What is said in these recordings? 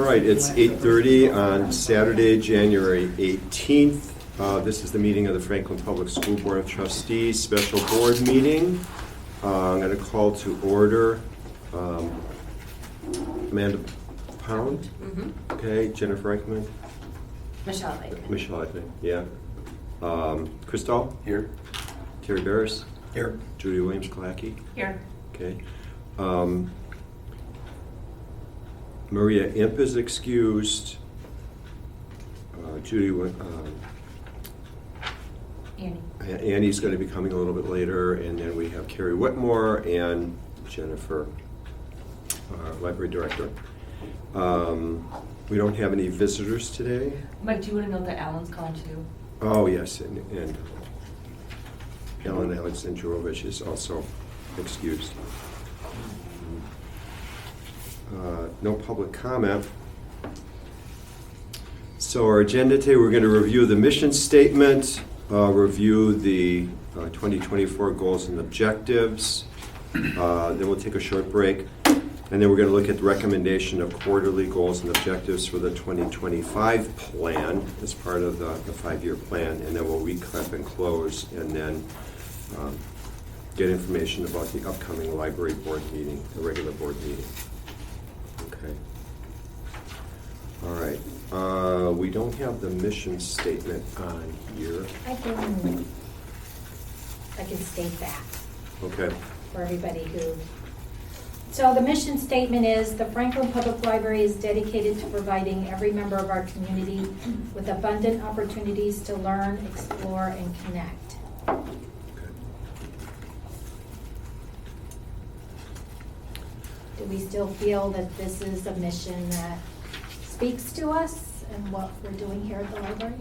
All right, it's 8:30 on Saturday, January 18th. This is the meeting of the Franklin Public School Board of Trustees, special board meeting. I'm going to call to order Amanda Pound. Okay, Jennifer Eichman. Michelle Eichman. Michelle Eichman, yeah. Christal? Here. Terry Barris? Here. Judy Williams-Kalaki? Here. Okay. Maria Imp is excused. Annie's going to be coming a little bit later, and then we have Carrie Whitmore and Jennifer, our library director. We don't have any visitors today. Mike, do you want to note that Alan's gone too? Oh, yes, and Alan Alexandrovich is also excused. No public comment. So our agenda today, we're going to review the mission statement, review the 2024 goals and objectives. Then we'll take a short break. And then we're going to look at the recommendation of quarterly goals and objectives for the 2025 plan as part of the 5-year plan. And then we'll recap and close, and then get information about the upcoming library board meeting, the regular board meeting. Okay. All right. We don't have the mission statement on here. I can state that Okay. for everybody who. So the mission statement is, the Franklin Public Library is dedicated to providing every member of our community with abundant opportunities to learn, explore, and connect. Do we still feel that this is a mission that speaks to us and what we're doing here at the library?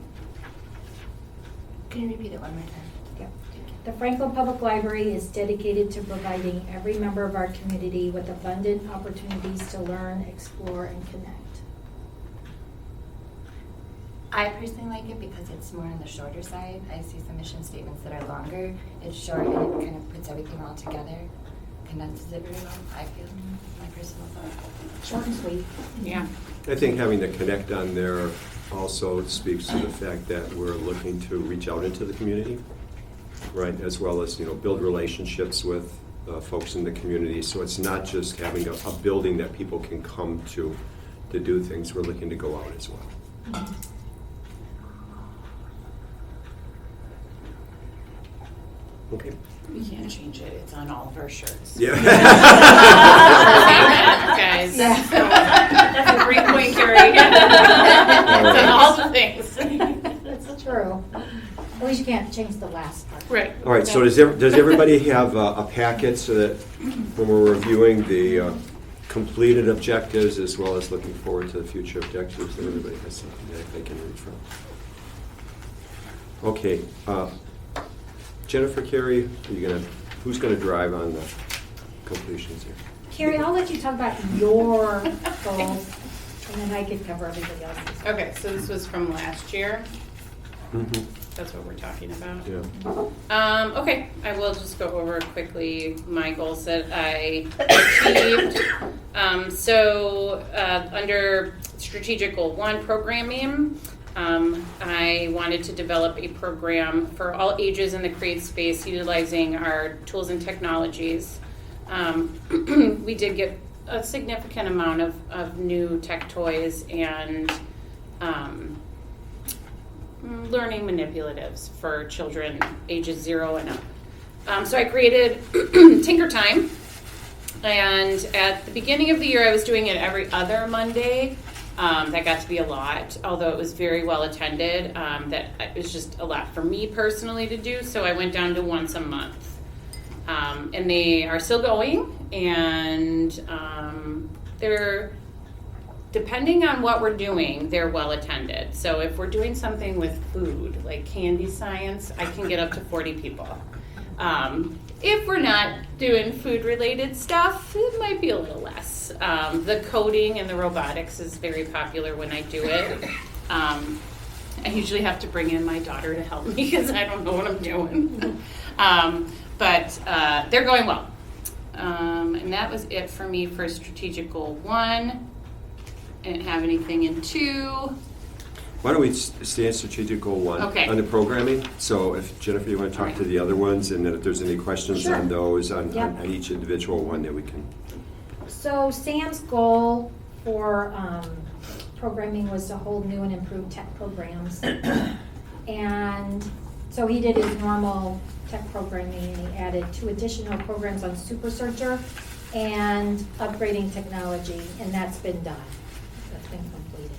Can you repeat it one more time? Yeah. The Franklin Public Library is dedicated to providing every member of our community with abundant opportunities to learn, explore, and connect. I personally like it because it's more on the shorter side. I see some mission statements that are longer. It's short and it kind of puts everything all together, condenses it very well, I feel, my personal thought. Short and sweet. Yeah. I think having the connect on there also speaks to the fact that we're looking to reach out into the community, right, as well as, build relationships with folks in the community. So it's not just having a building that people can come to do things. We're looking to go out as well. Okay. We can't change it. It's on all of our shirts. Yeah. Guys. That's a great point, Carrie. It's on all the things. That's true. At least you can't change the last part. Right. All right, so does everybody have a packet so that when we're reviewing the completed objectives as well as looking forward to the future objectives, that everybody has something that they can read from? Okay. Jennifer, Carrie, who's going to drive on the completions here? Carrie, I'll let you talk about your goals, and then I could cover everybody else's. Okay, so this was from last year. Mm-hmm. That's what we're talking about. Yeah. Okay, I will just go over quickly my goals that I achieved. Under Strategic Goal 1, programming, I wanted to develop a program for all ages in the create space utilizing our tools and technologies. We did get a significant amount of new tech toys and learning manipulatives for children ages 0 and up. So I created Tinker Time, and at the beginning of the year I was doing it every other Monday. That got to be a lot, although it was very well attended. That it was just a lot for me personally to do, so I went down to once a month. And they are still going, and they're, depending on what we're doing, they're well attended. So if we're doing something with food, like candy science, I can get up to 40 people. If we're not doing food-related stuff, it might be a little less. The coding and the robotics is very popular when I do it. I usually have to bring in my daughter to help me because I don't know what I'm doing. But they're going well. And that was it for me for Strategic Goal 1. I didn't have anything in 2. Why don't we stay in strategic goal 1? Okay. On the programming, so if Jennifer, you want to talk to the other ones, and then if there's any questions Sure. on those, on Yep. on each individual one, that we can. So Sam's goal for programming was to hold new and improved tech programs. And so he did his normal tech programming, and he added 2 additional programs on Super Searcher and upgrading technology, and that's been done. That's been completed.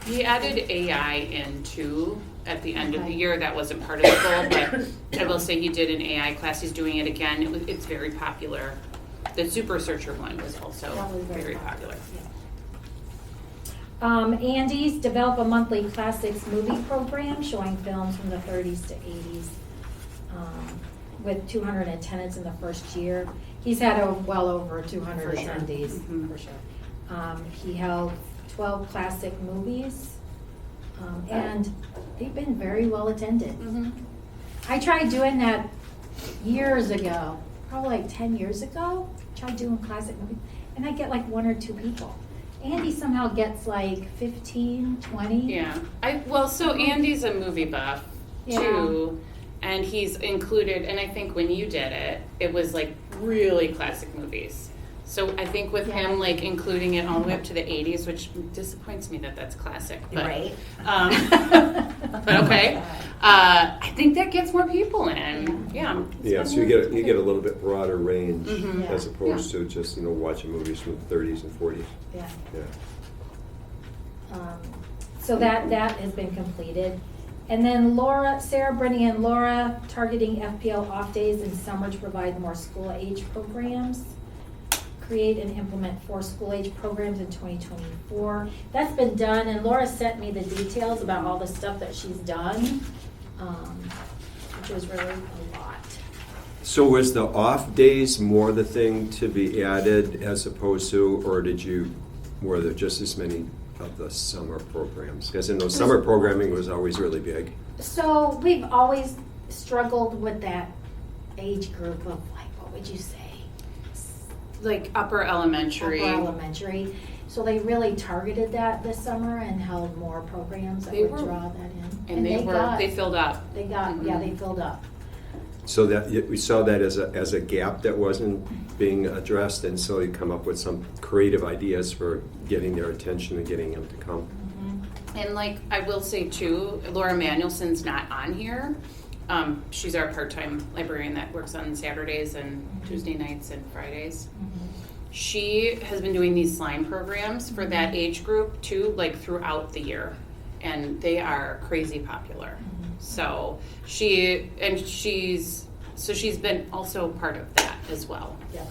He added AI in 2 at the end of the Okay. year. That wasn't part of the goal, but I will say he did an AI class. He's doing it again. It's very popular. The Super Searcher one was also That was very popular. Andy's develop a monthly classics movie program showing films from the 30s to 80s with 200 attendees in the first year. He's had well over 200 For sure. attendees, Mhm. for sure. He held 12 classic movies, and they've been very well attended. Mhm. I tried doing that years ago, probably like 10 years ago. Tried doing classic movies, and I get like 1 or 2 people. Andy somehow gets like 15, 20. Yeah. So Andy's a movie buff Yeah. too, and he's included. And I think when you did it, it was like really classic movies. So I think with Yeah. him like including it all the way up to the 80s, which disappoints me that that's classic. But, Right. But okay. I think that gets more people in. Yeah. Yeah, so you get a little bit broader range Mhm. as opposed to just, watching movies from the 30s and 40s. Yeah. Yeah. So that has been completed. And then Sarah, Brittany, and Laura targeting FPL off days in summer to provide more school age programs. Create and implement 4 school age programs in 2024. That's been done, and Laura sent me the details about all the stuff that she's done, which was really a lot. So was the off days more the thing to be added as opposed to, or were there just as many of the summer programs? Because I know summer programming was always really big. So we've always struggled with that age group of what would you say? Like upper elementary. Upper elementary. So they really targeted that this summer and held more programs that They would were- draw that in. And they filled up. They got, yeah, they filled up. So that we saw that as a gap that wasn't being addressed, and so you come up with some creative ideas for getting their attention and getting them to come. And I will say too, Laura Manuelson's not on here. She's our part-time librarian that works on Saturdays and Tuesday nights and Fridays. She has been doing these slime programs for that age group too, throughout the year, and they are crazy popular. So she's been also part of that as well. Yeah.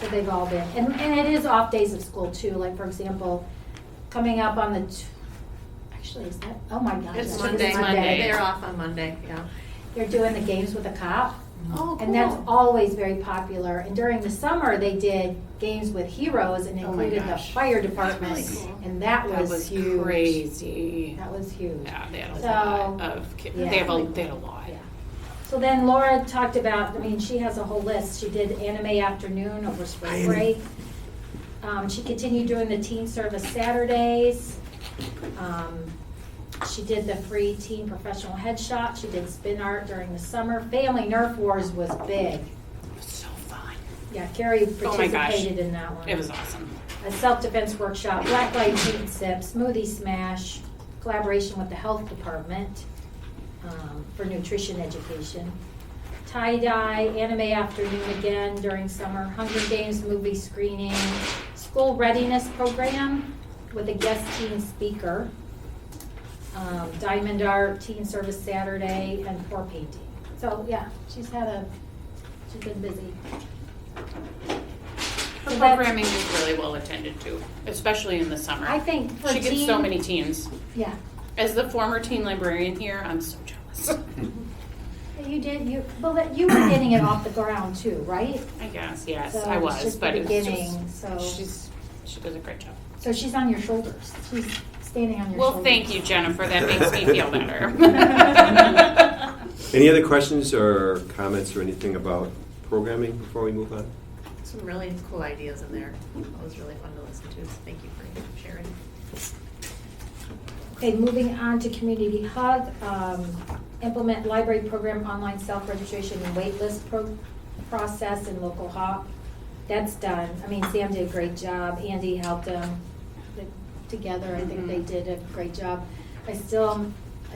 So they've all been, and it is off days of school too. Like for example, coming up on actually is that? Oh my gosh, It's I think Monday. Monday. They're off on Monday, yeah. They're doing the games with a cop. Oh, And that's always very popular. And during the summer, they did games with heroes and Oh my included the gosh. fire department. Really cool. And that That was was huge. crazy. That was huge. Yeah, they had a So, lot of kids. yeah. They had a lot. Yeah. So then Laura talked about, she has a whole list. She did anime afternoon over spring break. She continued doing the teen service Saturdays. She did the free teen professional headshot. She did spin art during the summer. Family Nerf Wars was big. It was so fun. Yeah, Carrie Oh my gosh. participated in that one. It was awesome. A self-defense workshop, black light paint and sip, smoothie smash, collaboration with the health department for nutrition education. Tie-dye, anime afternoon again during summer, Hunger Games movie screening, school readiness program with a guest teen speaker, diamond art, teen service Saturday, and pour painting. So yeah, she's been busy. Her So that's- programming is really well attended to, especially in the summer. I think for she gets teen- so many teens. Yeah. As the former teen librarian here, I'm so jealous. You were getting it off the ground too, right? I guess, yes, So I it's was, just but the it was beginning, just, she does a great job. So she's on your shoulders. She's standing on your Well, shoulders. thank you, Jennifer, that makes me feel better. Any other questions or comments or anything about programming before we move on? some really cool ideas in there. It was really fun to listen to, so thank you for sharing. Okay, moving on to Community Hub, implement library program online self-registration and waitlist process in local hop. That's done. I mean, Sam did a great job. Andy helped them together. I think they did a great job. I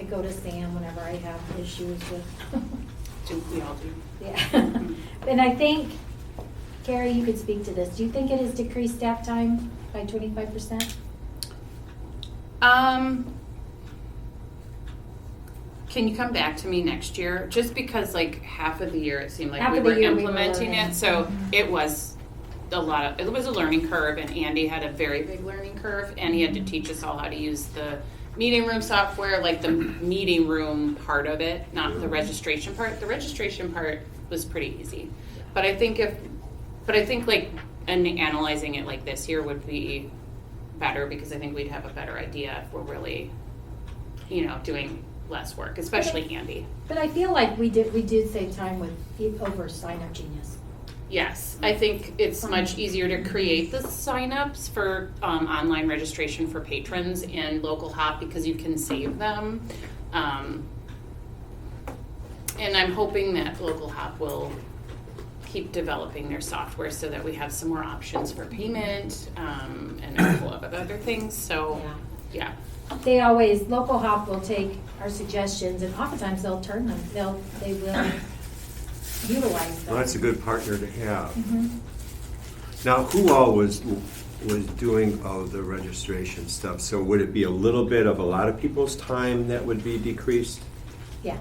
go to Sam whenever I have issues with. We all do. Yeah. And I think, Carrie, you could speak to this. Do you think it has decreased staff time by 25%? Can you come back to me next year? Just because like half of the year it seemed like Half we of the were year we were implementing learning. it, so Mhm. it was it was a learning curve, and Andy had a very big learning curve, and he had to teach us all how to use the meeting room software, like the meeting room part of it, not the registration part. The registration part was pretty easy, but I think like analyzing it like this year would be better, because I think we'd have a better idea if we're really, doing less work, especially Andy. But I feel like we did save time with over Sign Up Genius. Yes, I think it's much easier to create the signups for online registration for patrons in Local Hop because you can save them. And I'm hoping that Local Hop will keep developing their software so that we have some more options for payment and a couple of other things. So, yeah. Local Hop will take our suggestions and oftentimes they'll turn them. They will utilize them. Well, that's a good partner to have. Mhm. Now, who all was doing all the registration stuff? So would it be a little bit of a lot of people's time that would be decreased? Yeah.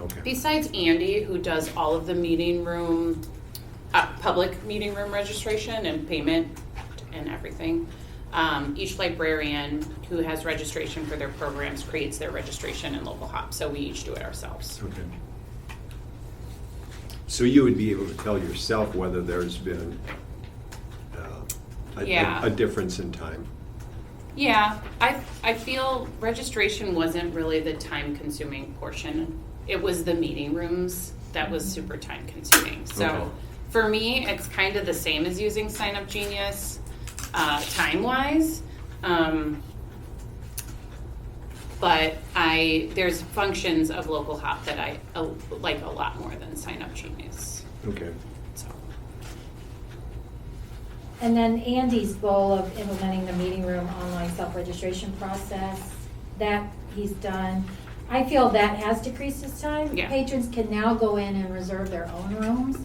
Okay. Besides Andy, who does all of the meeting room, public meeting room registration and payment and everything, each librarian who has registration for their programs creates their registration in Local Hop, so we each do it ourselves. Okay. So you would be able to tell yourself whether there's been Yeah. a difference in time? Yeah, I feel registration wasn't really the time-consuming portion. It was the meeting rooms that was super time-consuming. So Okay. for me, it's kind of the same as using Sign Up Genius time-wise. But there's functions of Local Hop that I like a lot more than Sign Up Genius. Okay. So. And then Andy's goal of implementing the meeting room online self-registration process, that he's done. I feel that has decreased his time. Yeah. Patrons can now go in and reserve their own rooms.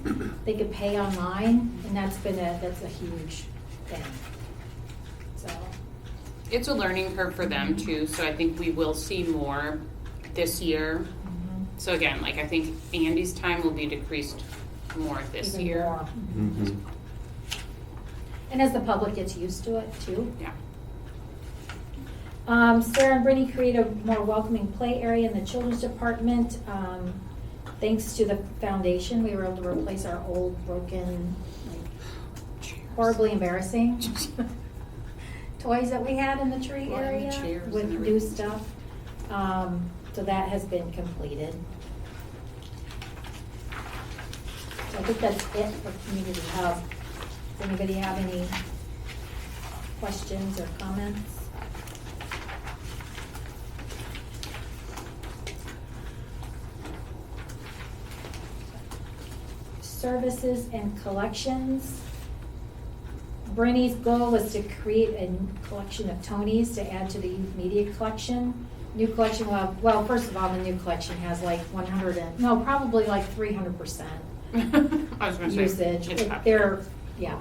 They could pay online, and that's a huge thing. So, It's a learning curve for them too, so I think we will see more this year. So again, I think Andy's time will be decreased more this even year. more. Mhm. And as the public gets used to it too. Yeah. Sarah and Brittany create a more welcoming play area in the children's department. Thanks to the foundation, we were able to replace our old broken, horribly embarrassing toys that we had in the tree Well, and the area chairs with and new everything. stuff. So that has been completed. So I think that's it for Community Hub. Does anybody have any questions or comments? Services and collections. Brittany's goal was to create a collection of Tonys to add to the youth media collection. New collection will have, well, first of all, the new collection has like 300%. I was gonna say, Usage. it's popular.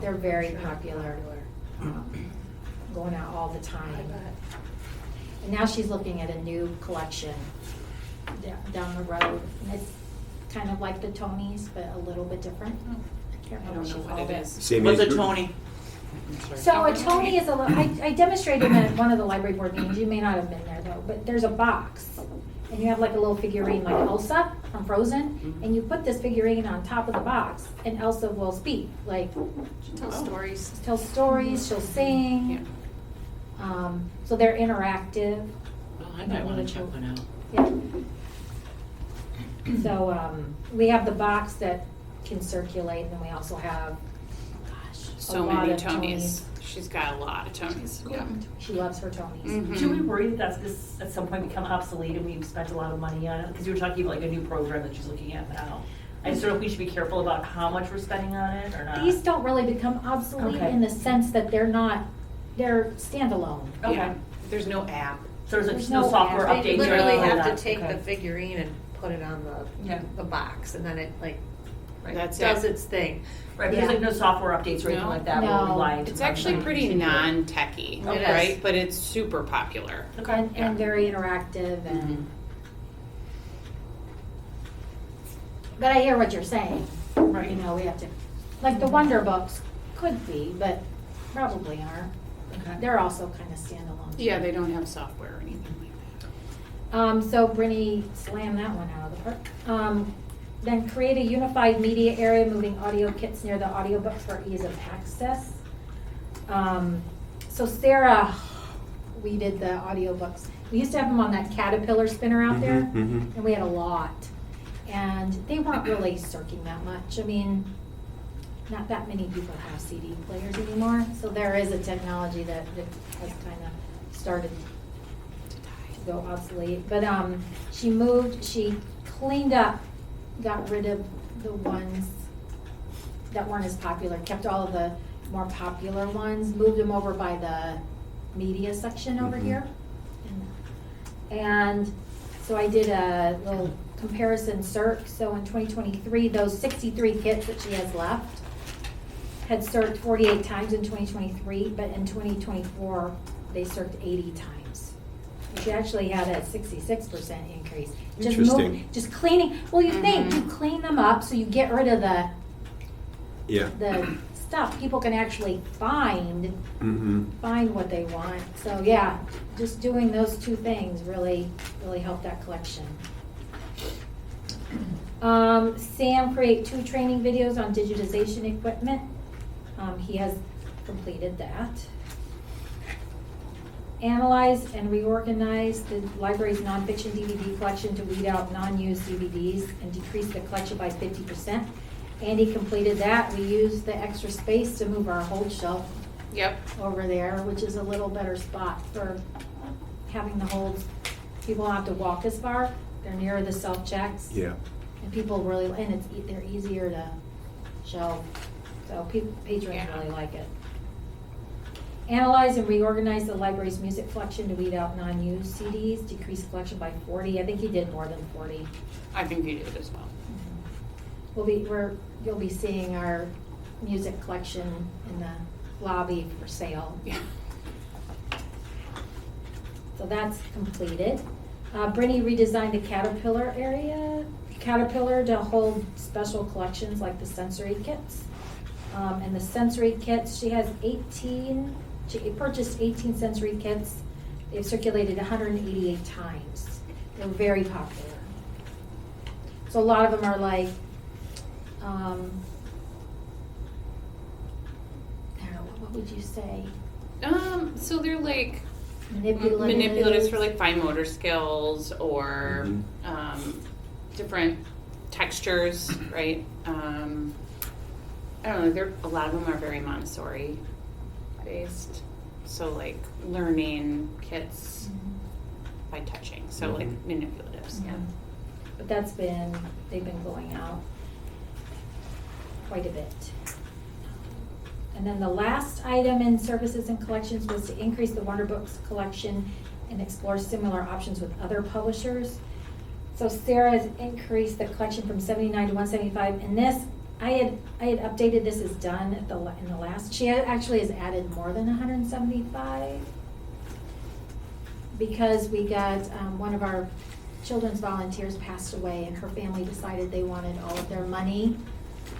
They're very popular. Going out all the time. And now she's looking at a new collection down the road. And it's kind of like the Tonys, but a little bit different. I can't I remember don't what she know what called it it. is. Same What's age a group? Tony? So a Tony is I demonstrated them at one of the library board meetings. You may not have been there though, but there's a box. And you have like a little figurine like Elsa from Frozen. And you put this figurine on top of the box and Elsa will speak. Like, She tells stories. tell stories, she'll sing. So they're interactive. Oh, I might want to check one out. Yeah. So we have the box that can circulate, and then we also have, God, So lot many of Tonys. She's got a lot of Tonys. Yeah. She loves her Tonys. Mhm. Should we worry that that's this at some point become obsolete and we've spent a lot of money on it? Because you were talking about like a new program that she's looking at now. I just don't know if we should be careful about how much we're spending on it or not. These don't really become obsolete Okay. in the sense that they're standalone. Okay. Yeah. There's no app. So there's There's no no software app. They updates or literally anything like have to that? take Okay. the figurine and put it on Yeah. the box, and then it like That's does it. its thing. Right, but there's Yeah. like no software updates or anything No. like that. No. We're relying It's on actually them pretty to do it. non-techy, It right? is. But it's super popular. Okay. And very interactive and. But I hear what you're saying. Right. You know, we have to, like the Wonder Books could be, but probably aren't. Okay. They're also kind of standalone. Yeah, they don't have software or anything like that. So Brittany slammed that one out of the park. Then create a unified media area, moving audio kits near the audiobooks for ease of access. So Sarah, we did the audiobooks. We used to have them on that Caterpillar spinner out there, Mhm. and we had a lot. And they weren't really circling that much. I mean, not that many people have CD players anymore. So there is a technology that has kind of started to go obsolete. But she cleaned up, got rid of the ones that weren't as popular, kept all of the more popular ones, moved them over by the media section over Mhm. here. And so I did a little comparison search. So in 2023, those 63 kits that she has left had searched 48 times in 2023, but in 2024, they searched 80 times. She actually had a 66% increase. Just Interesting. just cleaning, well, you think, you clean them up so you get rid of the Yeah. stuff. People can actually find Mm-hmm. what they want. So yeah, just doing those two things really helped that collection. Sam create 2 training videos on digitization equipment. He has completed that. Analyze and reorganize the library's nonfiction DVD collection to weed out non-used DVDs and decrease the collection by 50%. Andy completed that. We used the extra space to move our hold shelf Yep. over there, which is a little better spot for having the holds. People don't have to walk as far. They're nearer the self-checks. Yeah. And people really, and they're easier to shelve. So patrons Yeah. really like it. Analyze and reorganize the library's music collection to weed out non-used CDs, decrease collection by 40. I think he did more than 40. I think you did as well. You'll be seeing our music collection in the lobby for sale. Yeah. So that's completed. Brittany redesigned the Caterpillar to hold special collections like the sensory kits. And the sensory kits, she purchased 18 sensory kits. They've circulated 188 times. They're very popular. So a lot of them are like, I don't know, what would you say? So they're like Manipulatives. manipulatives for like fine motor skills or Mhm. Different textures, right? I don't know. A lot of them are very Montessori based. So like learning kits by touching. So like manipulatives. Yeah. But they've been going out quite a bit. And then the last item in services and collections was to increase the Wonder Books collection and explore similar options with other publishers. So Sarah has increased the collection from 79 to 175, and this, I had updated this as done in the last, she actually has added more than 175 because we got, one of our children's volunteers passed away and her family decided they wanted all of their money,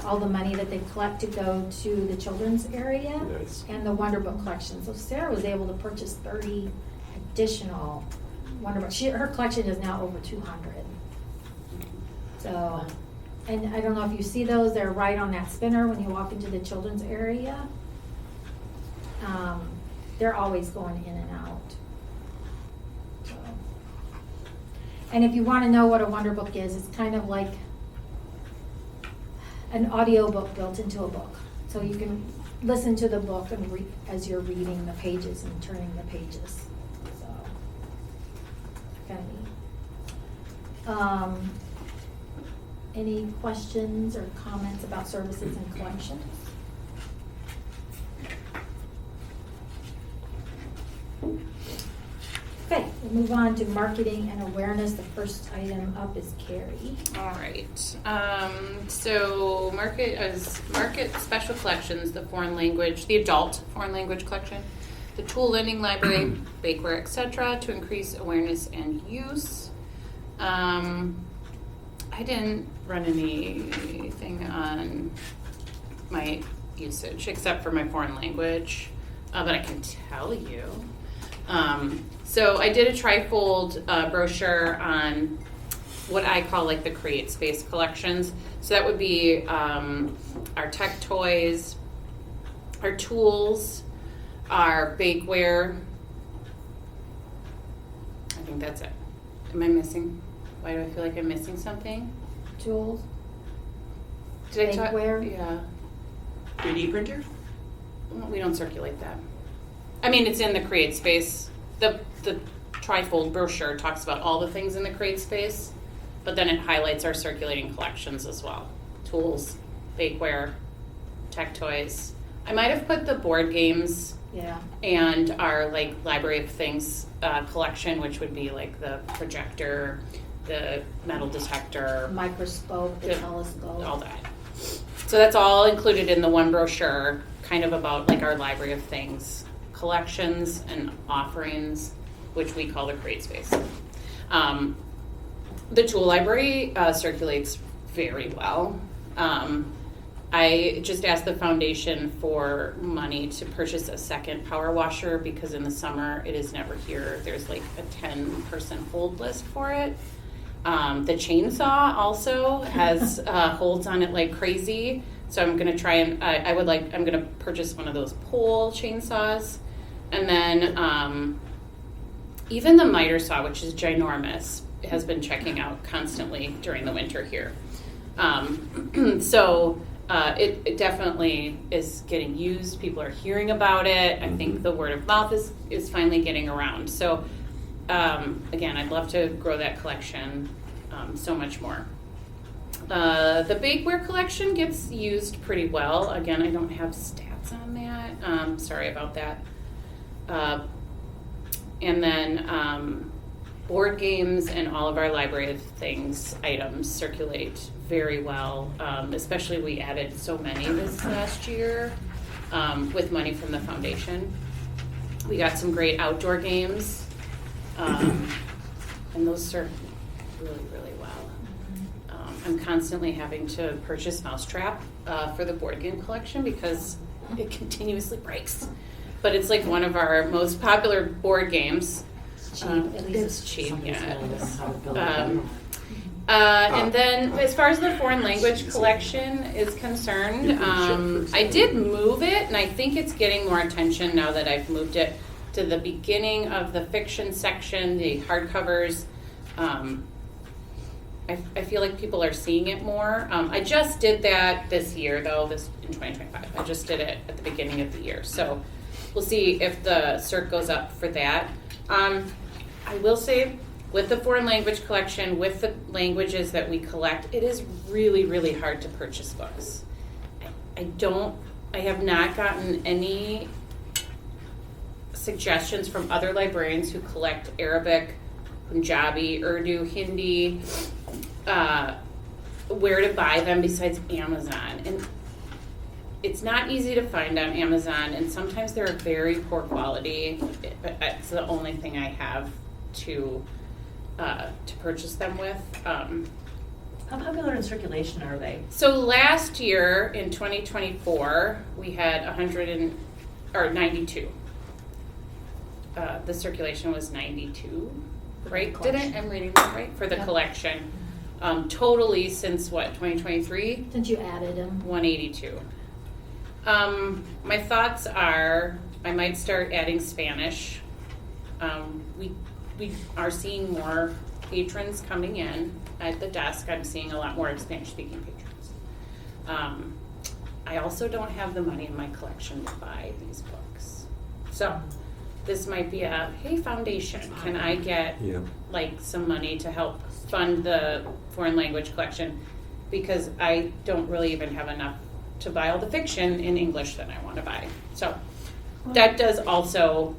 all the money that they collect to go to the children's area Nice. and the Wonder Book collection. So Sarah was able to purchase 30 additional Wonder Books. Her collection is now over 200. So, and I don't know if you see those, they're right on that spinner when you walk into the children's area. They're always going in and out. So. And if you want to know what a Wonder Book is, it's kind of like an audio book built into a book. So you can listen to the book and as you're reading the pages and turning the pages. So, kind of neat. Any questions or comments about services and collections? Okay, we'll move on to marketing and awareness. The first item up is Carrie. All right. So market special collections, the foreign language, the adult foreign language collection, the tool lending library, bakeware, etc., to increase awareness and use. I didn't run anything on my usage except for my foreign language, but I can tell you. So I did a trifold brochure on what I call like the Create Space collections. So that would be our tech toys, our tools, our bakeware. I think that's it. Am I missing? Why do I feel like I'm missing something? Tools. Did I talk? Bakeware? Yeah. 3D printer? We don't circulate that. I mean, it's in the Create Space. The trifold brochure talks about all the things in the Create Space, but then it highlights our circulating collections as well. Tools, bakeware, tech toys. I might have put the board games Yeah. and our like Library of Things collection, which would be like the projector, the metal detector, Microscope, the Yeah. telescope. all that. So that's all included in the one brochure, kind of about like our Library of Things collections and offerings, which we call the Create Space. The tool library circulates very well. I just asked the foundation for money to purchase a second power washer because in the summer it is never here. There's like a 10-person hold list for it. The chainsaw also has holds on it like crazy. So I'm gonna try and I'm gonna purchase one of those pole chainsaws. And then even the miter saw, which is ginormous, has been checking out constantly during the winter here. So it definitely is getting used. People are hearing about it. I think the word of mouth is finally getting around. So again, I'd love to grow that collection so much more. The bakeware collection gets used pretty well. Again, I don't have stats on that. Sorry about that. And then board games and all of our Library of Things items circulate very well. Especially we added so many this last year with money from the foundation. We got some great outdoor games, and those serve really, really well. I'm constantly having to purchase Mousetrap for the board game collection because it continuously breaks. But it's like one of our most popular board games. It's cheap. At least It's cheap, Somebody's yeah. gotta learn how to build And then as far as the foreign language collection is concerned, I did move it, and I think it's getting more attention now that I've moved it to the beginning of the fiction section, the hardcovers. I feel like people are seeing it more. I just did that this year, though, in 2025. I just did it at the beginning of the year. So we'll see if the cert goes up for that. I will say, with the foreign language collection, with the languages that we collect, it is really, really hard to purchase books. I have not gotten any suggestions from other librarians who collect Arabic, Punjabi, Urdu, Hindi, where to buy them besides Amazon. And it's not easy to find on Amazon, and sometimes they're very poor quality. It's the only thing I have to purchase them with. How popular in circulation are they? So last year in 2024, we had 92. The circulation was 92, right? I'm reading that right? For the Yeah. collection. Totally since 2023? Since you added them. 182. My thoughts are I might start adding Spanish. We are seeing more patrons coming in at the desk. I'm seeing a lot more Spanish-speaking patrons. I also don't have the money in my collection to buy these books. So this might be a, hey, foundation, can I get Yeah. like some money to help fund the foreign language collection? Because I don't really even have enough to buy all the fiction in English that I want to buy. So that does also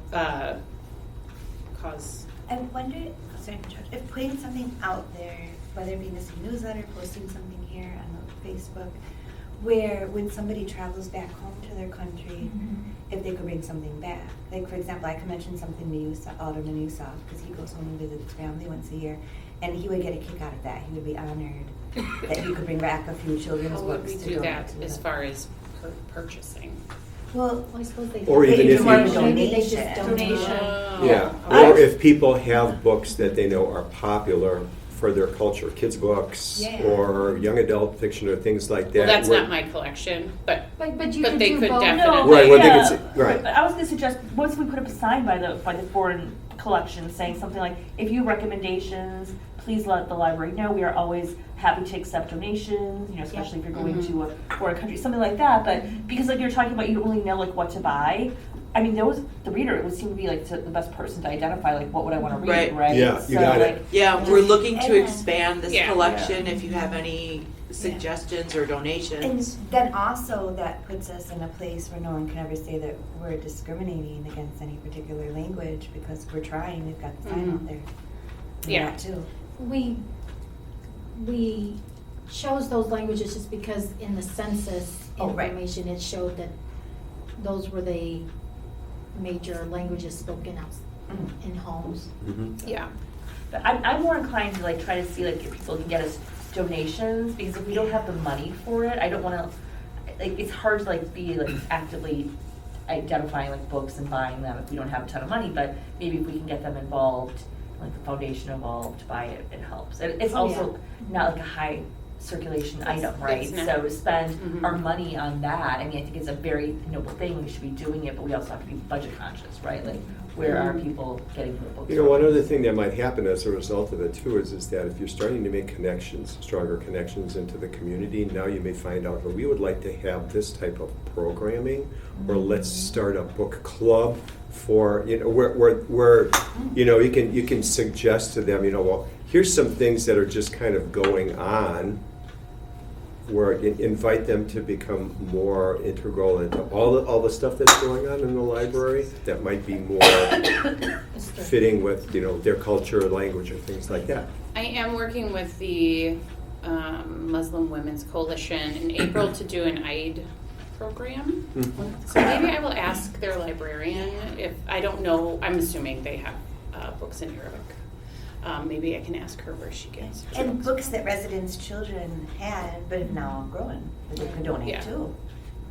cause. I wonder, sorry, to interrupt, if putting something out there, whether it be in this newsletter, posting something here on Facebook, where when somebody travels back home to their country, if they could bring something back. Like, for example, I could mention something to Yusuf, Alderman Yusuf, because he goes home and visits his family once a year, and he would get a kick out of that. He would be honored that he could bring back a few children's How would books we to do donate that to as them. far as purchasing? Well, I suppose they. Or even if more of a you- Maybe they just donation. donation. Oh, Yeah, okay. or if people have books that they know are popular for their culture, kids' books, Yeah. or young adult fiction, or things like that. Well, that's where- not my collection, but But you But could they do could both. definitely- Right, well, they yeah. could say- right. But I was gonna suggest, once we put up a sign by the foreign collection saying something like, if you have recommendations, please let the library know. We are always happy to accept donations, you know, especially if you're going to a foreign country, something like that. But because like you're talking about, you don't really know like what to buy. I mean, the reader, it would seem to be like the best person to identify like what would I want to read, Right. right? Yeah, you So, got it. like, Yeah, we're looking to And- expand this Yeah. collection. If you have any suggestions or and donations. then also that puts us in a place where no one can ever say that we're discriminating against any particular language because we're trying. We've got the sign out there. Do Yeah. that too. We chose those languages just because in the census Oh, right. information, it showed that those were the major languages spoken out in homes. Mhm. yeah. But I'm more inclined to like try to see like if people can get us donations, because if we don't have the money for it, I don't want to, like, it's hard to like be like actively identifying like books and buying them if we don't have a ton of money, but maybe if we can get them involved, like the foundation involved to buy it, it helps. It's Oh, also not like a high circulation item, right? it's not. So to spend Mhm. our money on that, I mean, I think it's a very noble thing, we should be doing it, but we also have to be budget conscious, right? Like, where are people getting the books You know, from? one other thing that might happen as a result of it too is that if you're starting to make connections, stronger connections into the community, now you may find out, well, we would like to have this type of programming, or let's start a book club for, you know, where you know, you can suggest to them, you know, well, here's some things that are just kind of going on, where invite them to become more integral into all the stuff that's going on in the library that might be more fitting with, you know, their culture, language, or things like that. I am working with the Muslim Women's Coalition in April to do an Eid program. So maybe I will ask their librarian if, I don't know, I'm assuming they have books in Arabic. Maybe I can ask her where she gets. her And books. books that residents' children had, but have now grown, that they could donate Yeah. to.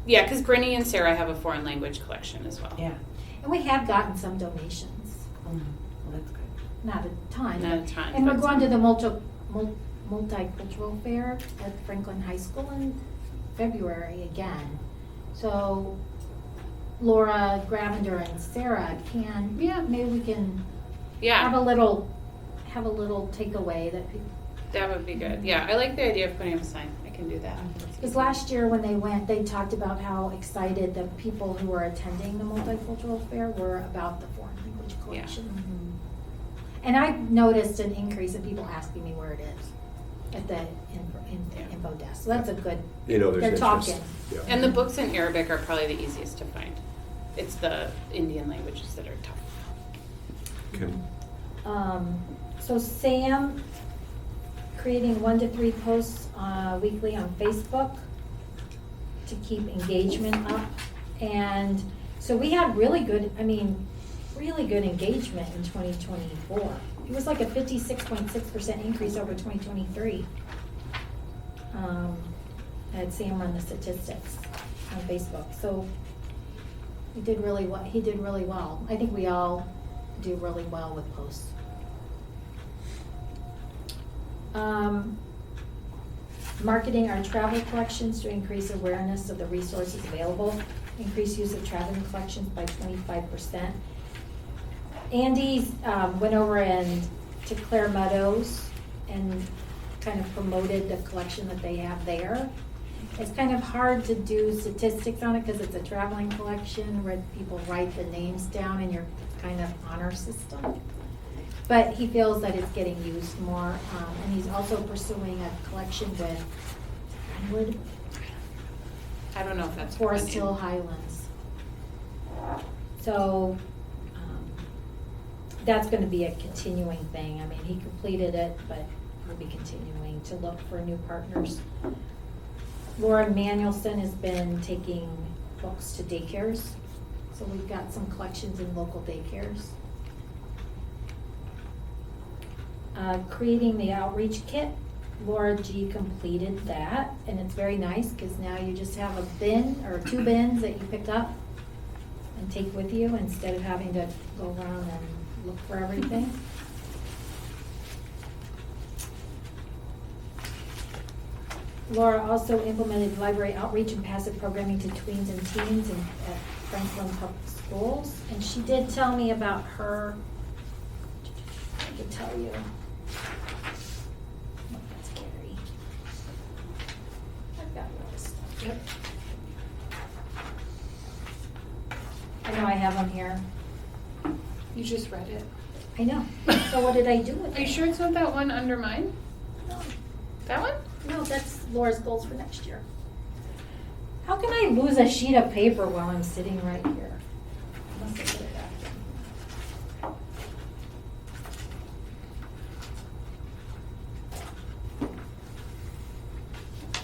Yeah, because Brittany and Sarah have a foreign language collection as well. Yeah. And we have gotten some donations, Well, that's good. not a ton. Not a ton, And we're but going to some. the multicultural fair at Franklin High School in February again. So Laura Gravender and Sarah can, Yeah. maybe we can have Yeah, a little takeaway that people. that would be good. Yeah, I like the idea of putting up a sign. I can do that. Because last year when they went, they talked about how excited the people who were attending the multicultural fair were about the foreign language collection. And I noticed an increase in people asking me where it is at the info desk. So that's a good, You know, there's they're interest. talking. Yeah. And the books in Arabic are probably the easiest to find. It's the Indian languages that are tough. Okay. So Sam, creating 1 to 3 posts weekly on Facebook to keep engagement up. And so we had really good engagement in 2024. It was like a 56.6% increase over 2023. I had Sam run the statistics on Facebook. So he did really well. I think we all do really well with posts. Marketing our travel collections to increase awareness of the resources available, increase use of traveling collections by 25%. Andy went over to Claire Meadows and kind of promoted the collection that they have there. It's kind of hard to do statistics on it because it's a traveling collection where people write the names down in your kind of honor system. But he feels that it's getting used more, and he's also pursuing a collection with Glenwood, I don't know if that's Forest one. Hill Highlands. So, that's gonna be a continuing thing. I mean, he completed it, but we'll be continuing to look for new partners. Laura Manuelson has been taking books to daycares, so we've got some collections in local daycares. Creating the outreach kit, Laura G completed that, and it's very nice, because now you just have a bin, or 2 bins that you pick up and take with you, instead of having to go around and look for everything. Laura also implemented library outreach and passive programming to tweens and teens at Franklin Public Schools. And she did tell me about her, I could tell you. Oh, that's Gary. I've got all this stuff. Yep. I know I have them here. You just read it. I know. So what did I do with it? Are you sure it's not that one under mine? No. That one? No, that's Laura's goals for next year. How can I lose a sheet of paper while I'm sitting right here? I must have put it back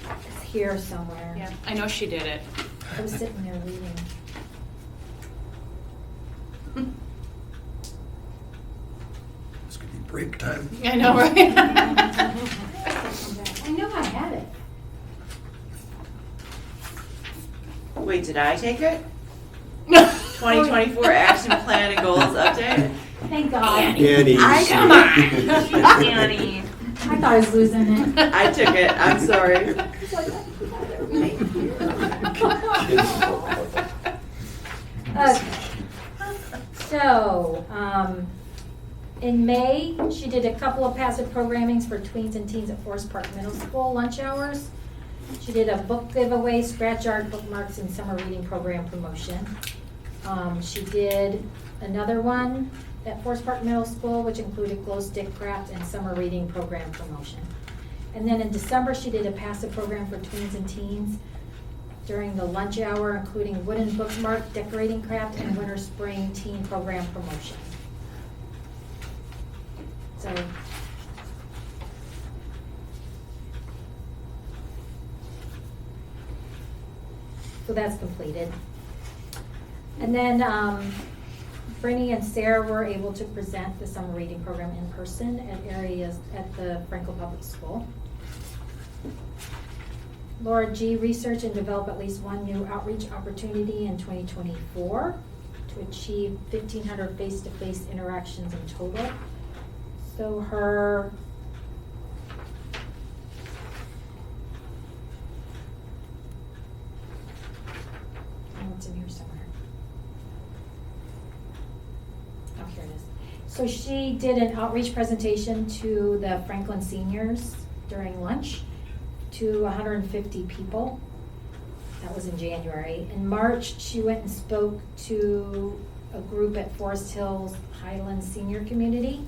in. It's here somewhere. Yeah, I know she did it. I was sitting there reading. This could be break time. I know, right? I know I had it. Wait, did I take it? 2024 action plan and goals update? Thank God. Annie. Come on. Annie. I thought I was losing it. I took it, I'm sorry. Okay. So, in May, she did a couple of passive programmings for tweens and teens at Forest Park Middle School lunch hours. She did a book giveaway, scratch art, bookmarks, and summer reading program promotion. She did another one at Forest Park Middle School, which included glow stick craft and summer reading program promotion. And then in December, she did a passive program for tweens and teens during the lunch hour, including wooden bookmark, decorating craft, and winter spring teen program promotion. So that's completed. And then Brittany and Sarah were able to present the summer reading program in person at areas at the Franklin Public School. Laura G. researched and developed at least one new outreach opportunity in 2024 to achieve 1,500 face-to-face interactions in total. So her it's in here somewhere. Oh, here it is. So she did an outreach presentation to the Franklin seniors during lunch to 150 people. That was in January. In March, she went and spoke to a group at Forest Hills Highlands Senior Community.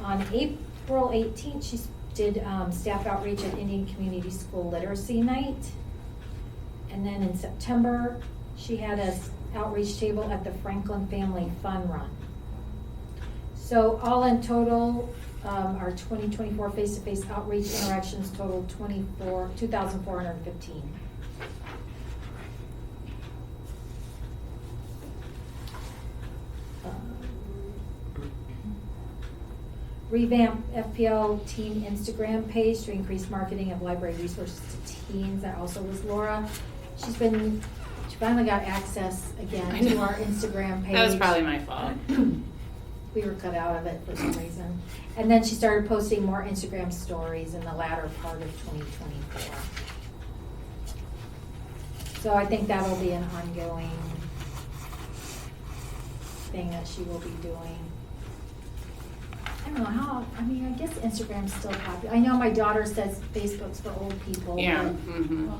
On April 18th, she did staff outreach at Indian Community School Literacy Night. And then in September, she had an outreach table at the Franklin Family Fun Run. So all in total, our 2024 face-to-face outreach interactions totaled 2,415. Revamp FPL teen Instagram page to increase marketing of library resources to teens. That also was Laura. She finally got access again to our Instagram page. That was probably my fault. We were cut out of it for some reason. And then she started posting more Instagram stories in the latter part of 2024. So I think that'll be an ongoing thing that she will be doing. I don't know how, I mean, I guess Instagram's still popular. I know my daughter says Facebook's for old people. Yeah. but Mm-hmm.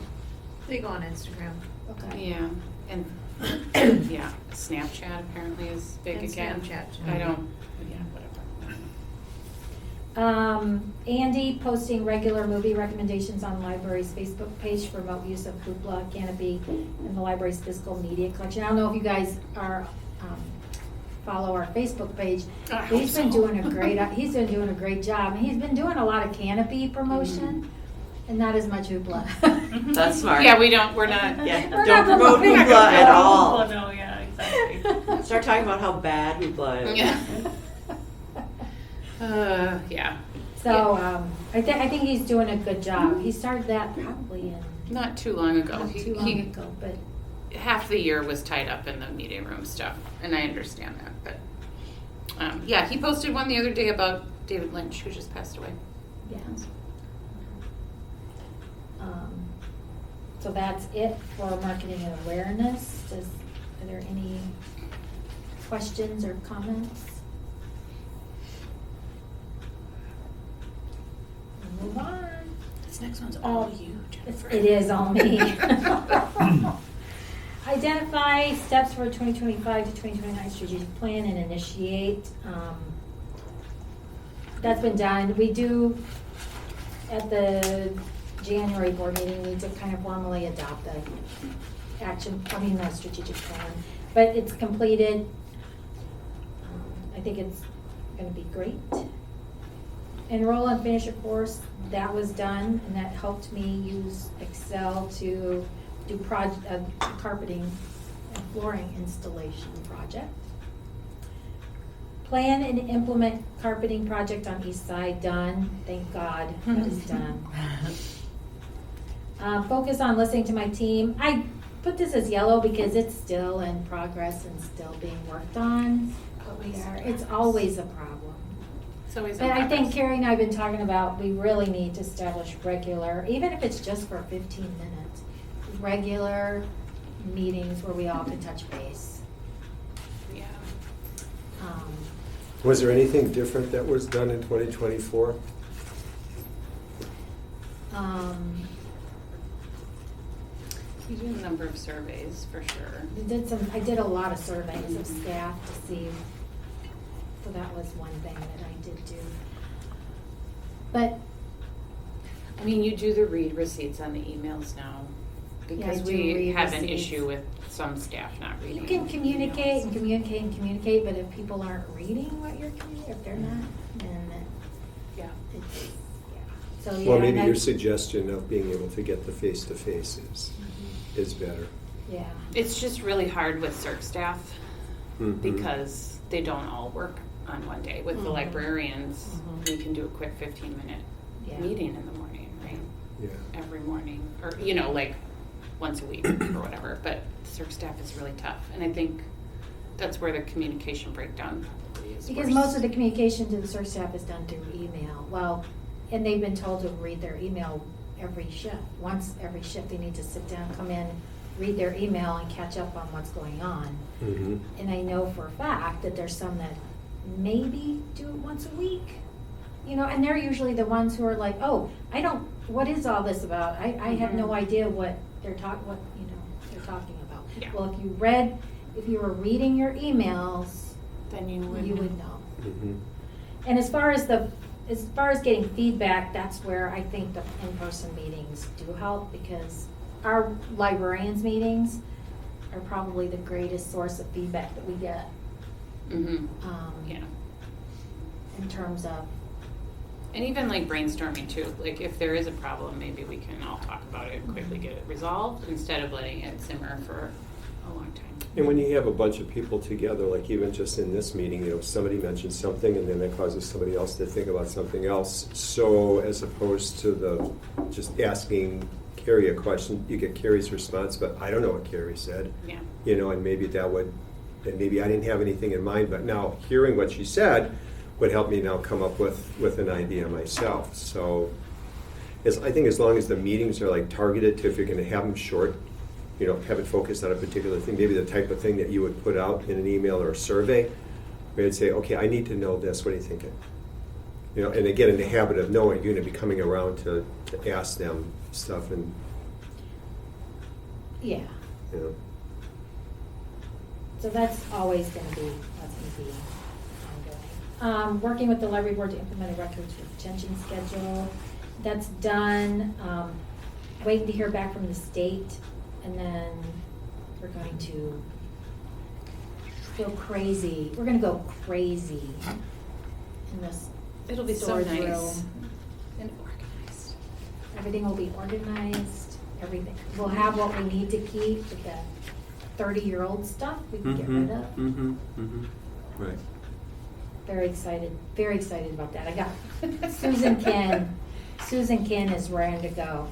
They go on Instagram. Okay. Yeah, and yeah, Snapchat apparently is big And again. Snapchat. I don't. Yeah, whatever. Andy posting regular movie recommendations on the library's Facebook page for remote use of Hoopla, Canopy, and the library's physical media collection. I don't know if you guys are, follow our Facebook page. I hope He's been so. doing a great, he's been doing a great job. He's been doing a lot of Canopy promotion and not as much Hoopla. That's smart. Yeah, we don't. We're not. Yeah, We're don't not promote promoting Hoopla at all. Oh, no, yeah, exactly. Start talking about how bad Hoopla is. Yeah. Yeah. So, I think he's doing a good job. He started that probably in, Not too long ago. not too long ago, but. Half the year was tied up in the meeting room stuff, and I understand that. But yeah, he posted one the other day about David Lynch, who just passed away. Yeah. So that's it for marketing and awareness. Are there any questions or comments? We'll move on. This next one's all you, Jennifer. It is all me. Identify steps for 2025 to 2029 strategic plan and initiate. That's been done. We do, at the January board meeting, we did kind of formally adopt the the strategic plan. But it's completed. I think it's going to be great. Enroll and finish a course, that was done, and that helped me use Excel to do carpeting and flooring installation project. Plan and implement carpeting project on East Side, done, thank God, that is done. Focus on listening to my team. I put this as yellow because it's still in progress and still being worked on. It's always a problem. It's always But I think Carrie and I have been talking about, we really need to establish regular, even if it's just for 15 minutes, regular meetings where we all can touch base. Yeah. Was there anything different that was done in 2024? You do a number of surveys for sure. I did a lot of surveys of staff to see, so that was one thing that I did do. But I mean, you do the read receipts on the emails now because I do we read have an receipts. issue with some staff not reading. you can communicate and emails. communicate and communicate, but if people aren't reading what you're communicating, if they're not, then Yeah. it's, yeah. So, yeah. Well, maybe and your I- suggestion of being able to get the face-to-face is better. Yeah. It's just really hard with CERC staff Mhm. because they don't all work on one day. With the Mhm. librarians, Mhm. we can do a quick 15-minute Yeah. meeting in the morning, right? Yeah. Every morning, or, like once a week or whatever. But CERC staff is really tough. And I think that's where the communication breakdown probably is Because worse. most of the communication to the search staff is done through email. Well, and they've been told to read their email every shift. Once every shift, they need to sit down, come in, read their email, and catch up on what's going on. Mhm. And I know for a fact that there's some that maybe do it once a week. And they're usually the ones who are like, oh, what is all this about? I have no idea what they're talking about. Yeah. Well, if you were reading your emails, Then you you would know. Mhm. And as far as getting feedback, that's where I think the in-person meetings do help, because our librarians meetings are probably the greatest source of feedback that we get, Mm-hmm. Yeah. in terms of, And even like brainstorming too, like if there is a problem, maybe we can all talk about it and quickly get it resolved instead of letting it simmer for a long time. And when you have a bunch of people together, like even just in this meeting, somebody mentions something and then that causes somebody else to think about something else. So as opposed to just asking Carrie a question, you get Carrie's response, but I don't know what Carrie said. Yeah. And maybe and maybe I didn't have anything in mind, but now hearing what she said would help me now come up with an idea myself. So I think as long as the meetings are like targeted to, if you're going to have them short, have it focused on a particular thing, maybe the type of thing that you would put out in an email or a survey, where you'd say, okay, I need to know this, what are you thinking? And again, in the habit of knowing, you're going to be coming around to ask them stuff. And Yeah, you know. so that's always gonna be ongoing. Working with the library board to implement a records retention schedule, that's done. Waiting to hear back from the state, and then we're going to go crazy. We're gonna go crazy in this It'll be so storage nice room. and organized. Everything will be organized, everything. We'll have what we need to keep, but the 30-year-old stuff we can get rid of. Mm-hmm, mm-hmm. Right. Very excited about that. I got Susan Ken is raring to go.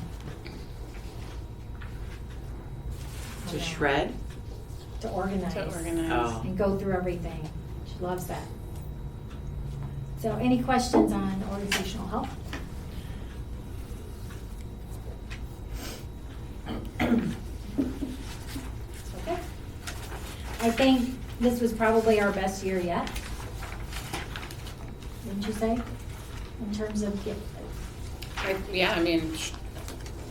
To shred? To organize. To organize. Oh. And go through everything. She loves that. So any questions on organizational help? Okay. I think this was probably our best year yet. Wouldn't you say? In terms of, I mean,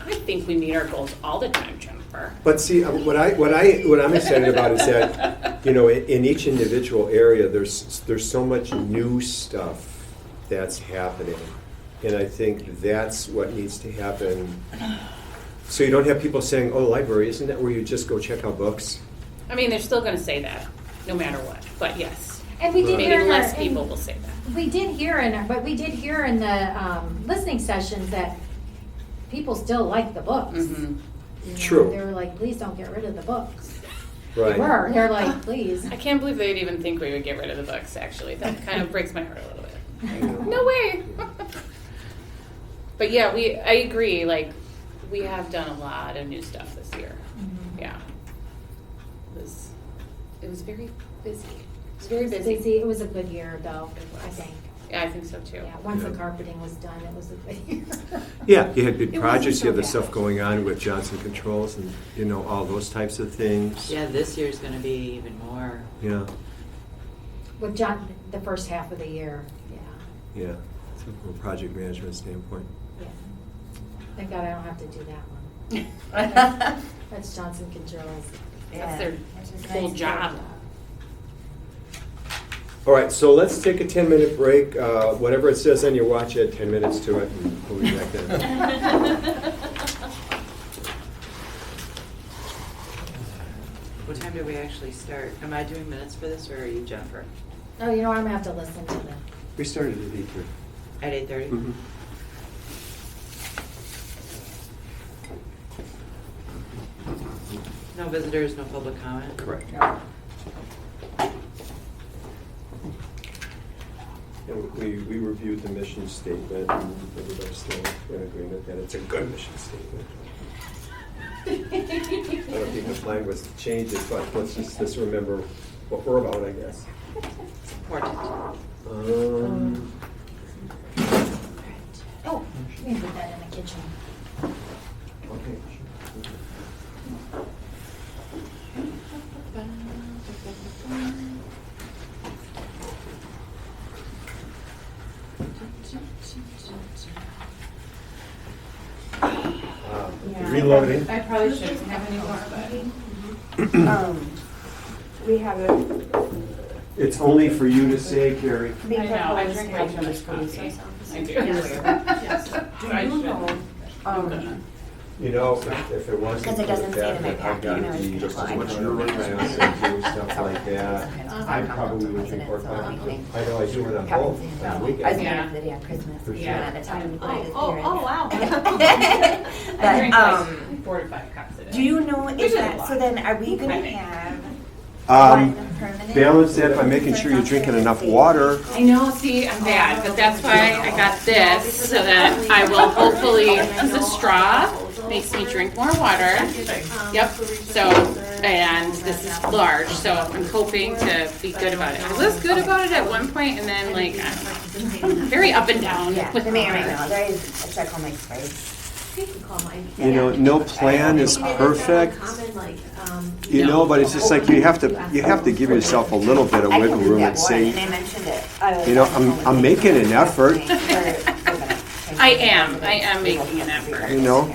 I think we meet our goals all the time, Jennifer. But see, what I'm excited about is that, you know, in each individual area, there's so much new stuff that's happening, and I think that's what needs to happen. So you don't have people saying, "Oh, library, isn't that where you just go check out books?" I mean, they're still going to say that, no matter what. But yes, and we did maybe hear in less our- people will say that. We did hear in the listening sessions that people still like the books. Mhm. You know, True. They were like, please don't get rid of the books. Right. They're like, please. I can't believe they'd even think we would get rid of the books. Actually, that kind of breaks my heart a little bit. No way. But yeah, I agree. Like, we have done a lot of new stuff this year. Mhm. Yeah. It was very busy. It was very busy. It was a good year, though, I think. Yeah, I think so too. Yeah, once the Yeah. carpeting was done, it was a good year. Yeah, you had big It wasn't projects, so you have the bad. stuff going on with Johnson Controls and, you know, all those types of things. Yeah, this year's gonna be even more. Yeah, With the first half of the year, yeah. yeah. So from a project management standpoint. Yeah. Thank God I don't have to do that one. That's Johnson Controls. That's their Which is whole nice. job. All right, so let's take a 10-minute break. Whatever it says on your watch, add 10 minutes to it, and we'll be back then. What time do we actually start? Am I doing minutes for this, or are you, Jennifer? Oh, you know what, I'm gonna have to listen to them. We started at 8:30. At 8:30? Mhm. No visitors, no public comment? Correct. And we reviewed the mission statement, and everybody's still in agreement that it's a good mission statement. I don't think the plan was to change it, but let's just remember what we're about, I guess. Important. Oh, we can put that in the kitchen. Okay. Reloading. I probably shouldn't have any more, but. We have a. It's only for you to say, Carrie. I know, I drink way too much coffee. I do. Yes. Do I you should. know, I'm gonna. You know, if it wasn't Because it for the doesn't say it fact in my that I've packet, got and I was the thinking, well, I much know newer you're plans and do stuff like that, I probably would drink more coffee. I know I do when I'm home on the I was weekends. married Yeah. for the day on Christmas, For and sure. at the time, I just wow. But, I drink like 4 to 5 cups a day. do you know Which if is a that, lot. so then are we gonna I think. have Um, one permanent? balance that by making sure you're drinking enough water. I know, see, I'm bad, but that's why I got this, so that I will hopefully, because the straw makes me drink more water. Yep, so, and this is large, so I'm hoping to be good about it. I was good about it at one point, and then like, very up and down. Yeah, with the mayor, I water. know, there is a check on my expired. You know, no plan is perfect, you know, but it's just like you have to give yourself a little bit of I wiggle can do room that and one, and say, I mentioned it. you know, I'm making an effort. I am making an effort. You know,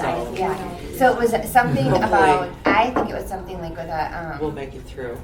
I, yeah. So it was something Hopefully. about, I think it was something like with a, We'll make it through.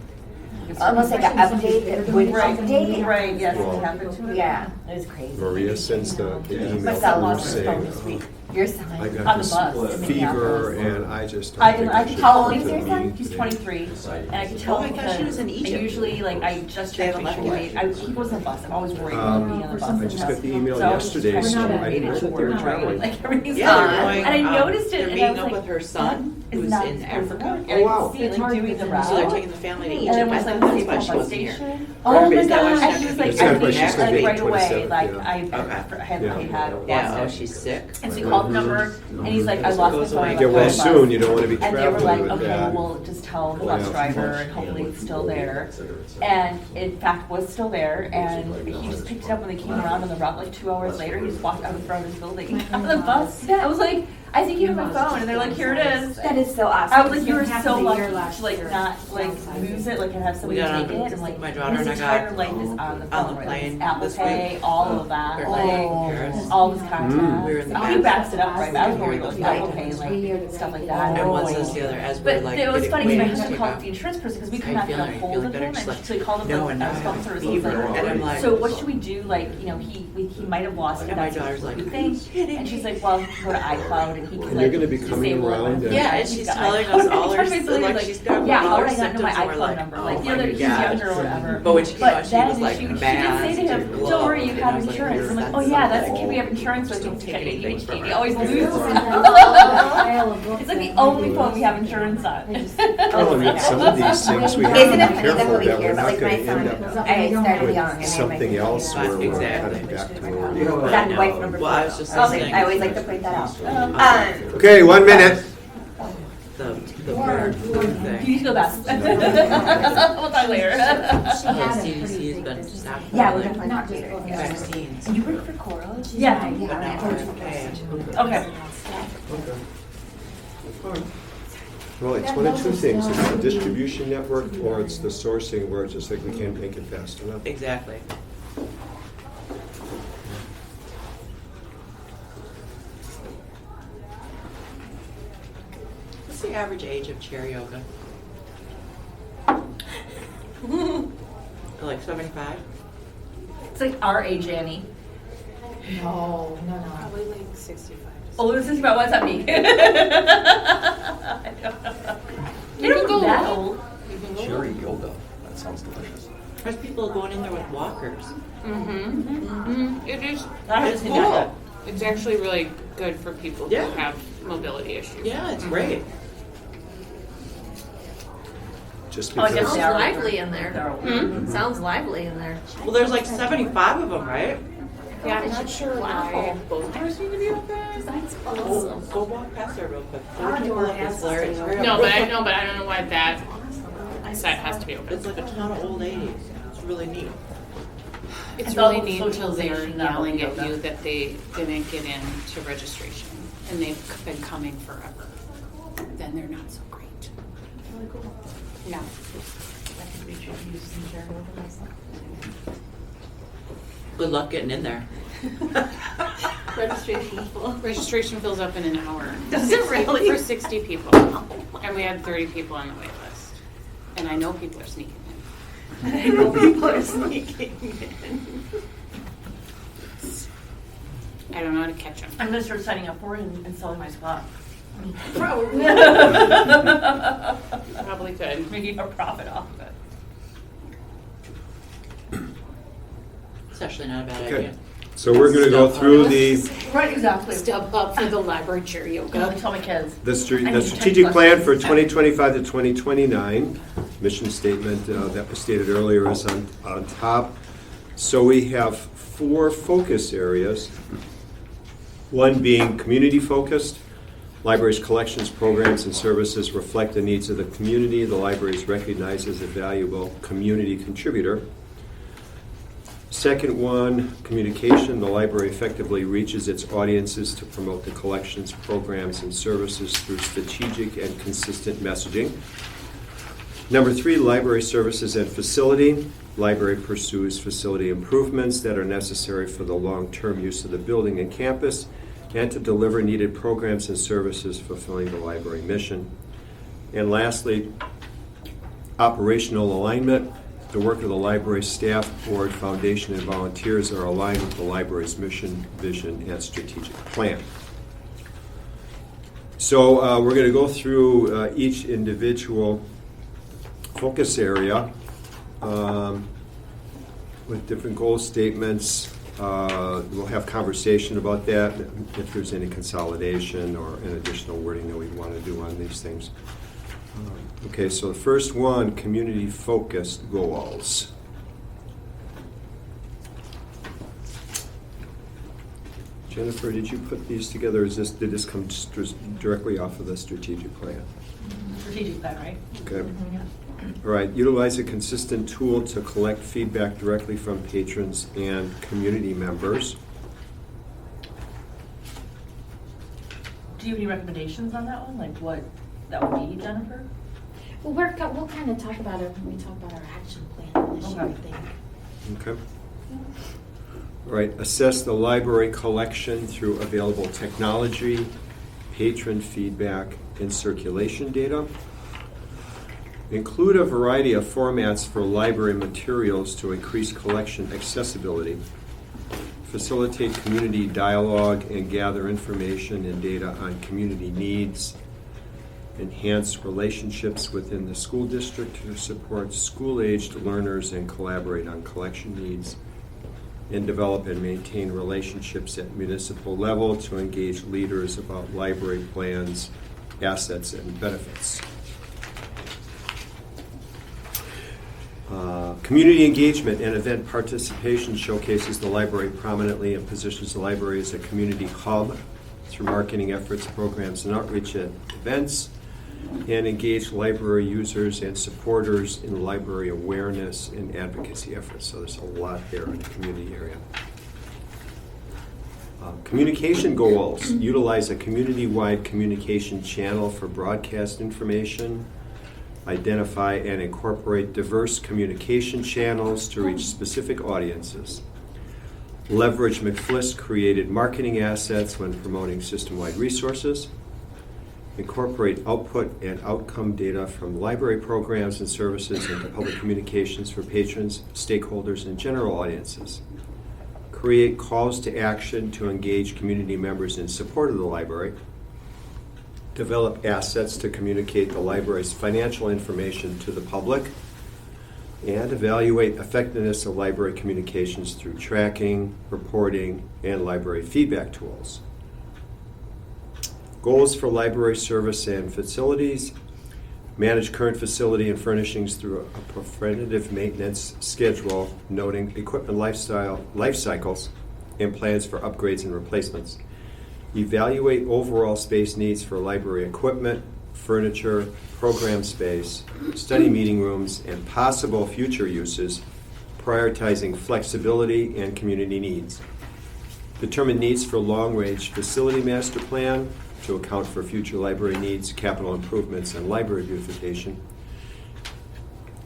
almost like an update that would Right, update. right, yes, Well, it happened to me. Yeah, it was crazy. Maria sends the email Marcel through lost his phone saying, this week. Your I son. got On the this bus in fever, Minneapolis. and I just I don't think can I should tell go him, to the meeting he's today. 23, and I can tell Oh, I him thought she was in because I Egypt. usually, like, I just They check have to make sure a he made, he goes on the bus, I'm always worried about him being on the bus. I just got the email So I was just yesterday, trying to so make I didn't know sure that they were we're traveling. Like, everything's Yeah, fine. they're going, And I noticed they're it, and I meeting was up like, with her son, it's who's not in supposed to Africa. work. Oh, And wow. I could see it, like, doing the route. So they're taking the family to And Egypt. then I once thought I was that's why she at wasn't the here. station. Or is that why she's And not she was gonna like, be That's I why she's think gonna be right away, 27th, like, yeah. I Okay. had Yeah. lost Yeah, oh, it. she's sick. And so he called the number, and he's like, I So it lost my goes phone. away. I'm Get like, well "Oh, soon, bus." you don't want to be And they were like, traveling with okay, that. well, we'll just tell the bus Yeah. driver, and hopefully it's still there. And in fact, was still there, and he just picked it up when they came around on the route, like 2 hours later, he just walked out in front of his building, out of the bus. I was like, I think you have my phone, and they're like, here it is. That is so awesome. I was like, you were Half so of the lucky year to last like year. not like lose it, like and have somebody We got take on- it. I'm like, my daughter his and I entire got life is on the on the phone. Like, plane his Apple this Pay, week. all of that. We're Like, like Paris. all of his contacts. We were in the And he backs it up right back. I was Here worried the about flight. Apple Pay and like stuff like that. And one says the other, as we're But like it was getting funny because my waiting to husband take called off. the insurance person because we could How not you get a feeling? hold Feeling of better? him, She's and like, so he called him no, like, and I was calling service. He's fever. like, And I'm like, so what should we do? Like, you know, he might have lost it. And my That's what daughter's like, we "Are think. you kidding And she's me?" like, well, he can go to iCloud and he can And like you're gonna be coming disable it. around and- Yeah, and He's she's got telling iCloud. us all her, He's trying to like, like, she's got yeah, all how her would I not know my symptoms, and we're iCloud like, number? oh Like, my the other, he's God. younger or whatever. But when she came out, she then was like she did mad say to to him, glow. don't worry, you And have I was like, insurance. I'm like, that's oh yeah, that's a so kid we have insurance with. Don't He's take got anything from ADHD. He her. always loses. It's like the only phone we have insurance on. Well, and with some of these things, we have Isn't to it be funny that careful when we that hear we're about, not like, gonna my son, end up I started young and with then my something kid else came where out. we're kind Exactly. of back to where we were. That and wife number Well, I was just four. listening. I always like to point that out. Okay, 1 minute. The bird flu thing. You feel best. We'll talk later. The CDC has been stopping Yeah, we're like gonna not later. vaccines. You work for Coral? Yeah. But now we're okay. Okay. Well, it's one of two things. It's the distribution network or it's the sourcing where it's just like we can't make it fast enough. Exactly. What's the average age of chair yoga? Like 75? It's like our age, Annie. No. Probably like 65. Oh, this is about what's that mean? You can go that low. old. Cherry yoga, that sounds delicious. There's people going in there with walkers. It is. It's It's cool. It's actually really good for people Yeah. who have mobility issues. Yeah, it's great. Just Oh, I guess because. they are. lively in there. Hmm? Sounds lively in there. Well, there's like 75 of them, right? Yeah, I'm not sure why both doors need to be open. Go walk past there real quick. 30 people up this flare. It's very No, but I don't know why that side has to be open. It's like a ton of old ladies. It's really neat. It's It's really all neat until they're socialization, not yelling at yoga. you that they didn't get into registration and they've been coming forever. Then they're not so great. No. Good luck getting in there. Registration fills up in an hour. Does it really? For 60 people. And we had 30 people on the wait list. And I know people are sneaking in. I know people are sneaking in. I don't know how to catch them. I'm gonna start signing up for it and selling my spot. Probably. Probably could. Making a profit off of it. It's actually not a bad Okay, idea. so we're gonna go through the Right, exactly. Step up for the library chair I yoga. tell my kids. The I need the 10 strategic plan for questions. 2025 to 2029, mission statement that was stated earlier is on top. So we have 4 focus areas. One being community focused. Library's collections, programs, and services reflect the needs of the community. The library is recognized as a valuable community contributor. Second one, communication. The library effectively reaches its audiences to promote the collections, programs, and services through strategic and consistent messaging. Number 3, library services and facility. Library pursues facility improvements that are necessary for the long-term use of the building and campus and to deliver needed programs and services fulfilling the library mission. And lastly, operational alignment. The work of the library staff, board, foundation, and volunteers are aligned with the library's mission, vision, and strategic plan. So we're going to go through each individual focus area with different goal statements. We'll have conversation about that, if there's any consolidation or an additional wording that we want to do on these things. Okay, so the first one, community-focused goals. Jennifer, did you put these together? Did this come directly off of the strategic plan? Strategic plan, right? Okay. All right, utilize a consistent tool to collect feedback directly from patrons and community members. Do you have any recommendations on that one? Like what that would be, Jennifer? Well, we'll kind of talk about it when we talk about our action plan this year, I Okay. think. Okay. All right, assess the library collection through available technology, patron feedback, and circulation data. Include a variety of formats for library materials to increase collection accessibility. Facilitate community dialogue and gather information and data on community needs. Enhance relationships within the school district to support school-aged learners and collaborate on collection needs. And develop and maintain relationships at municipal level to engage leaders about library plans, assets, and benefits. Community engagement and event participation showcases the library prominently and positions the library as a community hub through marketing efforts, programs, and outreach at events, and engage library users and supporters in library awareness and advocacy efforts. So there's a lot there in the community area. Communication goals. Utilize a community-wide communication channel for broadcast information. Identify and incorporate diverse communication channels to reach specific audiences. Leverage McFliss-created marketing assets when promoting system-wide resources. Incorporate output and outcome data from library programs and services into public communications for patrons, stakeholders, and general audiences. Create calls to action to engage community members in support of the library. Develop assets to communicate the library's financial information to the public. And evaluate effectiveness of library communications through tracking, reporting, and library feedback tools. Goals for library service and facilities. Manage current facility and furnishings through a preventative maintenance schedule, noting equipment life cycles and plans for upgrades and replacements. Evaluate overall space needs for library equipment, furniture, program space, study meeting rooms, and possible future uses, prioritizing flexibility and community needs. Determine needs for long-range facility master plan to account for future library needs, capital improvements, and library beautification.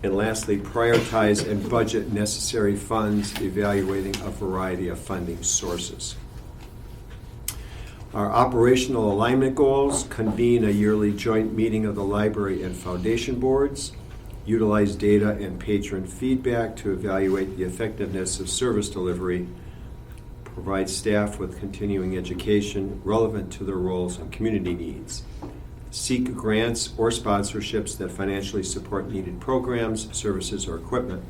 And lastly, prioritize and budget necessary funds, evaluating a variety of funding sources. Our operational alignment goals: convene a yearly joint meeting of the library and foundation boards, utilize data and patron feedback to evaluate the effectiveness of service delivery, provide staff with continuing education relevant to their roles and community needs, seek grants or sponsorships that financially support needed programs, services, or equipment,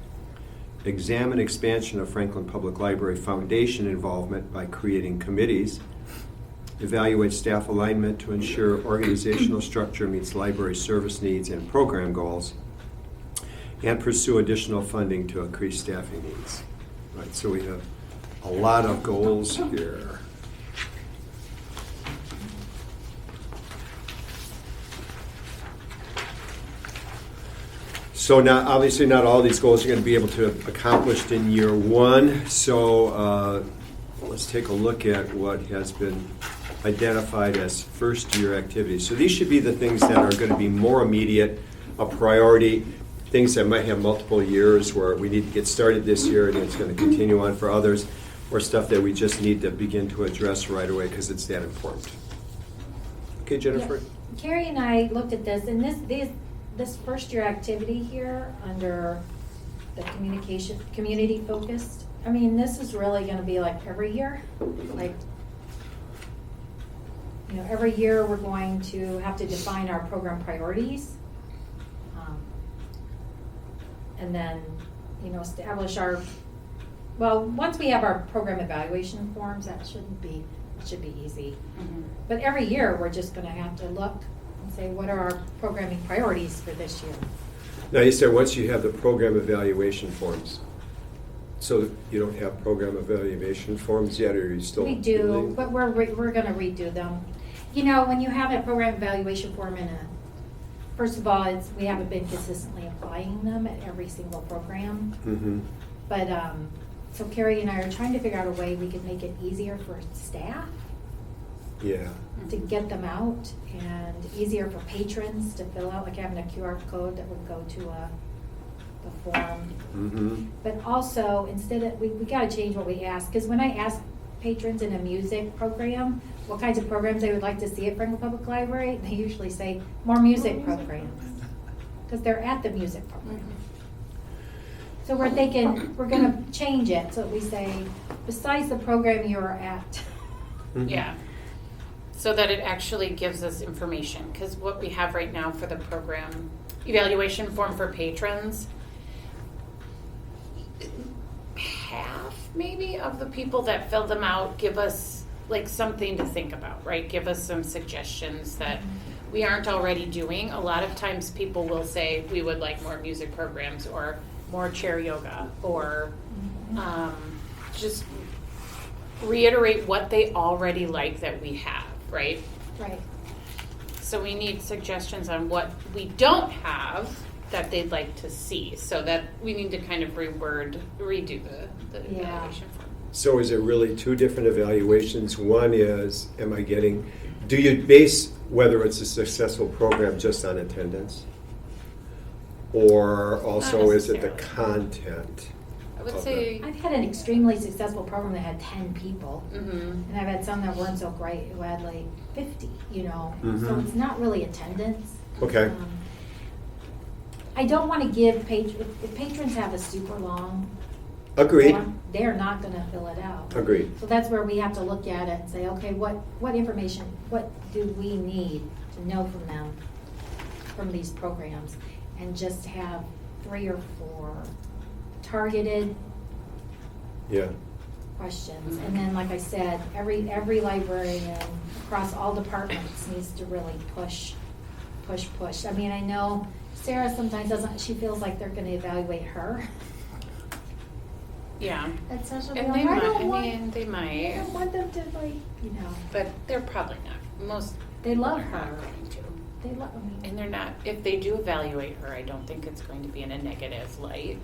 examine expansion of Franklin Public Library Foundation involvement by creating committees, evaluate staff alignment to ensure organizational structure meets library service needs and program goals, and pursue additional funding to increase staffing needs. Right, so we have a lot of goals here. So now, obviously not all these goals are going to be able to be accomplished in year one. So let's take a look at what has been identified as first year activities. So these should be the things that are going to be more immediate, a priority, things that might have multiple years where we need to get started this year and it's going to continue on for others, or stuff that we just need to begin to address right away because it's that important. Okay, Jennifer? Yeah. Carrie and I looked at this, and this first year activity here under the community focused, I mean, this is really going to be like every year. Like, you know, every year we're going to have to define our program priorities. And then, you know, establish well, once we have our program evaluation forms, it should be easy. Mhm. But every year, we're just gonna have to look and say, what are our programming priorities for this year? Now, you said once you have the program evaluation forms, so you don't have program evaluation forms yet, or are you still? We do, doing- but we're gonna redo them. You know, when you have a program evaluation form first of all, we haven't been consistently applying them at every single program. Mhm. But, so Carrie and I are trying to figure out a way we could make it easier for staff Yeah. to get them out and easier for patrons to fill out, like having a QR code that would go to the form. Mm-hmm. But also, instead of, we gotta change what we ask, because when I ask patrons in a music program, what kinds of programs they would like to see at Franklin Public Library, they usually say, more music programs, because they're at the music program. So we're thinking, we're gonna change it, so that we say, besides the program you're at. Mm-hmm. Yeah. So that it actually gives us information, because what we have right now for the program evaluation form for patrons, half maybe of the people that fill them out give us like something to think about, right? Give us some suggestions that we aren't already doing. A lot of times people will say we would like more music programs or more chair yoga, or just reiterate what they already like that we have, right? Right. So we need suggestions on what we don't have that they'd like to see, so that we need to kind of redo the Yeah. evaluation form. So is it really two different evaluations? One is, do you base whether it's a successful program just on attendance? Or also Not is it the necessarily. content? I would Okay. say, I've had an extremely successful program that had 10 people. mhm. And I've had some that weren't so great who had like 50, you know. So Mhm. it's not really attendance. Okay. I don't want to give if patrons have a super long Agreed. form, they're not going to fill it out. Agreed. So that's where we have to look at it and say, okay, what information, what do we need to know from them, from these programs? And just have 3 or 4 targeted Yeah. questions. And then, like I said, every librarian across all departments needs to really push. I mean, I know Sarah sometimes doesn't, she feels like they're gonna evaluate her. Yeah. That's such a, And I they might, don't I want, mean, they I might, don't want them to like, you know, but they're probably not. Most they love are not her. going to. They love, I mean. And they're not, if they do evaluate her, I don't think it's going to be in a negative light.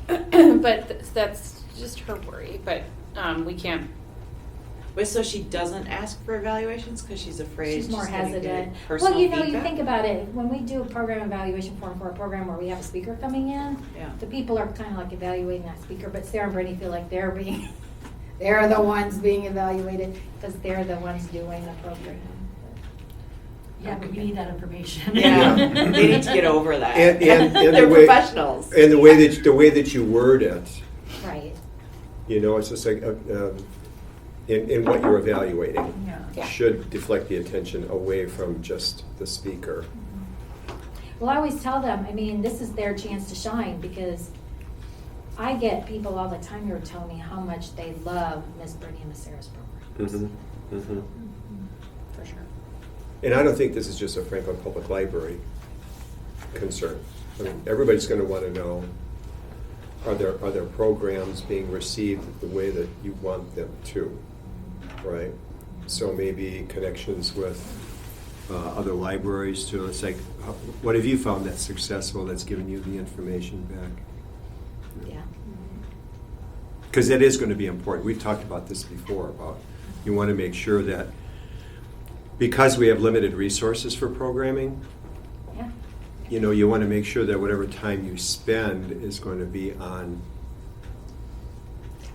But that's just her worry, but we can't, Wait, so she doesn't ask for evaluations because she's afraid She's more gonna get hesitant. personal Well, you know, you feedback? think about it, when we do a program evaluation form for a program where we have a speaker coming in, Yeah. the people are kind of like evaluating that speaker, but Sarah and Brittany feel like they're the ones being evaluated because they're the ones doing the program. Yeah, but you need that information. Yeah, they need to get over that. And They're the way- professionals. And the way that you word it, Right. you know, it's just like in what you're evaluating Yeah. should deflect the attention away from just the speaker. Well, I always tell them, I mean, this is their chance to shine because I get people all the time who are telling me how much they love Miss Brittany and Miss Sarah's programs. Mm-hmm. Mm-hmm. for sure. And I don't think this is just a Franklin Public Library concern. I mean, everybody's going to want to know, are there programs being received the way that you want them to, right? So maybe connections with other libraries too. It's like, what have you found that's successful that's given you the information back? Yeah. Because that is going to be important. We've talked about this before, about you want to make sure that because we have limited resources for programming, Yeah. you know, you want to make sure that whatever time you spend is going to be on.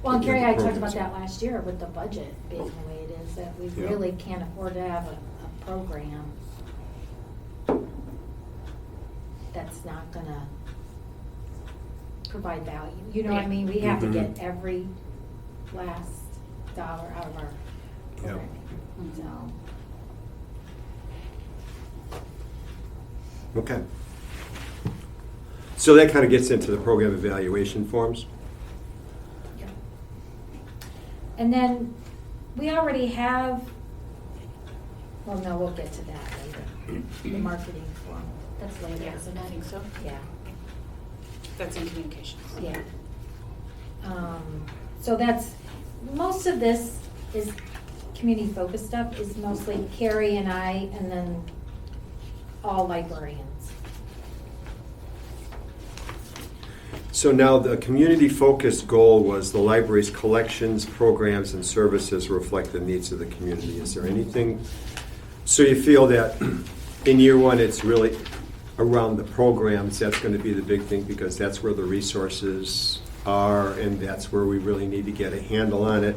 Well, and Yeah, Carrie, the I talked about programs. that last year with the budget being the way it is, that we Yeah. really can't afford to have a program that's not gonna provide value. You know what I Yeah. mean? We have to Mhm. get every last dollar out of our Yeah. programming. So, Okay. So that kind of gets into the program evaluation forms. And then we already have, well, no, we'll get to that later. The marketing form, that's later, Yeah, isn't it? I think so. Yeah, That's in communications. yeah. So that's, most of this is community-focused stuff, is mostly Carrie and I, and then all librarians. So now the community-focused goal was the library's collections, programs, and services reflect the needs of the community. Is there anything, so you feel that in year one, it's really around the programs, that's going to be the big thing because that's where the resources are and that's where we really need to get a handle on it.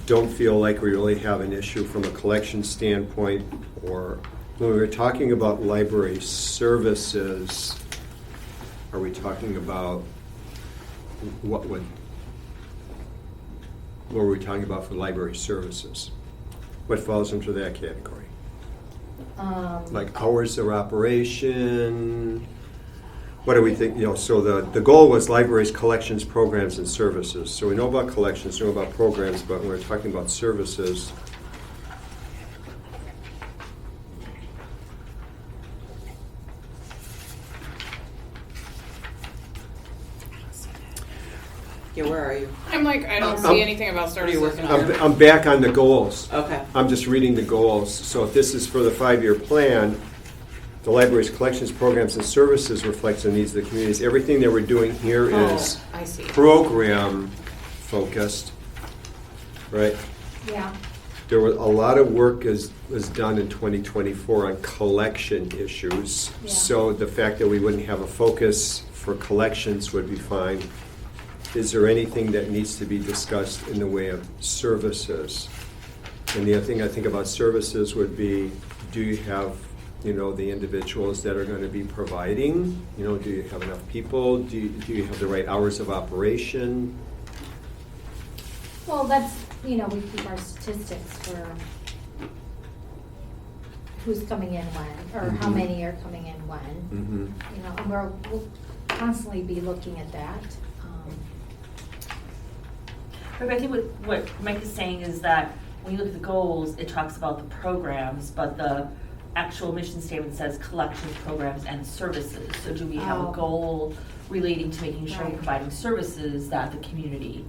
Don't feel like we really have an issue from a collection standpoint, or when we were talking about library services, are we talking about what were we talking about for library services? What falls into that category? Like hours of operation? What do we think, so the goal was libraries, collections, programs, and services. So we know about collections, we know about programs, but when we're talking about services, Yeah, where are you? I'm like, I don't Um, see anything about What are you services. working on? I'm back on the goals. Okay. I'm just reading the goals. So if this is for the 5-year plan, the library's collections, programs, and services reflects the needs of the communities. Everything that we're doing here is Oh, I see. program focused, right? Yeah, There was a lot of work was done in 2024 on collection issues. Yeah. So the fact that we wouldn't have a focus for collections would be fine. Is there anything that needs to be discussed in the way of services? And the other thing I think about services would be, do you have, the individuals that are going to be providing? Do you have enough people? Do you have the right hours of operation? well, that's, we keep our statistics for who's coming in when, or how Mhm. many are coming in when. Mm-hmm. And we'll constantly be looking at that. But I think what Mike is saying is that when you look at the goals, it talks about the programs, but the actual mission statement says collections, programs, and services. So do we have Oh. a goal relating to making sure we're Right. providing services that the community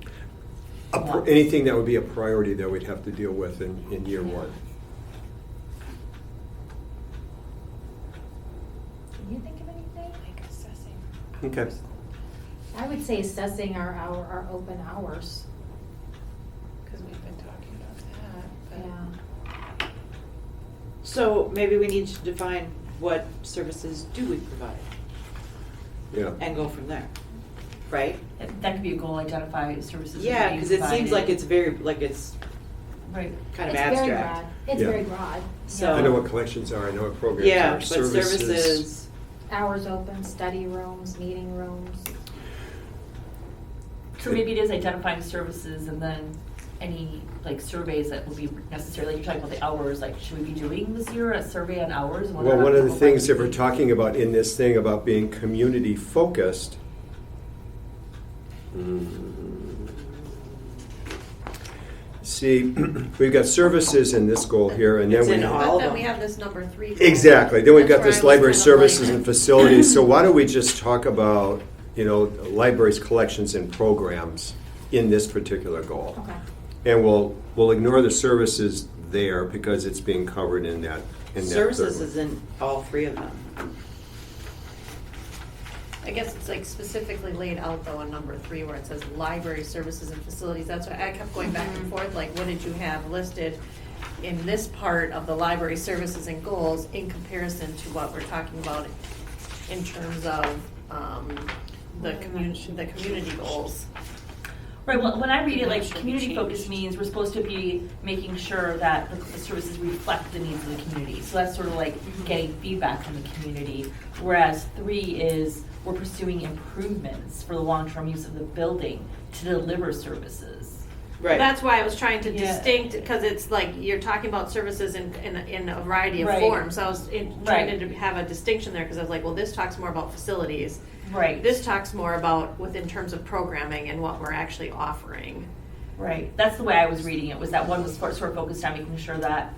wants? Anything that would be a priority that we'd have to deal with in year one. Can you think of anything? Like assessing. Okay. I would say assessing our open hours. Because we've been talking about that. But Yeah. So maybe we need to define what services do we provide Yeah. and go from there, right? That could be a goal, identify services. that are Yeah, being because it seems like provided. it's Right. kind of It's very abstract. broad. It's Yeah. very broad. So I know what collections are, I know what programs yeah, are. but services. Hours open, study rooms, meeting rooms. So maybe it is identifying services and then any surveys that will be necessary, like you're talking about the hours, should we be doing this year a survey on hours? and whether Well, or not one of the people things that we're participate? talking about in this thing about being community focused. See, we've got services in this goal here, and then It's we in all But of then them. we have this number 3. exactly. Then we've got That's this where I was library kind of services like- and facilities. So why don't we just talk about libraries, collections, and programs in this particular goal? Okay. And we'll ignore the services there because it's being covered in that. Services third is in all 3 of them. I guess it's specifically laid out though in number 3 where it says library services and facilities. That's why I kept going back and forth, what did you have listed in this part of the library services and goals in comparison to what we're talking about in terms of the community goals. Right, well, when I read it, Should be community focus changed. means we're supposed to be making sure that the services reflect the needs of the community. So that's sort of like getting feedback from the community. Whereas 3 is we're pursuing improvements for the long-term use of the building to deliver services. Right. That's why I was trying to Yeah. distinct, because it's like, you're talking about services in a variety of Right. forms. So I was trying Right. to have a distinction there, because I was like, well, this talks more about facilities. Right. This talks more about in terms of programming and what we're actually offering. Right, that's the way I was reading it, was that one was sort of focused on making sure that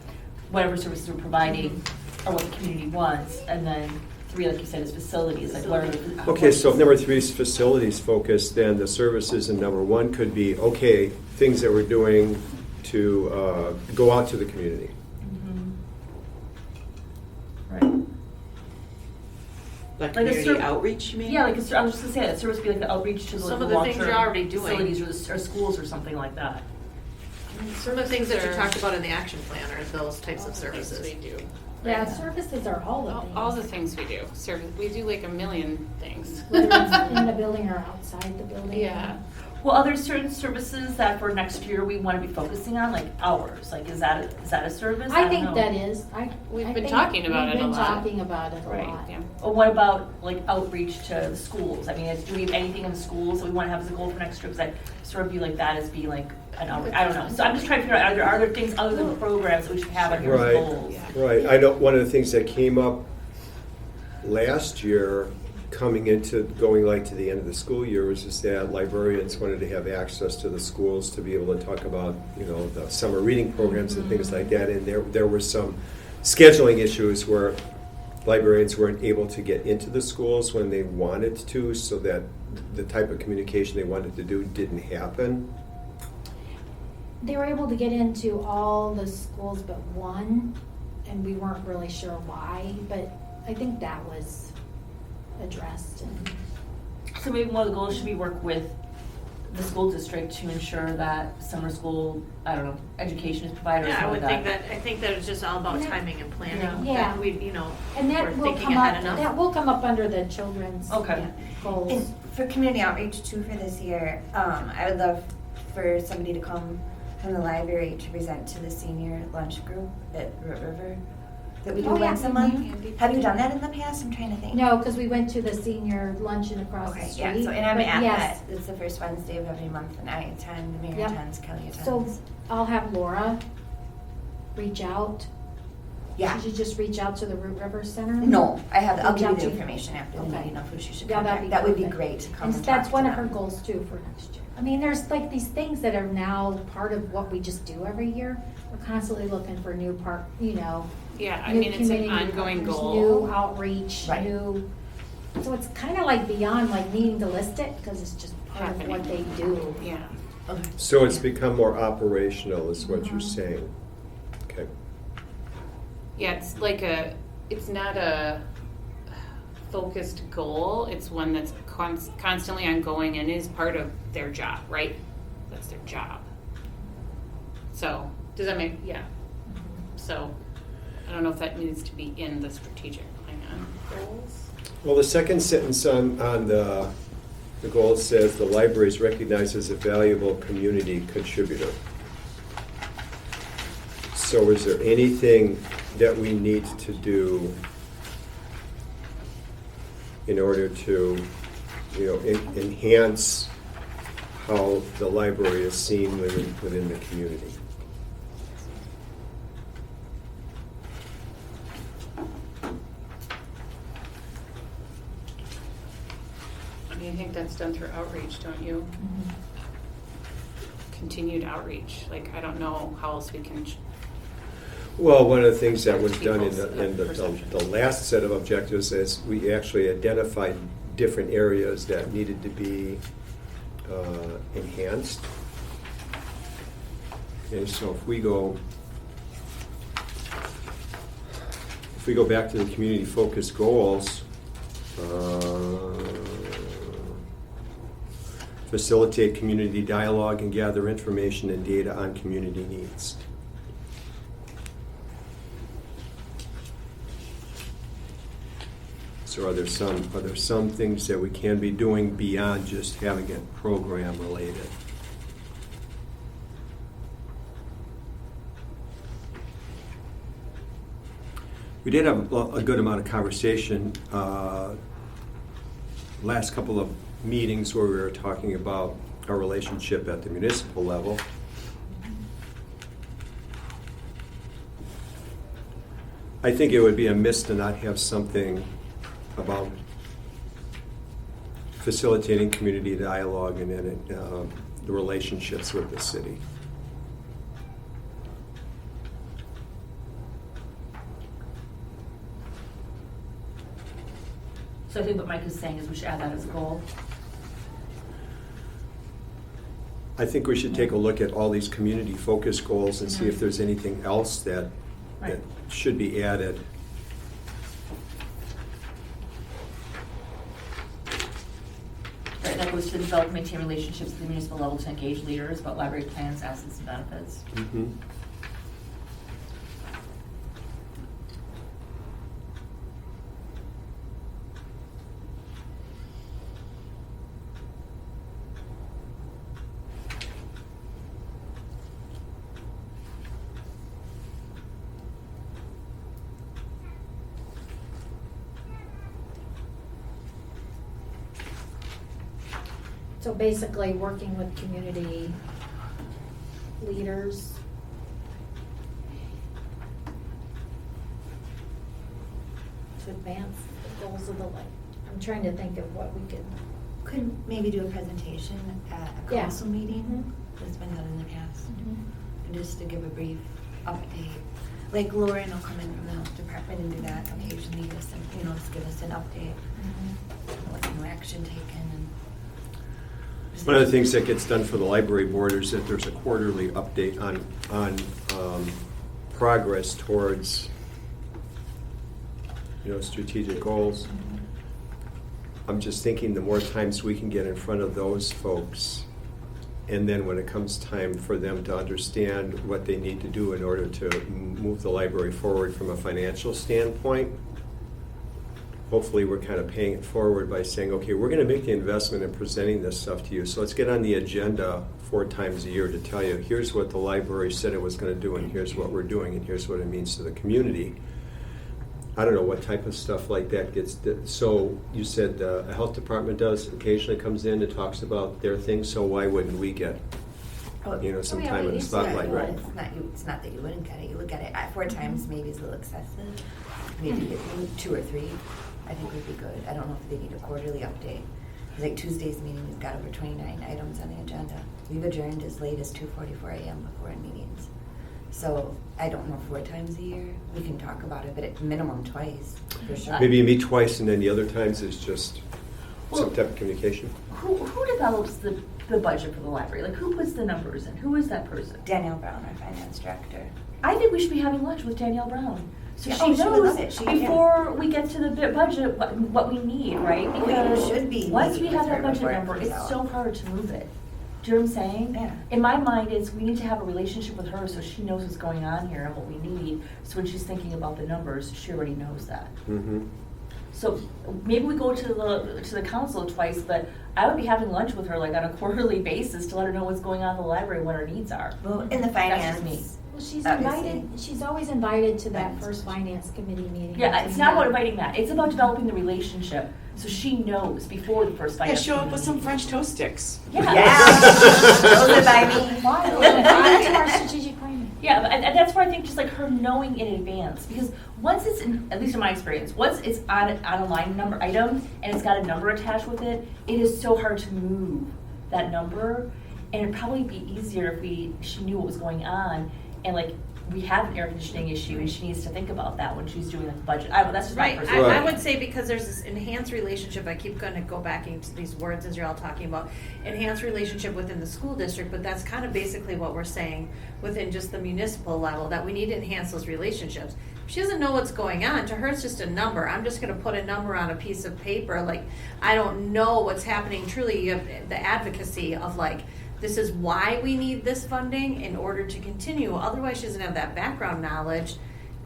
whatever services we're providing are what the community wants, and then 3, like you said, is facilities, like what are the. Okay, so if number 3 is facilities focused, then the services in number 1 could be, okay, things that we're doing to go out to the community. Mhm. Right. Like Like a community ser- outreach, you mean? Yeah, like, I was just gonna say, that service would be like the outreach to Some the of the things long-term you're already doing. facilities or schools or something like that. Some of the things that you are- talked about in the action plan are those types all of the things services. we do. Yeah, services are all the things. All the things we do. We do like a million things. Whether it's in the building or outside the building. Yeah. Well, are there certain services that for next year we want to be focusing on, like hours? Like, is that a service? I don't think know. that is. We've I been think talking about it a lot. We've been talking about it a Right. lot. Yeah. Or what about like outreach to the schools? I mean, do we have anything in the schools that we want to have as a goal for next year? Because I sort of view like that as being like an outreach. I don't know. So I'm just trying to figure out, are there things other than programs that we should have on here as Right, goals? Yeah. right. I know one of the things that came up last year, coming into going like to the end of the school year, was just that librarians wanted to have access to the schools to be able to talk about, the summer reading programs and things like that. And there were some scheduling issues where librarians weren't able to get into the schools when they wanted to, so that the type of communication they wanted to do didn't happen. They were able to get into all the schools but one, and we weren't really sure why, but I think that was addressed. And So maybe one of the goals should be work with the school district to ensure that summer school, I don't know, education is provided or Yeah, I something would like think I think that it's just all about And that- timing and planning. Yeah. That we, And we're that will thinking come ahead up, enough. that will come up under the children's Okay. goals. And for community outreach too for this year, I would love for somebody to come from the library to present to the senior lunch group at Root River that we do Oh, yeah. once a month. Mhm. Have you done that in the past? I'm trying to think. No, because we went to the senior luncheon across the Okay, street. yeah, so, and I'm but at yes. that, it's the first Wednesday of every month, and I attend, Mary Yep. attends, Kelly attends. So I'll have Laura reach out. Yeah. Should you just reach out to the Root River Center? No, I'll Reach give you out the to- information after the Okay. meeting of who she should Yeah, that'd contact. That would be perfect. great to come And and that's talk one to of her them. goals too for next year. I mean, there's like these things that are now part of what we just do every year. We're constantly looking for new Yeah, I new mean, it's an community ongoing partners, goal. New outreach, Right. so it's kind of like beyond like needing to list it, because it's just part of what they do. Yeah. So it's become more operational, is what you're saying. Okay. Yeah, it's not a focused goal. It's one that's constantly ongoing and is part of their job, right? That's their job. So, does that make, yeah. So, I don't know if that needs to be in the strategic plan goals. Well, the second sentence on the goal says the library is recognized as a valuable community contributor. So is there anything that we need to do in order to, enhance how the library is seen within the community? I mean, I think that's done through outreach, don't you? Continued outreach. Like, I don't know how else we can. Well, one of the things that was done in People's perception. the last set of objectives is we actually identified different areas that needed to be enhanced. And so if we go back to the community-focused goals, facilitate community dialogue and gather information and data on community needs. So are there some things that we can be doing beyond just having it program related? We did have a good amount of conversation last couple of meetings where we were talking about our relationship at the municipal level. I think it would be amiss to not have something about facilitating community dialogue and then the relationships with the city. So I think what Mike is saying is we should add that as a goal. I think we should take a look at all these community focus goals and see if there's anything else that Right. should be added. Right, that goes to develop and maintain relationships at the municipal level to engage leaders about library plans, assets, and benefits. Mhm. So basically, working with community leaders. To advance the goals of the life. I'm trying to think of what we could. Could maybe do a presentation at a Yeah. council meeting Mhm. that's been done in the past, and just to give a brief update. Like Lauren will come in from the health department and do that occasionally, just just give us an update, what new action taken and. One of the things that gets done for the library board is that there's a quarterly update on progress towards, strategic goals. I'm just thinking the more times we can get in front of those folks, and then when it comes time for them to understand what they need to do in order to move the library forward from a financial standpoint, hopefully we're kind of paying it forward by saying, okay, we're going to make the investment in presenting this stuff to you. So let's get on the agenda 4 times a year to tell you, here's what the library said it was going to do, and here's what we're doing, and here's what it means to the community. I don't know what type of stuff like that gets. So you said a health department does occasionally comes in and talks about their things. So why wouldn't we get, some time in the spotlight, right? It's not that you wouldn't get it. You would get it. 4 times maybe is a little excessive. Maybe 2 or 3. I think would be good. I don't know if they need a quarterly update. Like Tuesday's meeting, we've got over 29 items on the agenda. We've adjourned as late as 2:44 a.m. before in meetings. So I don't know 4 times a year. We can talk about it, but at minimum twice, for sure. Maybe you meet twice, and then the other times is just some Well- type of communication. Who develops the budget for the library? Like, who puts the numbers in? Who is that person? Danielle Brown, our finance director. I think we should be having lunch with Danielle Brown. So Yeah, she oh, she would knows love it. before we get to the budget what we need, right? We Because should be once we meeting have with that her budget before it number, comes it's out. so hard to move it. Do you know what I'm saying? Yeah. In my mind, it's we need to have a relationship with her so she knows what's going on here and what we need. So when she's thinking about the numbers, she already knows that. Mm-hmm. So maybe we go to the council twice, but I would be having lunch with her like on a quarterly basis to let her know what's going on in the library, what her needs are. Well, in the That's just me. finance. Well, she's Obviously. invited, she's always invited to that Finance first finance committee meeting. Yeah, it's not about inviting that. It's about developing the relationship so she knows before the first Yeah, finance. show up with some committee French toast sticks. meeting. Yeah. Those are by me. Why? Add it to our strategic planning. Yeah, and that's where I think just like her knowing in advance, because once it's in, at least in my experience, once it's on a line number item and it's got a number attached with it, it is so hard to move that number, and it'd probably be easier if she knew what was going on, and like we have an air conditioning issue and she needs to think about that when she's doing the budget. That's just my Right, personal. I would say because there's this enhanced relationship, I keep gonna go back into these words as you're all talking about, enhanced relationship within the school district, but that's kind of basically what we're saying within just the municipal level, that we need to enhance those relationships. If she doesn't know what's going on, to her it's just a number. I'm just gonna put a number on a piece of paper, like, I don't know what's happening. Truly, you have the advocacy of like, this is why we need this funding in order to continue. Otherwise, she doesn't have that background knowledge,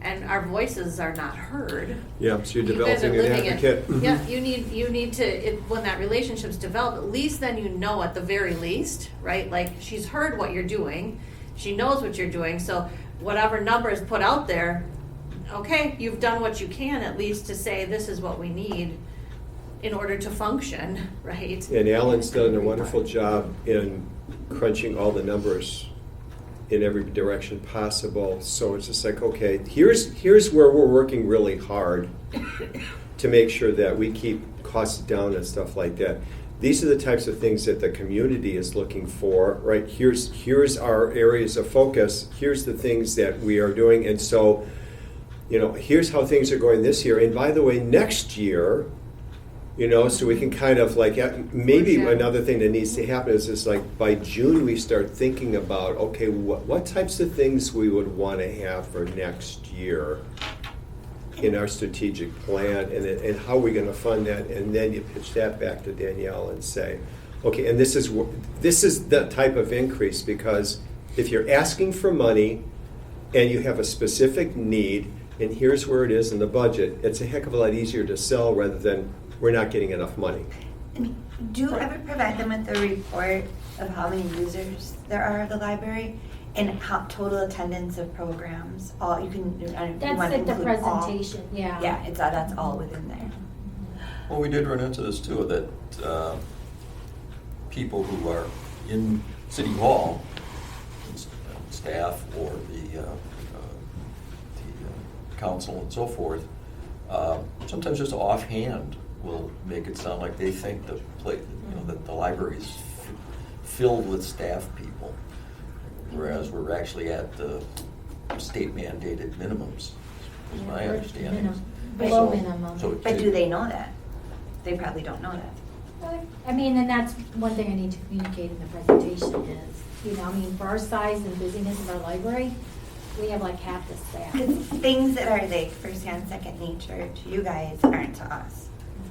and our voices are not heard. Yeah, so you're You guys are developing an living it. advocate. Mhm. Yeah, you need to, when that relationship's developed, at least then you know at the very least, right? Like, she's heard what you're doing, she knows what you're doing, so whatever number is put out there, okay, you've done what you can at least to say, this is what we need in order to function, right? And Alan's done a wonderful job in crunching all the numbers in every direction possible. So it's just like, okay, here's where we're working really hard to make sure that we keep costs down and stuff like that. These are the types of things that the community is looking for, right? Here's our areas of focus. Here's the things that we are doing. And so, here's how things are going this year. And by the way, next year, so we can kind of like, maybe another thing that needs to happen is just like by June we start thinking about, okay, what types of things we would want to have for next year in our strategic plan, and how are we going to fund that, and then you pitch that back to Danielle and say, okay, and this is the type of increase, because if you're asking for money and you have a specific need, and here's where it is in the budget, it's a heck of a lot easier to sell rather than we're not getting enough money. And do you ever provide them with a report of how many users there are of the library and how total attendance of programs? All you can. That's like the presentation, yeah. Yeah, that's all within there. Well, we did run into this too, that people who are in City Hall, staff or the council and so forth, sometimes just offhand will make it sound like they think that the library is filled with staff people, whereas we're actually at the state mandated minimums, is my understanding. Below minimum. But do they know that? They probably don't know that. I mean, and that's one thing I need to communicate in the presentation is, for our size and busyness of our library, we have like half the staff. Because things that are like first-hand, second nature to you guys aren't to us.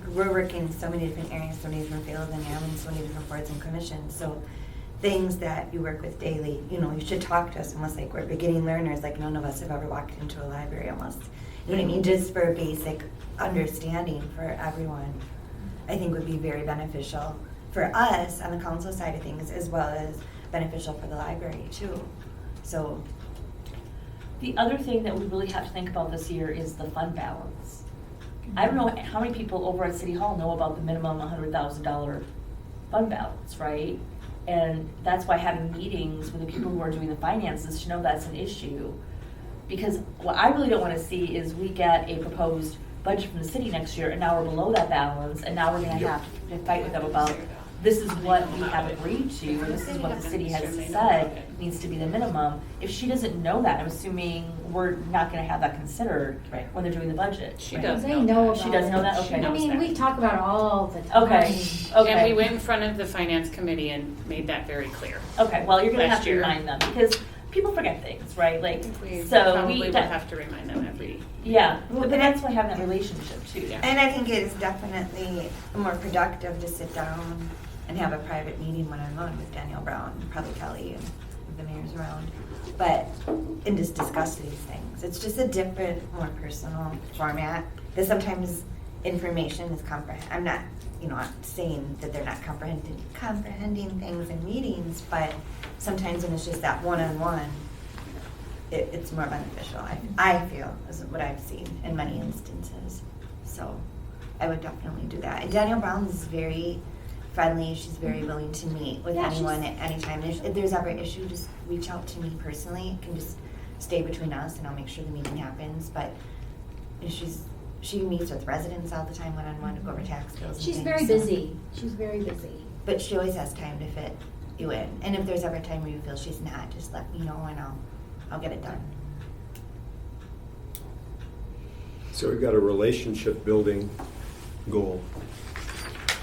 We're working in so many different areas, so many different fields, and having so many different boards and commissions. So things that you work with daily, you should talk to us almost like we're beginning learners, like none of us have ever walked into a library almost. You know what I mean? Just for basic understanding for everyone, I think would be very beneficial for us on the council side of things, as well as beneficial for the library too. So The other thing that we really have to think about this year is the fund balance. I don't know how many people over at City Hall know about the minimum $100,000 fund balance, right? And that's why having meetings with the people who are doing the finances to know that's an issue. Because what I really don't want to see is we get a proposed budget from the city next year, and now we're below that balance, and now we're going to have to fight with them about this is what we have agreed to, or this is what the city has said needs to be the minimum. If she doesn't know that, I'm assuming we're not going to have that considered when they're doing the budget. She right? does They know know that. about She does know that? it. Okay. I mean, Knows we that. talk about it all the time. Okay. Okay. And we went in front of the finance committee and made that very clear. Okay, well, you're going to Last have to year. remind them because people forget things, right? Like, We so probably we will have to remind them every. Yeah, but that's why having that relationship too. Yeah. And I think it is definitely more productive to sit down and have a private meeting one-on-one with Danielle Brown, probably Kelly, and if the mayor's around, and just discuss these things. It's just a different, more personal format, because sometimes information is I'm not, saying that they're not comprehending things in meetings, but sometimes when it's just that one-on-one, it's more beneficial, I feel, is what I've seen in many instances. So I would definitely do that. And Danielle Brown is very friendly. She's very willing to meet with anyone at any time. If there's ever an issue, just reach out to me personally. It can just stay between us, and I'll make sure the meeting happens. But she meets with residents all the time one-on-one to go over tax bills and She's things, very so- busy. She's very busy. But she always has time to fit you in. And if there's ever a time where you feel she's not, just let me know and I'll get it done. So we've got a relationship building goal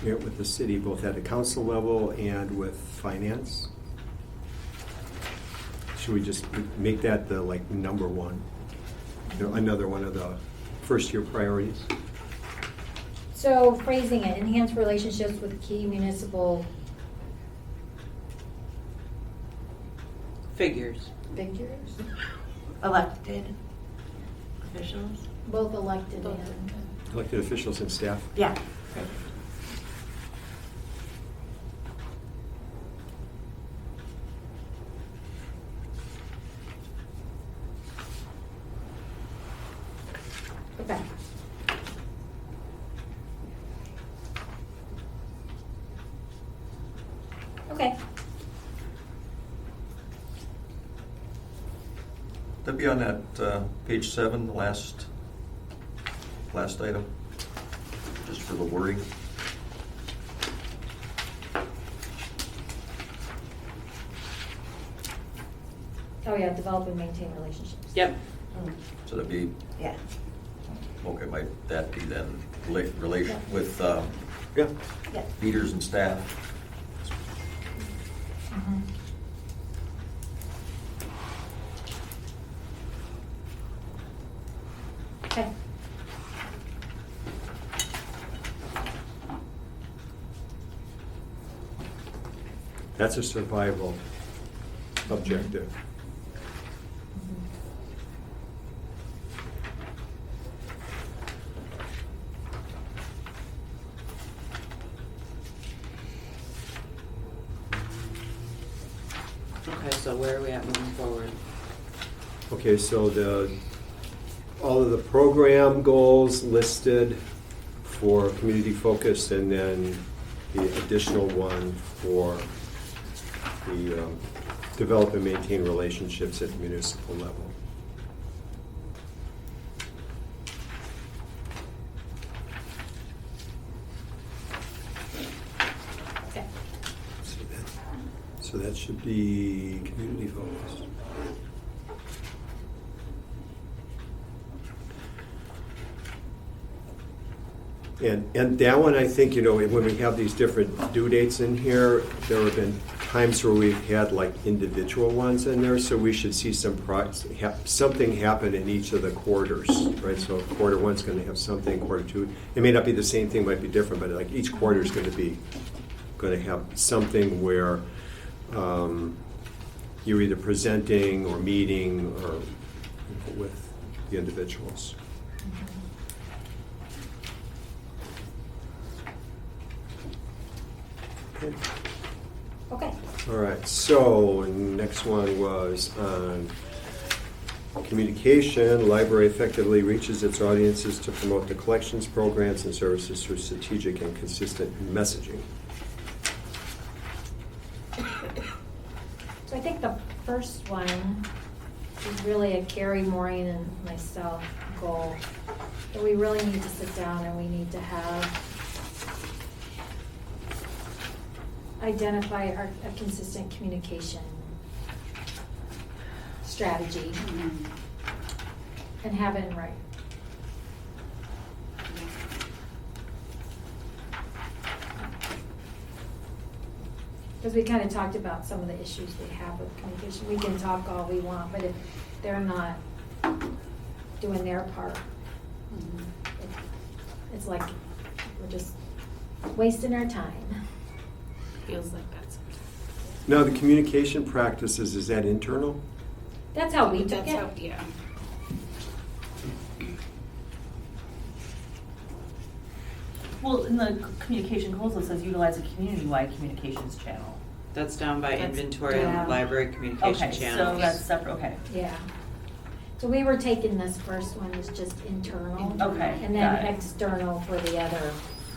with the city, both at the council level and with finance. Should we just make that the number one, another one of the first year priorities? So phrasing it, enhance relationships with key municipal Figures. figures, Elected officials? both elected and. Elected officials and staff? Yeah. Okay. Okay. That'd be on that page 7, the last item, just for the wording. Oh, yeah, develop and maintain relationships. Yep. So that'd be, Yeah. okay, might that be then relation with Yeah. Yeah. leaders and staff? Mhm. Okay. That's a survival objective. Okay, so where are we at moving forward? Okay, so all of the program goals listed for community focus, and then the additional one for the develop and maintain relationships at the municipal level. Okay. So that should be community focused. And that one, I think, when we have these different due dates in here, there have been times where we've had like individual ones in there, so we should see something happen in each of the quarters, right? So quarter one's gonna have something, quarter two, it may not be the same thing, might be different, but like each quarter is gonna have something where you're either presenting or meeting or with the individuals. Okay. Okay. All right, so next one was on communication. Library effectively reaches its audiences to promote the collections, programs, and services through strategic and consistent messaging. So I think the first one is really a Carrie, Maureen, and myself goal. That we really need to sit down and we need to identify a consistent communication strategy and have it in writing. Because we kind of talked about some of the issues we have with communication. We can talk all we want, but if they're not doing their part, it's like we're just wasting our time. Feels like that sometimes. Now, the communication practices, is that internal? That's how we took That's it. how, yeah. Well, in the communication goals, it says utilize a community-wide communications channel. That's down by That's inventory down. and library communication Okay, channels. so that's separate, okay. Yeah. So we were taking this first one as just internal. Okay, And got then it. external for the other.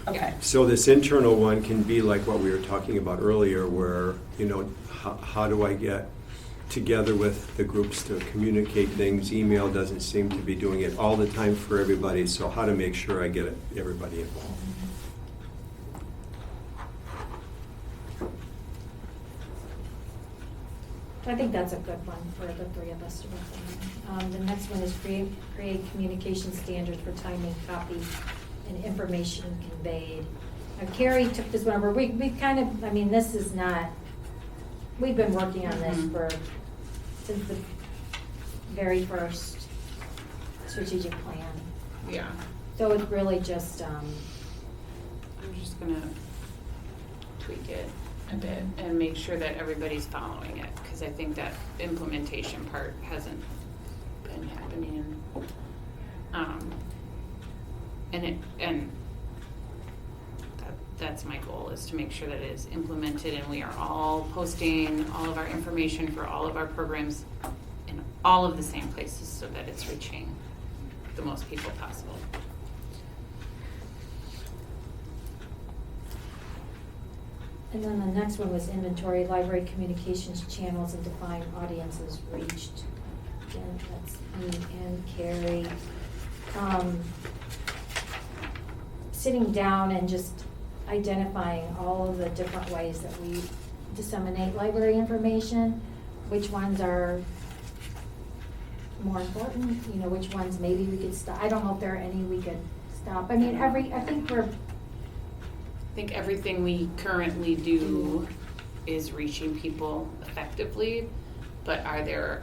Okay. So this internal one can be like what we were talking about earlier, where, how do I get together with the groups to communicate things? Email doesn't seem to be doing it all the time for everybody, so how to make sure I get everybody involved. I think that's a good one for the three of us to work on. The next one is create communication standards for timing, copy, and information conveyed. Now, Carrie took this one over. We kind of, this is not, we've been working on this since the very first strategic plan. Yeah. So it's really just, I'm just gonna tweak it a bit and make sure that everybody's following it, because I think that implementation part hasn't been happening. That's my goal, is to make sure that it is implemented and we are all posting all of our information for all of our programs in all of the same places so that it's reaching the most people possible. and then the next one was inventory, library communications channels, and define audiences reached. and that's me and Carrie, sitting down and just identifying all of the different ways that we disseminate library information, which ones are more important, you know, which ones maybe we could stop. I don't know if there are any we could stop. I mean, I think I think everything we currently do is reaching people effectively, but are there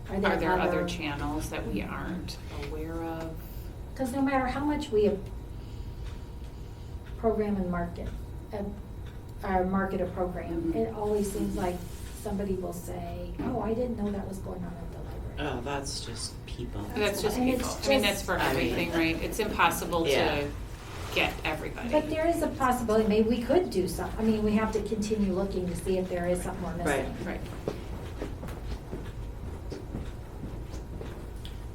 other channels that we aren't aware of? Because no matter how much we program and market, market a program, Mhm. it always seems like somebody will say, oh, I didn't know that was going on at the library. Oh, that's just people. That's just And people. it's I mean, just- that's for I mean- everything, right? It's impossible Yeah. to get everybody. But there is a possibility, maybe we could do some, I mean, we have to continue looking to see if there is something we're missing. Right. Right.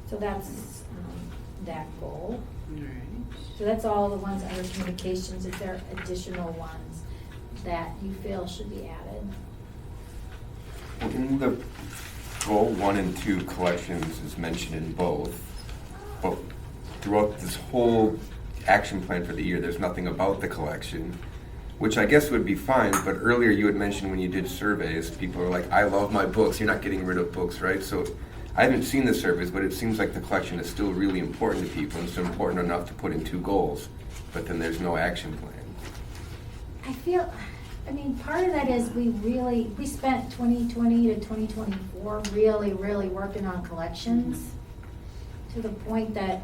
So that's that goal. Alright. So that's all the ones under communications. Is there additional ones that you feel should be added? In the goal 1 and 2 collections is mentioned in both, but throughout this whole action plan for the year, there's nothing about the collection, which I guess would be fine, but earlier you had mentioned when you did surveys, people are like, I love my books, you're not getting rid of books, right? So I haven't seen the surveys, but it seems like the collection is still really important to people, and it's important enough to put in 2 goals, but then there's no action plan. I feel, I mean, part of that is we spent 2020 to 2024 really, really working on collections to the point that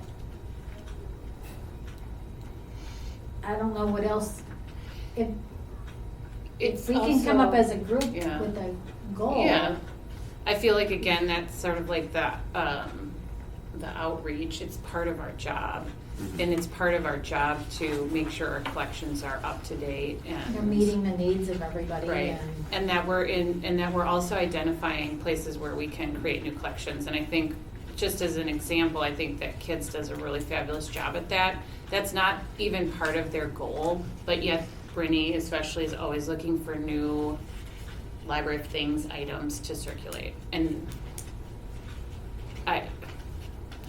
I don't know what else, if It's we can come up also- as a group Yeah. with a goal. Yeah, I feel like again, that's sort of like the outreach, it's part of our job. And it's part of our job to make sure our collections are up to date and. They're meeting the needs of everybody Right, and that we're also identifying places where we can create new collections. And I think, just as an example, I think that Kids does a really fabulous job at that. That's not even part of their goal, but yet Brittany especially is always looking for new library of things, items to circulate. And I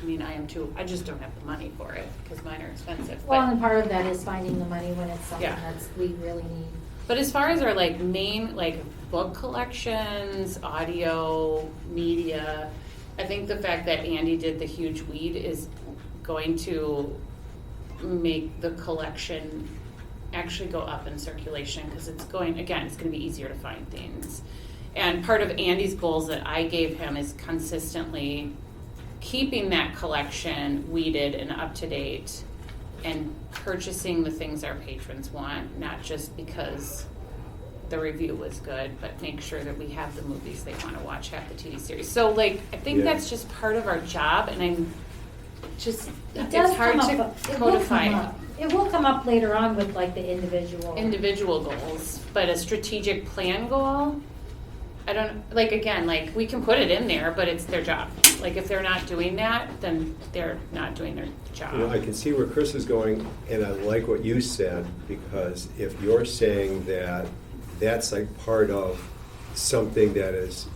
mean, I am too, I just don't have the money for it, because mine are expensive. Well, but- and part of that is finding the money when it's something Yeah. that's, we really need. But as far as our like main like book collections, audio, media, I think the fact that Andy did the huge weed is going to make the collection actually go up in circulation, because it's going to be easier to find things. And part of Andy's goals that I gave him is consistently keeping that collection weeded and up to date, and purchasing the things our patrons want, not just because the review was good, but make sure that we have the movies they want to watch, have the TV series. So like, I think Yeah. that's just part of our job, and I'm just, It does it's hard come to up, it will codify come up. It will come up later on with like the individual. individual goals, but a strategic plan goal, I don't, like, again, like, we can put it in there, but it's their job. Like, if they're not doing that, then they're not doing their job. You know, I can see where Chris is going, and I like what you said, because if you're saying that that's like part of something that is,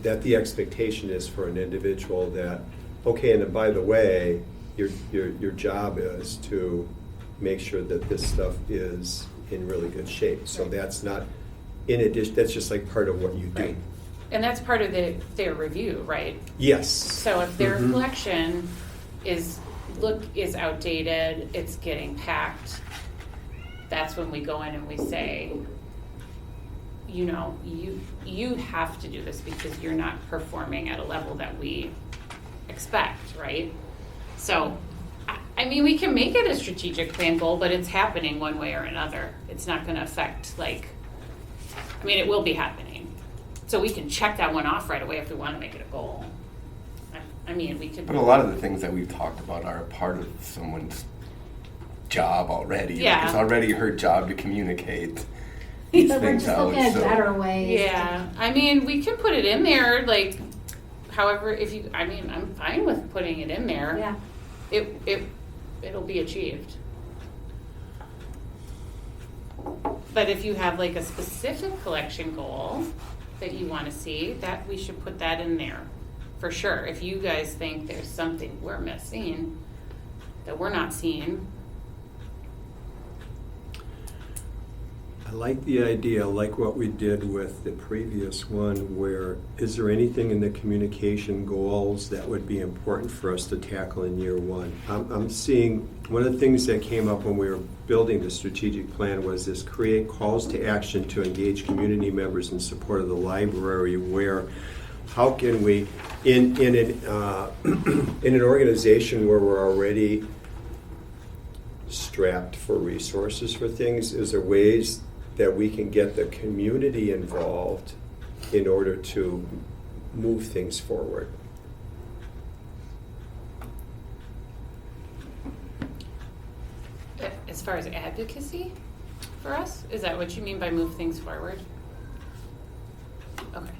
that the expectation is for an individual that, okay, and then by the way, your job is to make sure that this stuff is in really good shape. So that's not, in addition, that's just like part of what you do. Right. And that's part of their review, right? Yes. So if their Mhm. collection is outdated, it's getting packed, that's when we go in and we say, you know, you have to do this because you're not performing at a level that we expect, right? So, I mean, we can make it a strategic plan goal, but it's happening one way or another. It's not gonna affect, like, I mean, it will be happening. So we can check that one off right away if we wanna make it a goal. I mean, we could. But a lot of the things that we've talked about are a part of someone's job already. Like, Yeah. it's already her job to communicate these But we're things just out. looking at so- better ways. Yeah, I mean, we can put it in there, like, however, I mean, I'm fine with putting it in there. Yeah. It'll be achieved. But if you have like a specific collection goal that you wanna see, that we should put that in there. for sure. If you guys think there's something we're missing that we're not seeing. I like the idea, like what we did with the previous one, where is there anything in the communication goals that would be important for us to tackle in year one? I'm seeing, one of the things that came up when we were building the strategic plan was this create calls to action to engage community members in support of the library, where how can we, in an organization where we're already strapped for resources for things, is there ways that we can get the community involved in order to move things forward? As far as advocacy for us, is that what you mean by move things forward? Okay.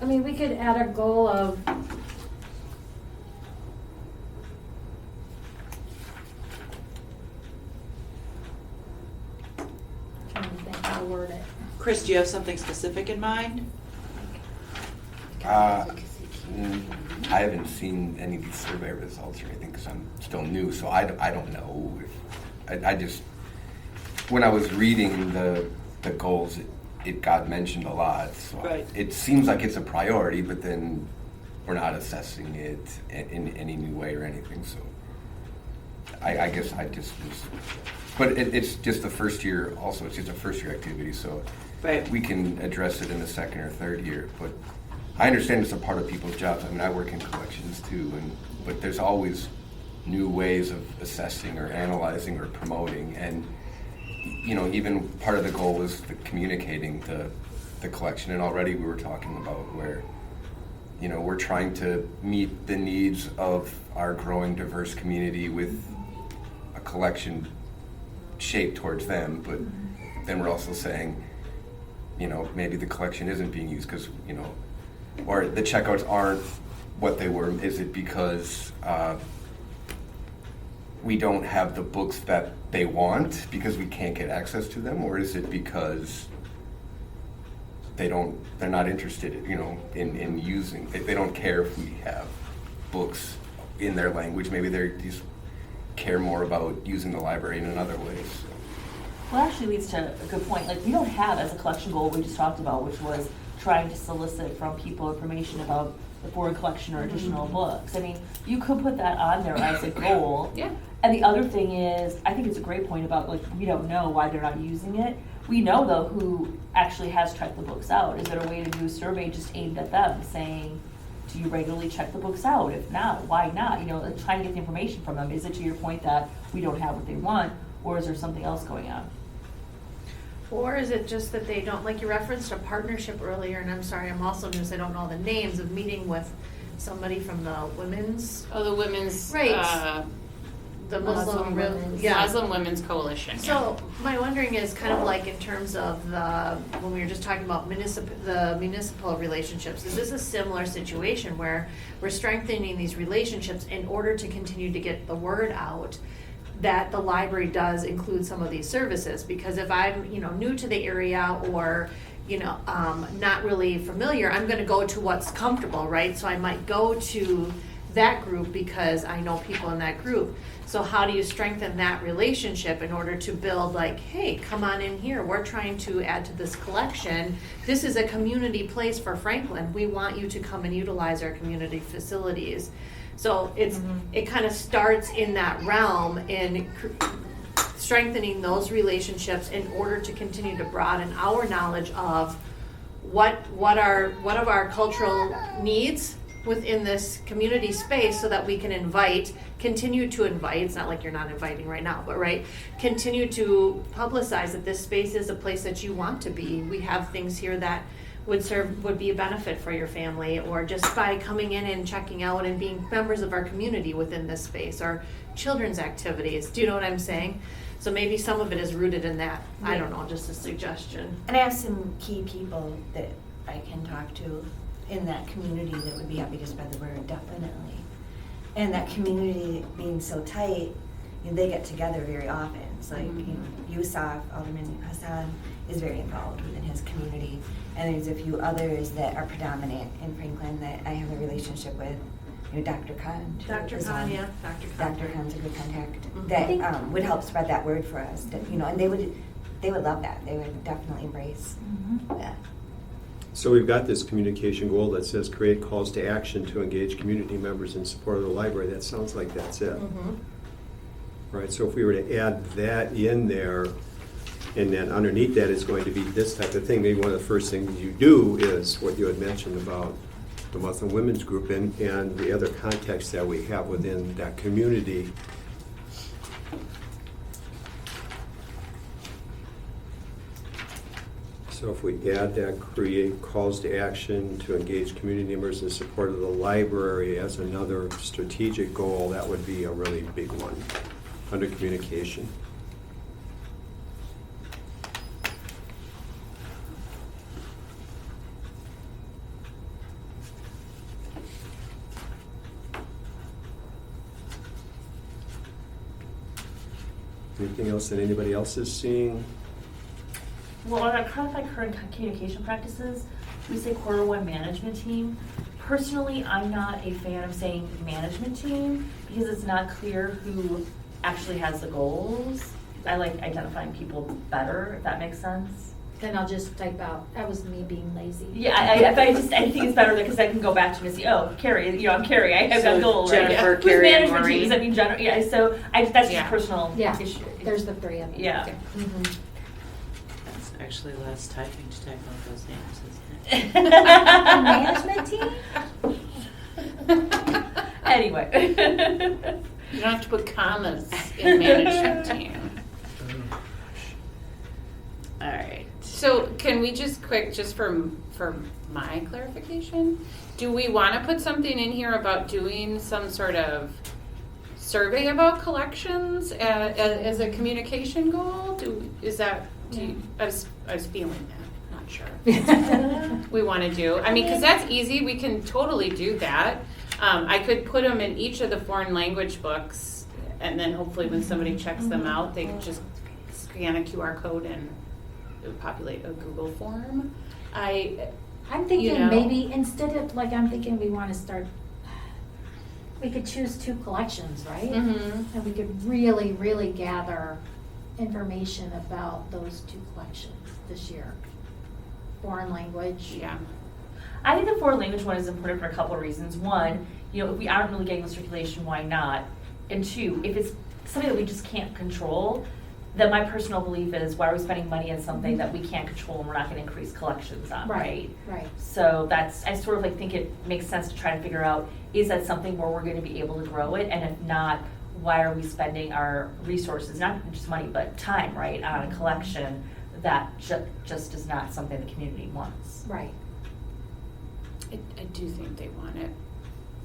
I mean, we could add a goal of trying to think how to word it. Chris, do you have something specific in mind? I haven't seen any of these survey results or anything because I'm still new, so I don't know. I just, when I was reading the goals, it got mentioned a lot. So Right. it seems like it's a priority, but then we're not assessing it in any new way or anything. So I guess I just was, but it's just the first year. Also, it's just a first year activity, so Right. we can address it in the second or third year. But I understand it's a part of people's jobs. I mean, I work in collections too, but there's always new ways of assessing or analyzing or promoting. And you know, even part of the goal was the communicating the collection. And already we were talking about where, you know, we're trying to meet the needs of our growing diverse community with a collection shaped towards them. But then we're also saying, you know, maybe the collection isn't being used because, you know, or the checkouts aren't what they were. Is it because we don't have the books that they want because we can't get access to them, or is it because they're not interested, you know, in using, they don't care if we have books in their language? Maybe they just care more about using the library in other ways. Well, actually leads to a good point. Like, we don't have as a collection goal we just talked about, which was trying to solicit from people information about the foreign collection or additional books. I mean, you could put that on there as a goal. Yeah. And the other thing is, I think it's a great point about, like, we don't know why they're not using it. We know, though, who actually has checked the books out. Is there a way to do a survey just aimed at them, saying, do you regularly check the books out? If not, why not? You know, like, trying to get the information from them. Is it to your point that we don't have what they want, or is there something else going on? Or is it just that they don't, like you referenced a partnership earlier, and I'm sorry, I'm also new, so I don't know the names, of meeting with somebody from the women's, Oh, the women's, Right. The Muslim, yeah. Muslim Women's Coalition. yeah. So my wondering is kind of like in terms of when we were just talking about the municipal relationships, is this a similar situation where we're strengthening these relationships in order to continue to get the word out that the library does include some of these services? Because if I'm, you know, new to the area or, you know, not really familiar, I'm gonna go to what's comfortable, right? So I might go to that group because I know people in that group. So how do you strengthen that relationship in order to build, like, hey, come on in here, we're trying to add to this collection. This is a community place for Franklin. We want you to come and utilize our community facilities. So it kind of starts in that realm in strengthening those relationships in order to continue to broaden our knowledge of what of our cultural needs within this community space, so that we can continue to invite, it's not like you're not inviting right now, but continue to publicize that this space is a place that you want to be. We have things here that would be a benefit for your family, or just by coming in and checking out and being members of our community within this space, or children's activities. Do you know what I'm saying? So maybe some of it is rooted in that. I don't know, just a suggestion. And I have some key people that I can talk to in that community that would be happy to spread the word, definitely. And that community being so tight, you know, they get together very often. It's like, you know, Yusuf, Alderman Hassan is very involved within his community. And there's a few others that are predominant in Franklin that I have a relationship with. You know, Dr. Khan. too, Dr. is Khan, one. yeah, Dr. Khan. Dr. Khan's a good contact Mhm. that would help spread that word for us. That, you know, and they would love that. They would definitely embrace that. So we've got this communication goal that says create calls to action to engage community members in support of the library. That sounds like that's it. Right, so if we were to add that in there, and then underneath that is going to be this type of thing, maybe one of the first things you do is what you had mentioned about the Muslim Women's Group and the other contexts that we have within that community. So if we add that, create calls to action to engage community members in support of the library as another strategic goal, that would be a really big one under communication. Anything else that anybody else is seeing? Well, on our current communication practices, we say quarter one management team. Personally, I'm not a fan of saying management team because it's not clear who actually has the goals. I like identifying people better, if that makes sense. Then I'll just type out, that was me being lazy. Yeah, I think it's better because I can go back to and see, oh, Carrie, you know, I'm Carrie, I have So that goal. Jennifer, Who's Carrie, and management teams? I Maureen. mean, yeah, so that's just Yeah. personal Yeah, issue. there's the three of them. Yeah. That's actually less typing to type out those names, Management team? Anyway. You don't have to put commas in management team. All right. So can we just for my clarification, do we want to put something in here about doing some sort of survey about collections as a communication goal? I was feeling that, not sure. We want to do, I mean, because that's easy, we can totally do that. I could put them in each of the foreign language books, and then hopefully when somebody checks them out, they can just scan a QR code and it would populate a Google form. I'm thinking maybe instead of, I'm thinking we want to start, we could choose 2 collections, right? Mm-hmm. And we could really, really gather information about those 2 collections this year. Foreign language. Yeah. I think the foreign language one is important for a couple of reasons. One, if we aren't really getting the circulation, why not? And 2, if it's something that we just can't control, then my personal belief is, why are we spending money on something that we can't control and we're not going to increase collections on, right? Right. So I sort of think it makes sense to try to figure out, is that something where we're going to be able to grow it? And if not, why are we spending our resources, not just money, but time, right, on a collection that just is not something the community wants? Right. I do think they want it.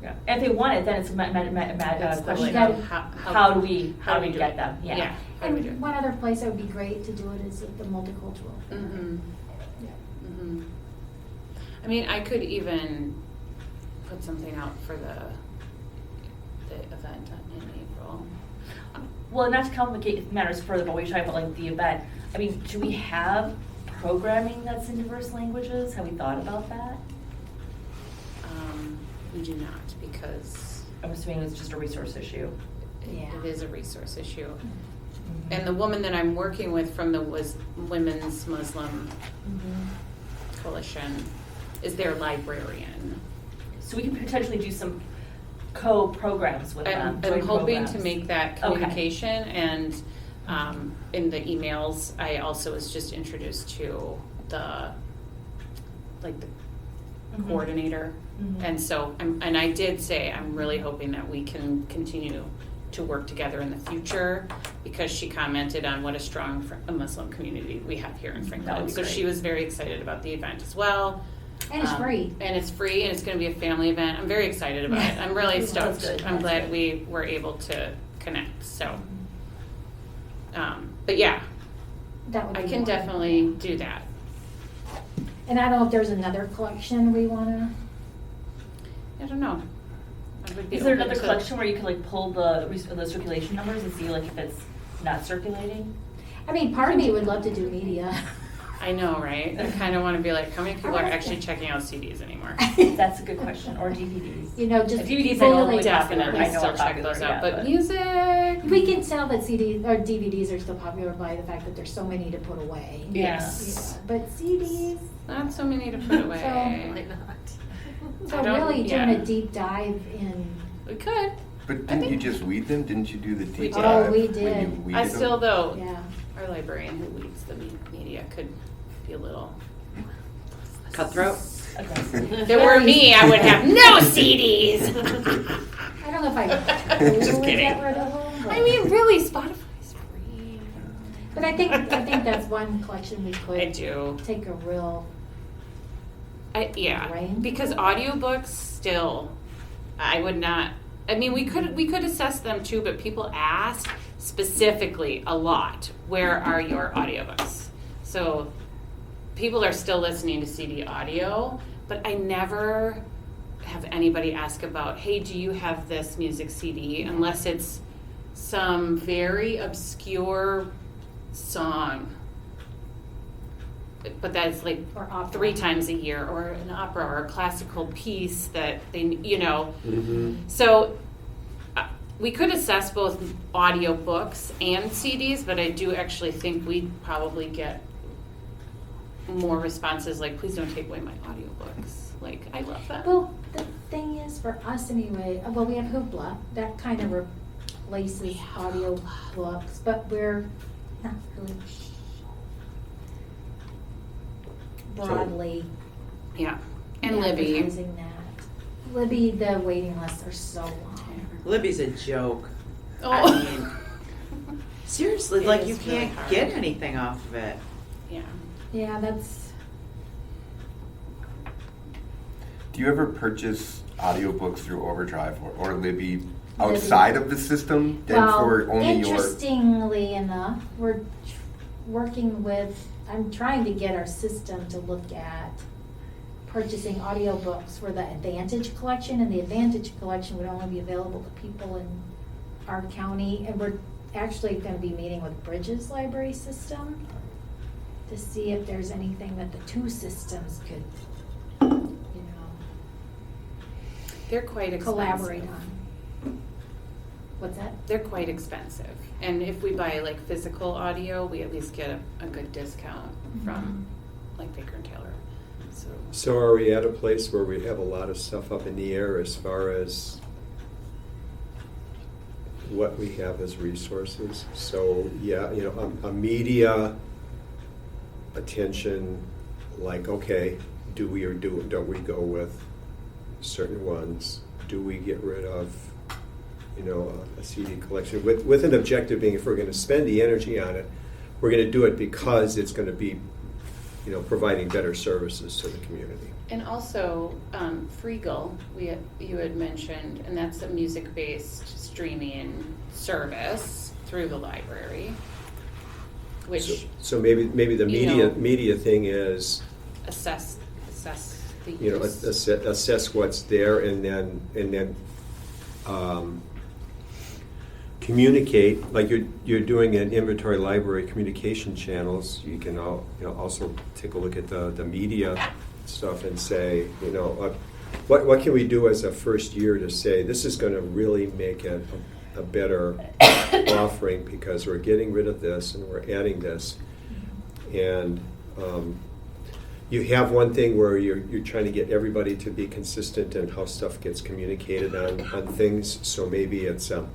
Yeah. If they want it, then it's a That's the question like, of how do we do get it? them? Yeah. How do we do it? And one other place that would be great to do it is at the multicultural. Mm-hmm. Yeah. Mm-hmm. I mean, I could even put something out for the event in April. Well, not to complicate matters further, but when you're talking about the event, I mean, do we have programming that's in diverse languages? Have we thought about that? We do not, because I'm assuming it's just a resource issue. it is a resource issue. Mm-hmm. And the woman that I'm working with from the Women's Muslim Coalition is their librarian. So we can potentially do some co-programs with them. I'm joint hoping to programs. make that Okay. communication, and in the emails, I also was just introduced to the Mhm. coordinator. Mhm. And so, and I did say, I'm really hoping that we can continue to work together in the future, because she commented on what a strong Muslim community we have here in That Franklin. would be So great. she was very excited about the event as well. And it's free. And it's free, and it's gonna be a family event. I'm very excited about it. I'm really That's stoked. good. I'm That's glad good. we were able to connect, so. But yeah, That would be I can one. definitely do that. And I don't know if there's another collection we wanna, I don't know. I would be Is there open another to- collection where you could pull the circulation numbers and see if it's not circulating? I mean, part of me would love to do media. I I know, right? I kind of want to be like, how many people are actually checking out CDs anymore? That's a good question, or DVDs. You know, just DVDs fully- I know are Definitely popular. I know still are check popular, those yeah, out, but music. We can tell that CDs or DVDs are still popular by the fact that there's so many to put away. Yes. Yeah, but CDs, Not so many to put away. Why not? so I don't- really yeah. doing a deep dive in. We could. But didn't you just weed them? Didn't you do the deep did. dive? Oh, we when did. you weeded I them? still, though, Yeah. our librarian who leads the media could be a little. Cutthroat. Aggressive. If it were me, I would have no CDs. I don't know if I totally Just kidding. get rid of them. But, I mean, really, Spotify's free. but I think that's one collection we could I do. take a real. Yeah, Range? because audiobooks still, I would not. I mean, we could assess them too, but people ask specifically a lot, where are your audiobooks? So people are still listening to CD audio, but I never have anybody ask about, hey, do you have this music CD? Unless it's some very obscure song. But that's like Or opera. 3 times a year, or an opera or a classical piece that they, you know. So we could assess both audiobooks and CDs, but I do actually think we'd probably get more responses like, please don't take away my audiobooks. Like, I love them. Well, the thing is, for us anyway, well, we have Hoopla, that kind of replaces audio books, but we're not really broadly Yeah. And Libby. advertising that. Libby, the waiting lists are so long. Libby's a joke. Oh. I mean, seriously, It like is you really can't hard. get anything off of it. Yeah. Yeah, that's, Do you ever purchase audiobooks through Overdrive or Libby outside of the system than well, for only your? interestingly enough, we're working with, I'm trying to get our system to look at purchasing audiobooks for the Advantage collection, and the Advantage collection would only be available to people in our county, and we're actually gonna be meeting with Bridges Library System to see if there's anything that the two systems could, you know, They're quite expensive. collaborate on. What's that? They're quite expensive. And if we buy like physical audio, we at least get a good discount from like Baker and Taylor. So So are we at a place where we have a lot of stuff up in the air as far as what we have as resources? So, yeah, you know, a media attention, like, okay, do we or don't we go with certain ones? Do we get rid of, you know, a CD collection? With an objective being, if we're going to spend the energy on it, we're going to do it because it's going to be, you know, providing better services to the community. and also Freegal, you had mentioned, and that's a music-based streaming service through the library, which So maybe the you media know, media thing is, assess the you know, use. assess what's there and then communicate, like you're doing an inventory library communication channels. You can also take a look at the media stuff and say, you know, what can we do as a first year to say this is going to really make it a better offering because we're getting rid of this and we're adding this. And you have one thing where you're trying to get everybody to be consistent in how stuff gets communicated on things. So maybe it's, you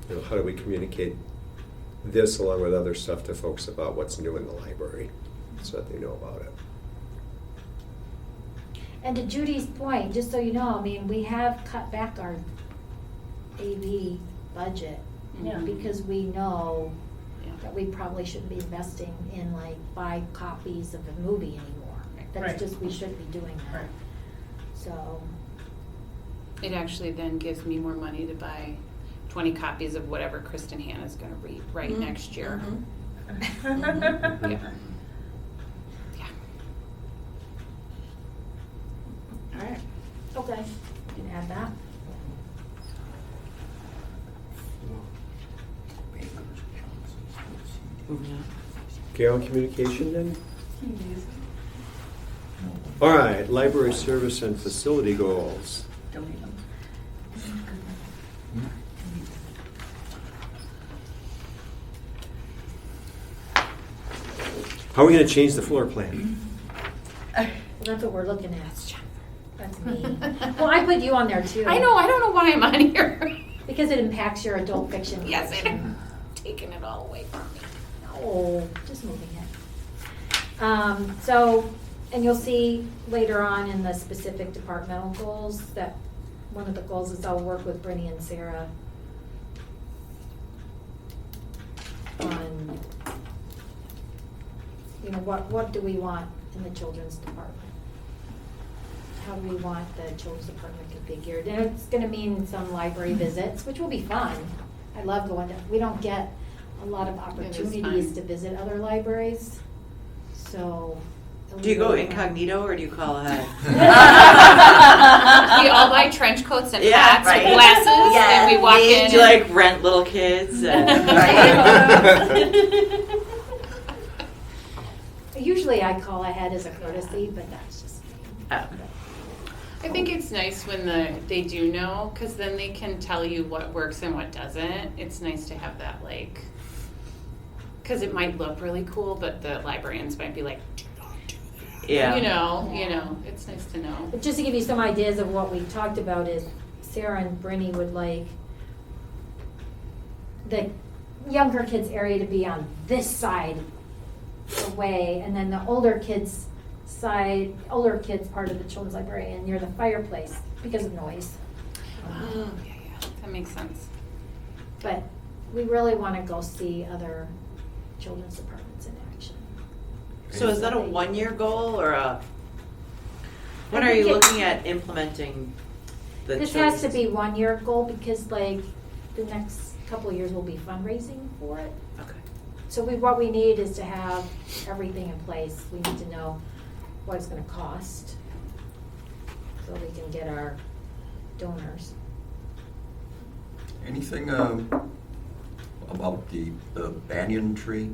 know, how do we communicate this along with other stuff to folks about what's new in the library so that they know about it. And to Judy's point, just so you know, I mean, we have cut back our AV budget. Yeah. Because we know Yeah. that we probably shouldn't be investing in like 5 copies of a movie anymore. That's Right. just, we shouldn't be doing that. Right. So, It actually then gives me more money to buy 20 copies of whatever Kristen Hannah's going to write next year. Yeah. Yeah. All right. okay, you can add that. Moving on. Gail, communication then? All right, library service and facility goals. Donate them. How are we going to change the floor plan? Well, that's what we're looking at. That's me. Well, I put you on there too. I know, I don't know why I'm on here. Because it impacts your adult fiction. Yes, collection. taking it all away from me. No, just moving it. So, and you'll see later on in the specific departmental goals that one of the goals is I'll work with Brittany and Sarah on, you know, what do we want in the children's department? How do we want the children's department configured? And it's gonna mean some library visits, which will be fun. I love going to, we don't get a lot of opportunities to visit other libraries, so. it'll Do you be go really fun. incognito or do you call ahead? We all buy trench coats and Yeah, hats right. and glasses, and we walk in. Do you like rent little kids? Usually I call ahead as a courtesy, but that's just me. Oh. I think it's nice when they do know, because then they can tell you what works and what doesn't. It's nice to have that, like, because it might look really cool, but the librarians might be like, do not do that. Yeah. You know, it's nice to know. But just to give you some ideas of what we talked about is Sarah and Brittany would like the younger kids area to be on this side away, and then the older kids part of the children's library and near the fireplace because of noise. Oh, yeah, that makes sense. But we really want to go see other children's departments in action. So is that a 1-year goal or a? When I are think you it- looking at implementing the? This has to be 1-year goal because like the next couple of years will be fundraising for it. Okay. So what we need is to have everything in place. We need to know what it's gonna cost so we can get our donors. Anything about the banyan tree?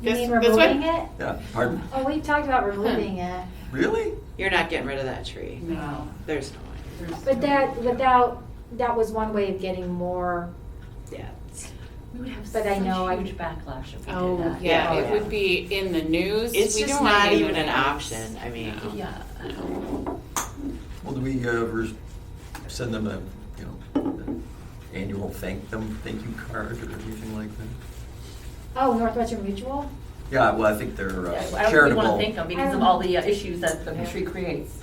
You This- mean this one? removing it? Yeah, pardon? Oh, we talked about removing it, Really? You're not getting rid of that tree. No. There's no way. but that was one way of getting more, Yeah. We would have But I know I- huge backlash if we Oh, did that. yeah, Oh, it yeah. would be in the news. It's We just don't wanna not be in even the an news. option. I mean. Yeah. Well, do we ever send them a, annual thank you card or anything like that? oh, Northwestern Mutual? Yeah, well, I think they're Yeah, I don't think we charitable. want to thank them because of all the issues that the tree creates.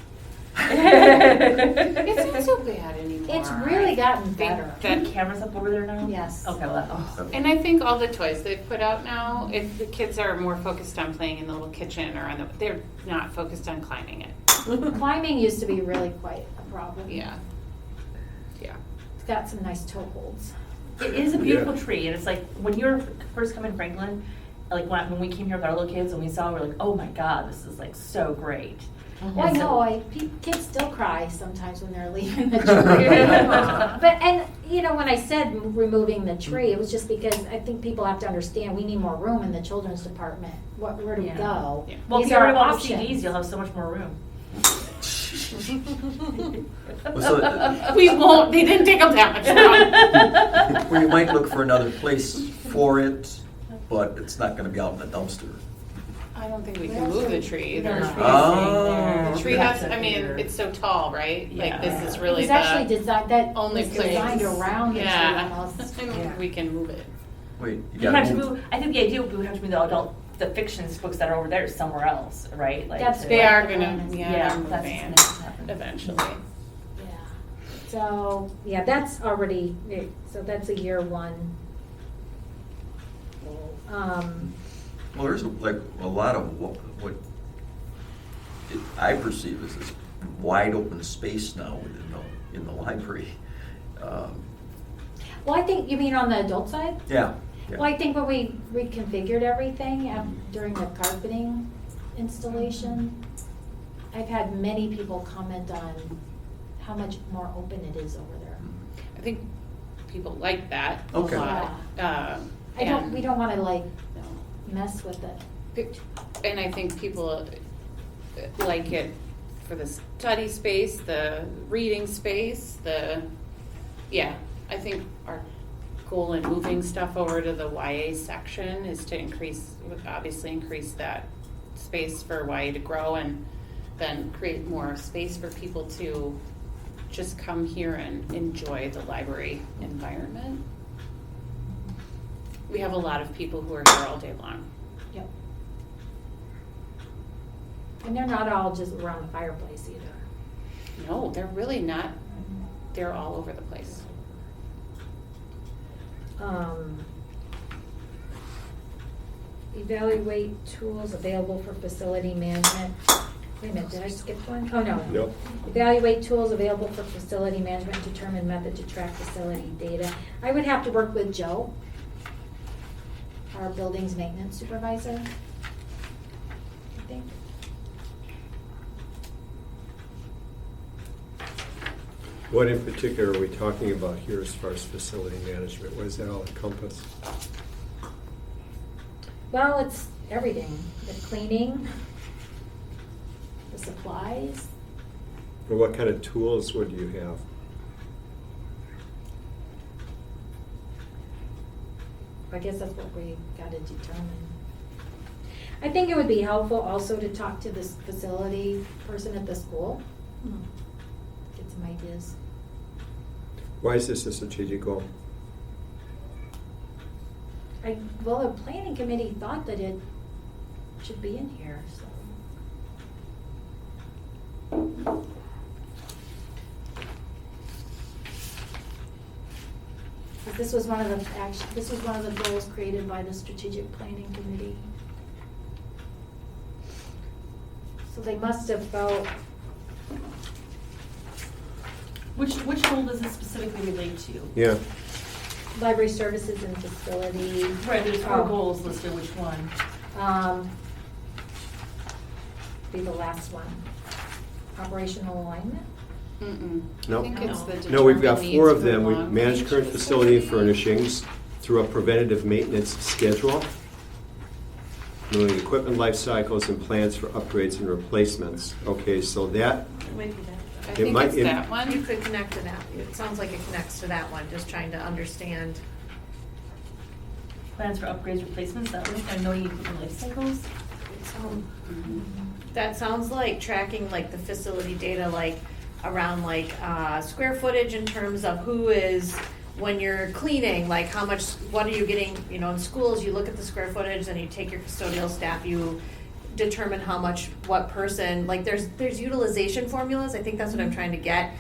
It's not so bad anymore. It's really gotten think better. that- That cameras up over there now? Yes. Okay, well, that, And I think all the toys they've put out now, if the kids are more focused on playing in the little kitchen or they're not focused on climbing it. Climbing used to be really quite a problem. Yeah. It's got some nice toe holds. it is a beautiful tree, and it's like, when you were first coming to Franklin, like when we came here with our little kids and we saw, we're like, oh my God, this is like so great. Well, I And so- know, kids still cry sometimes when they're leaving the tree. But, and, when I said removing the tree, it was just because I think people have to understand, we need more room in the children's department. Where do we Yeah. go? Yeah. Well, if These you are already want the options. CDs, you'll have so much more room. Well, so, We won't, they didn't take them that much time. well, you might look for another place for it, but it's not gonna be out in the dumpster. I don't think we can move the tree either. The tree's Oh. staying there. The tree has, I mean, it's so tall, right? Like, Yeah. this is It really was actually the designed, that only was place. designed around the tree Yeah. almost. I don't think we can move it. Wait, you You gotta have to move. move, I think the idea would be we have to move the fiction books that are over there somewhere else, right? Like That's to- They what are the gonna, plan is. yeah, Yeah, they're that's moving what's gonna happen. eventually. Yeah. So, yeah, that's already, so that's a year one. Well, there's like a lot of what I perceive as this wide open space now in the library. Well, I think, you mean on the adult side? Yeah. Well, I think when we reconfigured everything during the carpeting installation, I've had many people comment on how much more open it is over there. I think people like that a Okay. lot. We and- don't wanna like No. mess with it. And I think people like it for the study space, the reading space, I think our goal in moving stuff over to the YA section is to obviously increase that space for YA to grow, and then create more space for people to just come here and enjoy the library environment. We have a lot of people who are here all day long. Yep. And they're not all just around the fireplace either. No, they're really not. They're all over the place. Evaluate tools available for facility management. Wait a minute, did I skip one? Oh, no. No. Evaluate tools available for facility management, determine method to track facility data. I would have to work with Joe, our buildings maintenance supervisor, I think. What in particular are we talking about here as far as facility management? What does that all encompass? Well, it's everything, the cleaning, the supplies. Or what kind of tools would you have? I guess that's what we gotta determine. I think it would be helpful also to talk to this facility person at the school. Get some ideas. Why is this a strategic goal? Well, the planning committee thought that it should be in here, so. But this was one of the goals created by the strategic planning committee. So they must have felt, Which goal does it specifically relate to? Yeah. library services and facility. Right, there's four Oh. goals listed, which one? Be the last one. Operational alignment? No. I think it's the No, we've got determined four needs of for them. We long manage range current facility and furnishings through a preventative maintenance schedule, knowing equipment life cycles and plans for upgrades and replacements. Okay, so that, It might be that. I It think might- it's it- that one. You could connect to that. It sounds like it connects to that one, just trying to understand. Plans for upgrades, replacements, that one, and knowing equipment life cycles? That sounds like tracking like the facility data, like around like square footage in terms of who is, when you're cleaning, like how much, what are you getting, you know, in schools, you look at the square footage and you take your custodial staff, you determine how much, what person, like there's utilization formulas, I think that's what I'm trying to get,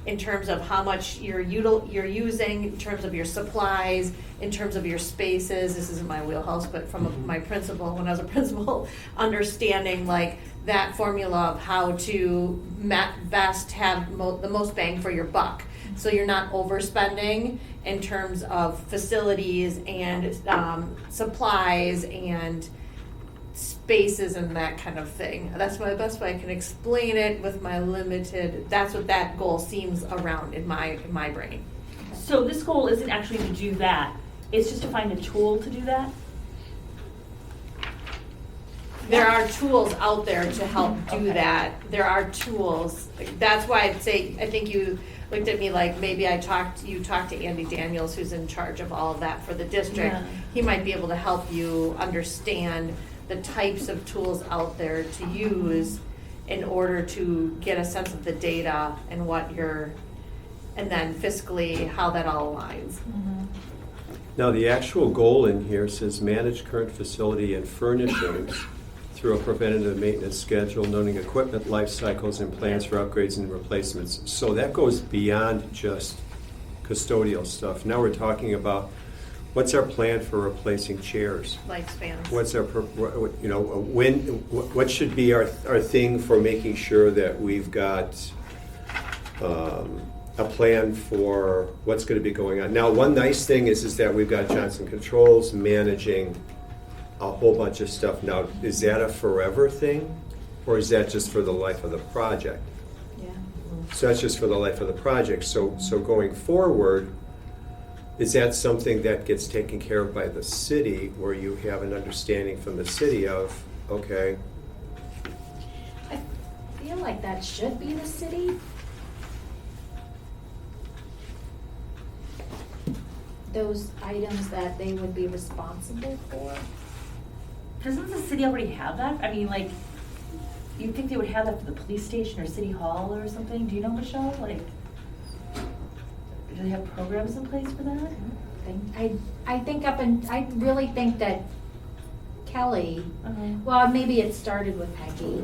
in terms of how much you're using, in terms of your supplies, in terms of your spaces. This isn't my wheelhouse, but from my principal, when I was a principal, understanding like that formula of how to best have the most bang for your buck. So you're not overspending in terms of facilities and supplies and spaces and that kind of thing. That's the best way I can explain it with my limited, that's what that goal seems around in my brain. So this goal isn't actually to do that, it's just to find a tool to do that? There are tools out there to help do that. There are tools. That's why I'd say, I think you looked at me like maybe you talked to Andy Daniels, who's in charge of all of that for the district. Yeah. He might be able to help you understand the types of tools out there to use in order to get a sense of the data and and then fiscally how that all aligns. now the actual goal in here says manage current facility and furnishings through a preventative maintenance schedule, noting equipment life cycles and plans for upgrades and replacements. So that goes beyond just custodial stuff. Now we're talking about what's our plan for replacing chairs? Lifespans. What's our, what should be our thing for making sure that we've got a plan for what's going to be going on? Now, one nice thing is that we've got Johnson Controls managing a whole bunch of stuff. Now, is that a forever thing, or is that just for the life of the project? Yeah. So that's just for the life of the project. So going forward, Is that something that gets taken care of by the city, where you have an understanding from the city of, okay, I feel like that should be the city. Those items that they would be responsible for. Doesn't the city already have that? I mean, like, you'd think they would have that for the police station or city hall or something. Do you know, Michelle? Like, do they have programs in place for that? I think I really think that Kelly, Uh-huh. well, maybe it started with Peggy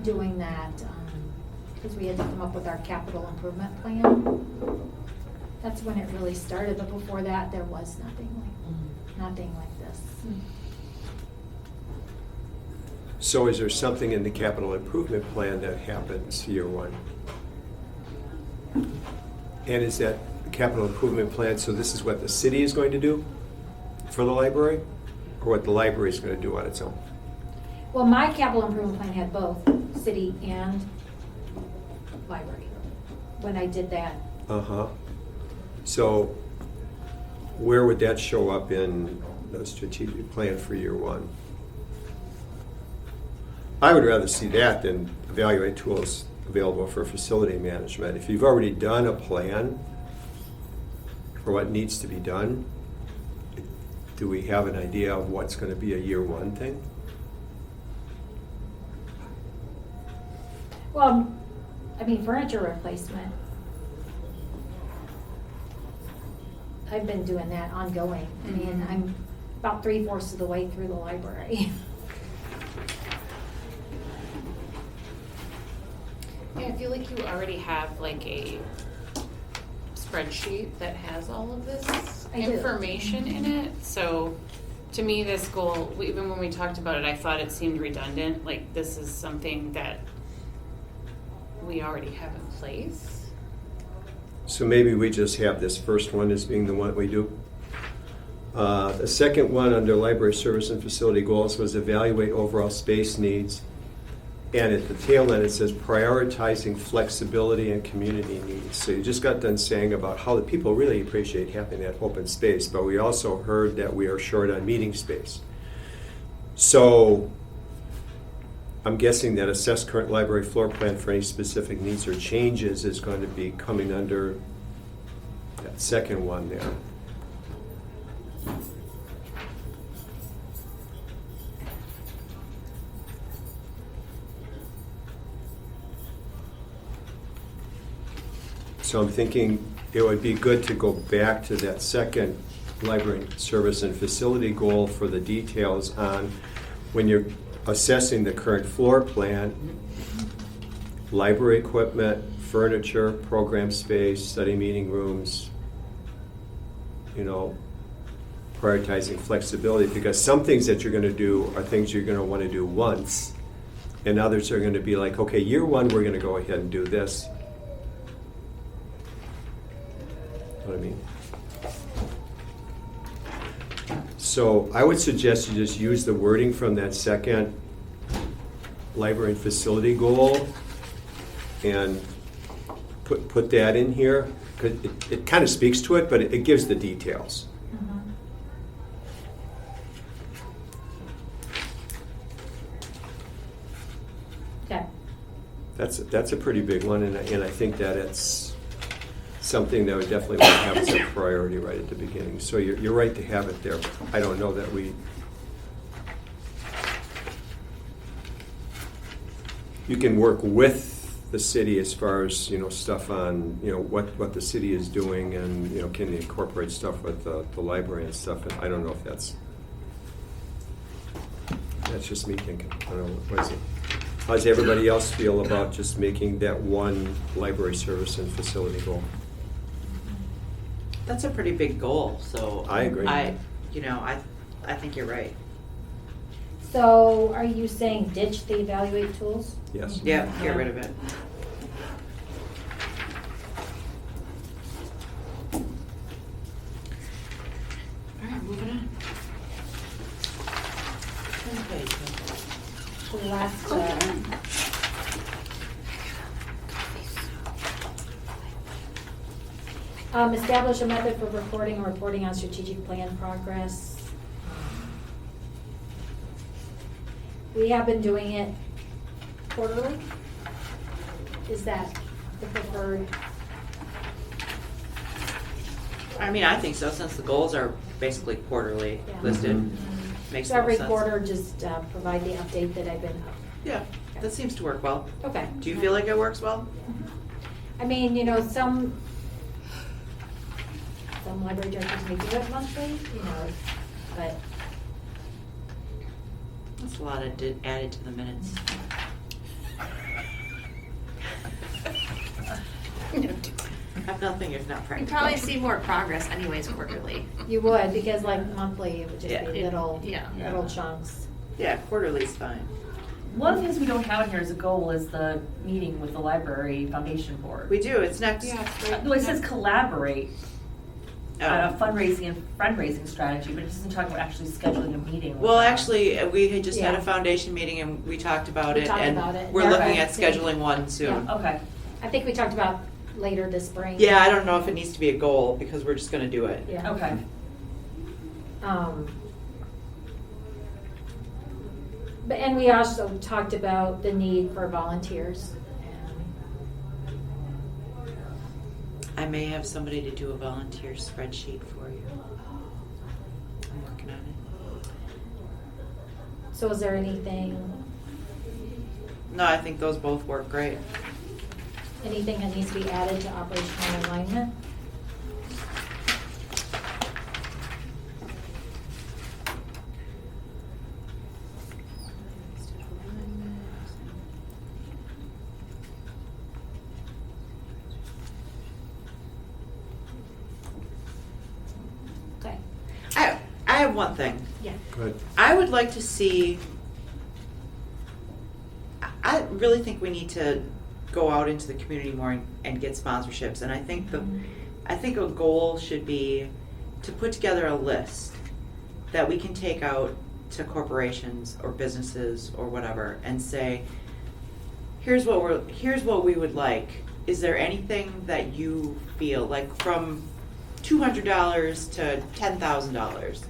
doing that, because we had to come up with our capital improvement plan. That's when it really started, but before that, there was nothing like this. so is there something in the capital improvement plan that happens year one? And is that capital improvement plan, so this is what the city is going to do for the library? Or what the library is going to do on its own? Well, my capital improvement plan had both city and library when I did that. Uh-huh. So where would that show up in the strategic plan for year one? I would rather see that than evaluate tools available for facility management. If you've already done a plan for what needs to be done, do we have an idea of what's going to be a year one thing? Well, I mean, furniture replacement. I've been doing that ongoing. I mean, I'm about 3/4 of the way through the library. Yeah, I feel like you already have like a spreadsheet that has all of this I do. information in it. So to me, this goal, even when we talked about it, I thought it seemed redundant. Like this is something that we already have in place. So maybe we just have this first one as being the one we do. The second one under library service and facility goals was evaluate overall space needs. And at the tail end, it says prioritizing flexibility and community needs. So you just got done saying about how the people really appreciate having that open space, but we also heard that we are short on meeting space. So I'm guessing that assess current library floor plan for any specific needs or changes is going to be coming under that second one there. So I'm thinking it would be good to go back to that second library service and facility goal for the details on when you're assessing the current floor plan, library equipment, furniture, program space, study meeting rooms, prioritizing flexibility, because some things that you're going to do are things you're going to want to do once, and others are going to be like, okay, year one, we're going to go ahead and do this. What I mean? So I would suggest you just use the wording from that second library and facility goal and put that in here, because it kind of speaks to it, but it gives the details. Okay. That's a pretty big one, and I think that it's something that we definitely want to have as a priority right at the beginning. So you're right to have it there. I don't know that you can work with the city as far as, stuff on, what the city is doing, and, can they incorporate stuff with the library and stuff. And I don't know if that's just me thinking. I don't know. What is it? How does everybody else feel about just making that one library service and facility goal? That's a pretty big goal, so. I agree. I think you're right. So are you saying ditch the evaluate tools? Yes. Yeah, get rid of it. All right, moving on. The last, Establish a method for recording and reporting on strategic plan progress. We have been doing it quarterly. Is that the preferred? I mean, I think so, since the goals are basically quarterly Yeah. listed. Mhm. Makes So more every sense. quarter, just provide the update that I've been. Yeah, that seems to work well. Okay. Do you feel like it works well? I mean, you know, some library directors may do it monthly, you know, but That's a lot added to the minutes. Have nothing if not You practical. probably see more progress anyways quarterly. you would, because like monthly, it would just Yeah. be little Yeah. chunks. Yeah, quarterly's fine. One of the things we don't have in here as a goal is the meeting with the library foundation board. We do, it's next. No, it says collaborate on a Oh. fundraising and fundraising strategy, but it doesn't talk about actually scheduling a meeting. with Well, them. actually, we had just had a Yeah. foundation meeting and we talked about We it. talked And about it. we're Yeah. looking Okay. at scheduling one soon. Yeah. Okay. I think we talked about later this spring. Yeah, I don't know if it needs to be a goal because we're just gonna do it. Yeah. Okay. And we also talked about the need for volunteers. I may have somebody to do a volunteer spreadsheet for you. I'm working on it. So is there anything No, I think those both work great. that needs to be added to operational alignment? Okay. I have one thing. Yeah. Good. I would like to see, I really think we need to go out into the community more and get sponsorships. And I think a goal should be to put together a list that we can take out to corporations or businesses or whatever and say, here's what we would like. Is there anything that you feel like from $200 to $10,000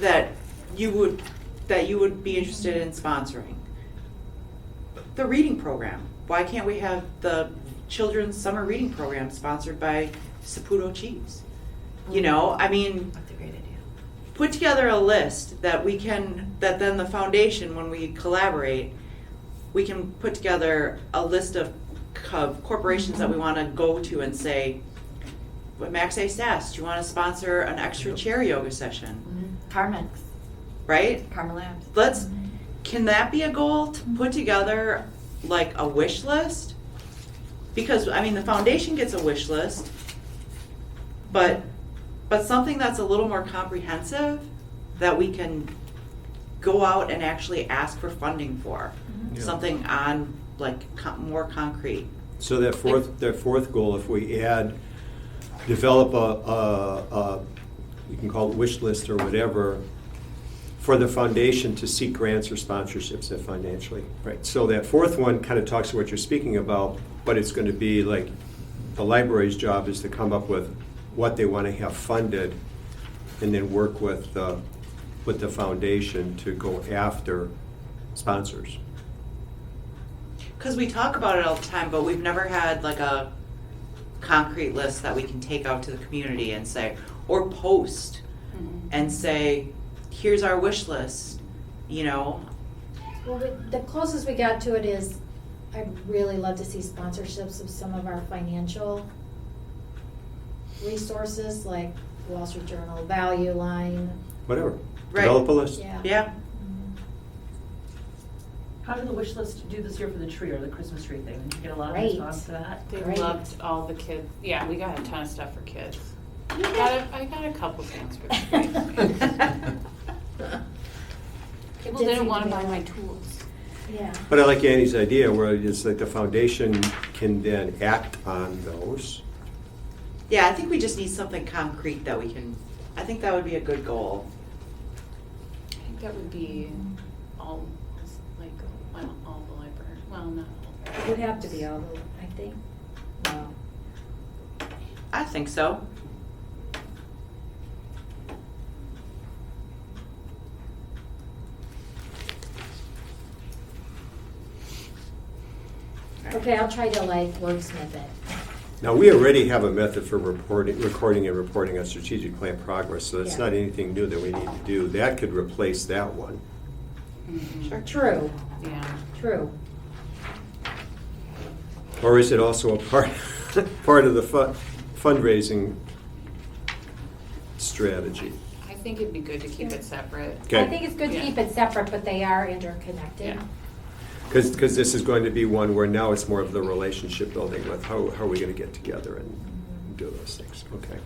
that you would be interested in sponsoring? The reading program. Why can't we have the children's summer reading program sponsored by Saputo Cheese? You know, I mean, That's a great idea. put together a list that that then the foundation, when we collaborate, we can put together a list of corporations that we want to go to and say, Max A. Sass, do you want to sponsor an extra chair yoga session? Carmex, Right? Karma Labs. Can that be a goal to put together like a wish list? Because, I mean, the foundation gets a wish list, but something that's a little more comprehensive that we can go out and actually ask for funding for. Yeah. Something on like more concrete. So that fourth goal, if we develop you can call it wish list or whatever, for the foundation to seek grants or sponsorships that financially. Right. So that fourth one kind of talks to what you're speaking about, but it's going to be like the library's job is to come up with what they want to have funded and then work with the foundation to go after sponsors. Because we talk about it all the time, but we've never had like a concrete list that we can take out to the community and say, or post and say, here's our wish list, you know? Well, the closest we got to it is, I'd really love to see sponsorships of some of our financial resources, like Wall Street Journal, Value Line. Whatever. Right. Develop a list. Yeah. How did the wish list do this year for the tree or the Christmas tree thing? Did you get a lot of Great. response to that? They Great. loved all the kids. Yeah, we got a ton of stuff for kids. I got a couple things for the kids. People Did didn't seem want to to be buy a my lot. tools. Yeah. But I like Annie's idea where it's like the foundation can then act on those. Yeah, I think we just need something concrete that we can, I think that would be a good goal. I think that would be all, like, well, all the libraries. Well, not all. It would have to be all, I think. Wow. I think so. Okay, I'll try to like wordsmith it. Now, we already have a method for recording and reporting on strategic plan progress, so that's Yeah. not anything new that we need to do. That could replace that one. True, Yeah. true. Or is it also a part of the fundraising strategy? I think it'd be good to keep it separate. Okay. I think it's good to Yeah. keep it separate, but they are interconnected. Yeah. Because this is going to be one where now it's more of the relationship building with how are we going to get together and do those things. Okay.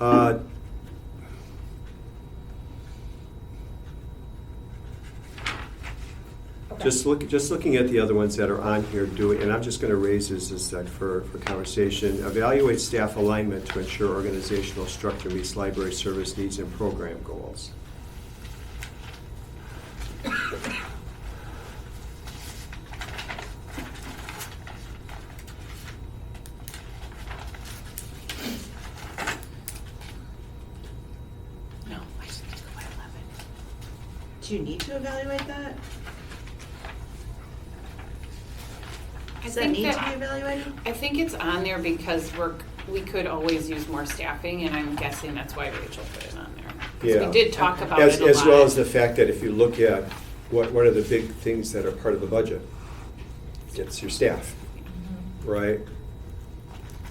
Okay. Just looking at the other ones that are on here, and I'm just going to raise this as that for conversation. Evaluate staff alignment to ensure organizational structure meets library service needs and program goals. No, I just need to go by 11. Do you need to evaluate that? Does that need to be evaluated? I think it's on there because we could always use more staffing, and I'm guessing that's why Rachel put it on there. 'Cause Yeah. we did talk about As it a lot. as well as the fact that if you look at what are the big things that are part of the budget, it's your staff, right?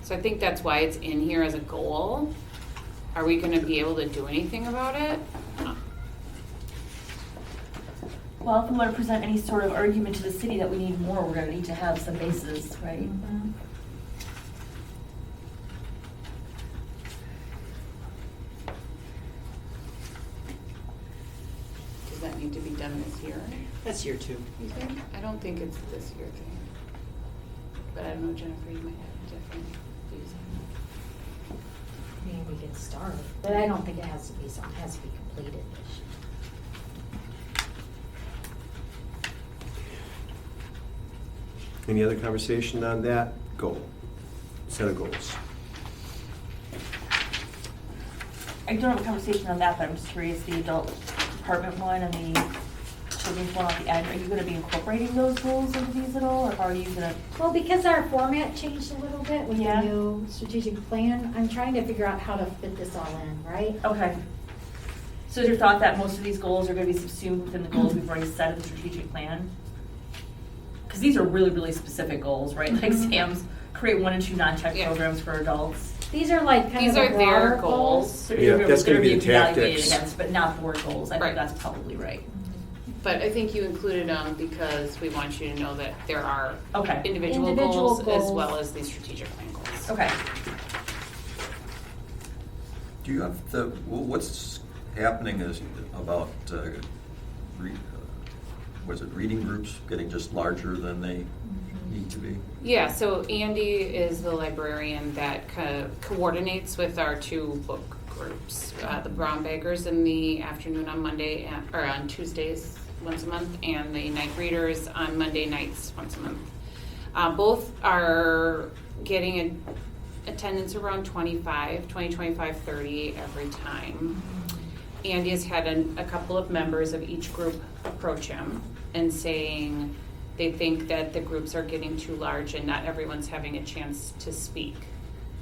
So I think that's why it's in here as a goal. Are we gonna be able to do anything about it? No. Well, if we want to present any sort of argument to the city that we need more, we're gonna need to have some basis, right? Mhm. Does that need to be done this year, That's year 2. you think? I don't think it's this year thing. But I don't know, Jennifer, you might have different views on I mean, we can start, but I don't think it has to be something, it has to be completed this year. Any other conversation on that goal, set of goals? I don't have a conversation on that, but I'm just curious, the adult department one and the children's one off the ad, are you gonna be incorporating those goals into these at all, or are you gonna? Well, because our format changed a little bit with the Yeah. new strategic plan, I'm trying to figure out how to fit this all in, right? Okay. So is your thought that most of these goals are gonna be subsumed within the goals we've already set in the strategic plan? Because these are really, really specific goals, right? Like Mhm. Sam's create 1 and 2 non-tech Yeah. programs for adults. These are like kind These of are the their broader goals. So Yeah, you're that's gonna be the evaluated tactics. against, but not board goals. I Right. think that's probably right. it. But I think you included them because we want you to know that there are Okay. individual Individual goals as goals. well as these strategic plan goals. Okay. Do you have what's happening is about, was it reading groups getting just larger than they need to be? Yeah, so Andy is the librarian that coordinates with our 2 book groups, the Brown Baggers in the afternoon on Monday, or on Tuesdays once a month, and the Night Readers on Monday nights once a month. Both are getting attendance around 25, 30 every time. Andy has had a couple of members of each group approach him and saying they think that the groups are getting too large and not everyone's having a chance to speak.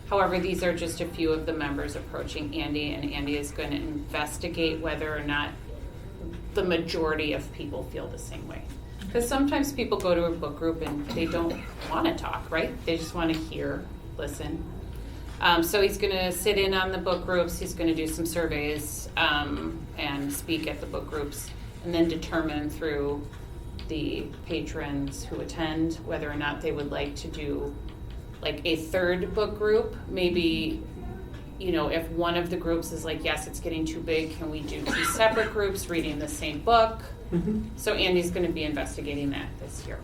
However, these are just a few of the members approaching Andy, and Andy is going to investigate whether or not the majority of people feel the same way. Because sometimes people go to a book group and they don't want to talk, right? They just want to hear, listen. So he's going to sit in on the book groups, he's going to do some surveys and speak at the book groups, and then determine through the patrons who attend whether or not they would like to do like a 3rd book group. Maybe, you know, if one of the groups is like, yes, it's getting too big, can we do 2 separate groups reading the same book? So Andy's going to be investigating that this year.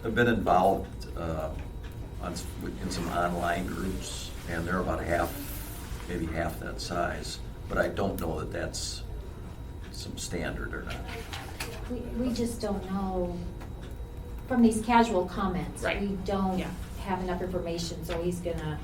I've been involved in some online groups, and they're about maybe half that size, but I don't know that that's some standard or not. We just don't know from these casual comments, Right. we don't Yeah. have enough information, so he's gonna,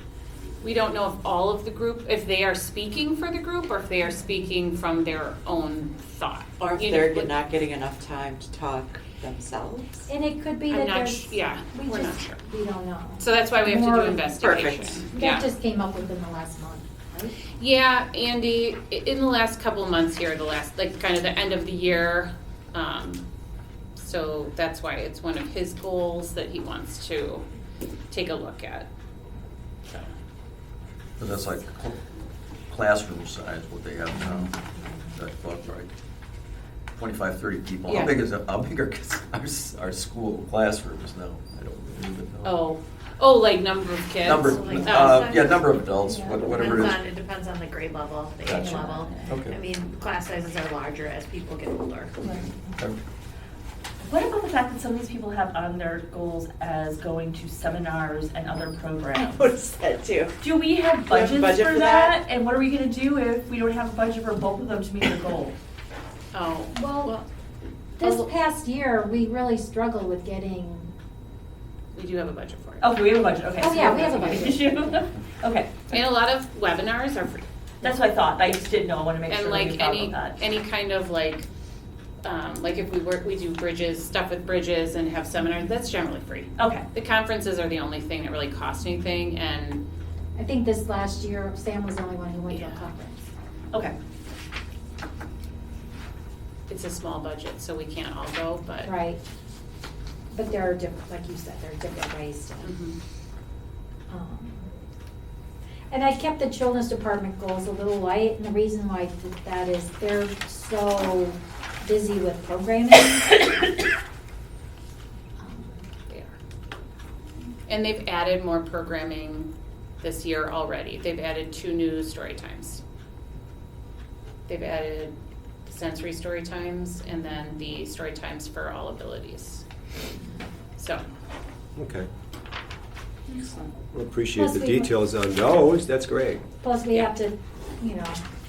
We don't know if all of the group, if they are speaking for the group or if they are speaking from their own thought. Or if You know, they're like- not getting enough time to talk themselves. and it could be I'm that not there's. yeah, we we're not just- sure. We don't know. So that's why we have to More- do investigation. Perfect. Yeah. That just came up within the last month, right? Yeah, Andy, in the last couple months here, the last, like, kind of the end of the year, so that's why it's one of his goals that he wants to take a look at. So, But that's like classroom size, what they have now, that book, right? 25, 30 people. Yeah. How big are our school classrooms now? I don't even know. like number of kids? Number, like number of adults, Yeah. whatever it is. It depends on the grade level, the age Gotcha. level. Okay. I mean, class sizes are larger as people get older. Okay. What about the fact that some of these people have on their goals as going to seminars and other I programs? noticed that too. Do we have Do we have a budgets budget for for that? that? And what are we gonna do if we don't have a budget for both of them to meet their goal? Oh, Well, this Oh. past year, we really struggled with getting, we do have a budget for it. Okay, we have a budget, okay. Oh, so yeah, we have a that's budget. issue. Okay, And a lot of webinars are free. that's what I thought, I just didn't know, I wanna make And sure like we followed that. any kind of like if we do bridges, stuff with bridges and have seminars, that's generally free. Okay, The conferences are the only thing that really cost anything, and I think this last year, Sam was the only one who went to a Yeah. conference. okay. it's a small budget, so we can't all go, but. Right. But there are different, like you said, there are different ways to. Mhm. And I kept the children's department goals a little light, and the reason why I did that is they're so busy with programming. They are. And they've added more programming this year already. They've added 2 new story times. They've added sensory story times and then the story times for all abilities. So, Okay. Well, appreciate the Plus we- details on those, that's great. Plus, we Yeah. have to,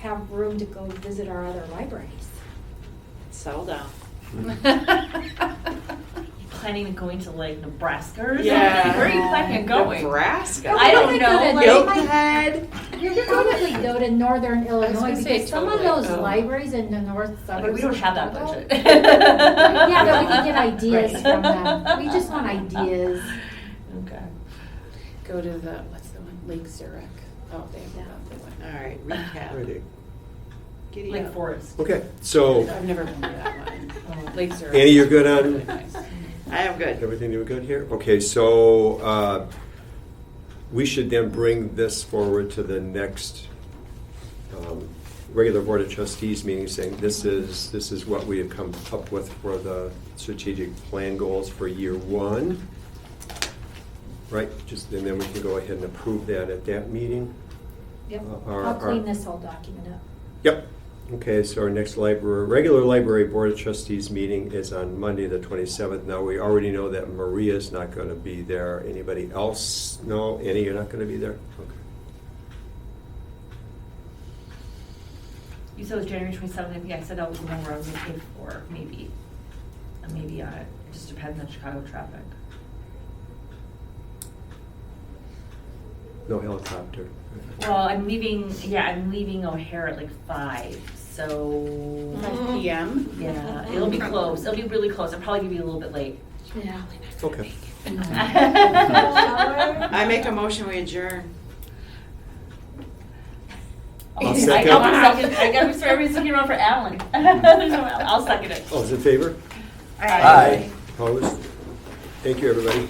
have room to go visit our other libraries. Settle down. Planning on going to like Nebraska or something? Yeah. Where are you planning on going? Nebraska. I don't You're know, gonna like- go to- Hilton. You're probably go to northern Illinois gonna say because some of totally. those Oh. libraries in the north Like, suburbs. we don't of have that Chicago- budget. Yeah, but we can get ideas Right. from them. We just want ideas. Okay. go to the, what's the one, Lake Zurich. Oh, they have the one. All right, recap. Alrighty. Giddy Lake up. Forest. Okay, so I've never been to that one. Lake Zurich. Annie, you're good on- Really nice. I am good. everything you were good here? Okay, so we should then bring this forward to the next regular Board of Trustees meeting, saying this is what we have come up with for the strategic plan goals for year 1. Right, and then we can go ahead and approve that at that meeting. Yep. Our- I'll clean this whole document up. Yep. Okay, so our next regular library Board of Trustees meeting is on Monday, the 27th. Now, we already know that Maria's not going to be there. Anybody else? No? Annie, you're not going to be there? Okay. You said it was January 27th, I think I said that was the one where I was looking for, maybe. And maybe it just depends on Chicago traffic. No helicopter. Well, I'm leaving O'Hare at like 5, so, 5 p.m. yeah, it'll be close, it'll be really close, I'll probably be a little bit late. Yeah. Okay. I make a motion, we adjourn. I'll I second. gotta be sorry, everybody's looking around for Alan. There's no Alan. I'll second it. All those in favor? Aye. Opposed? Thank you, everybody.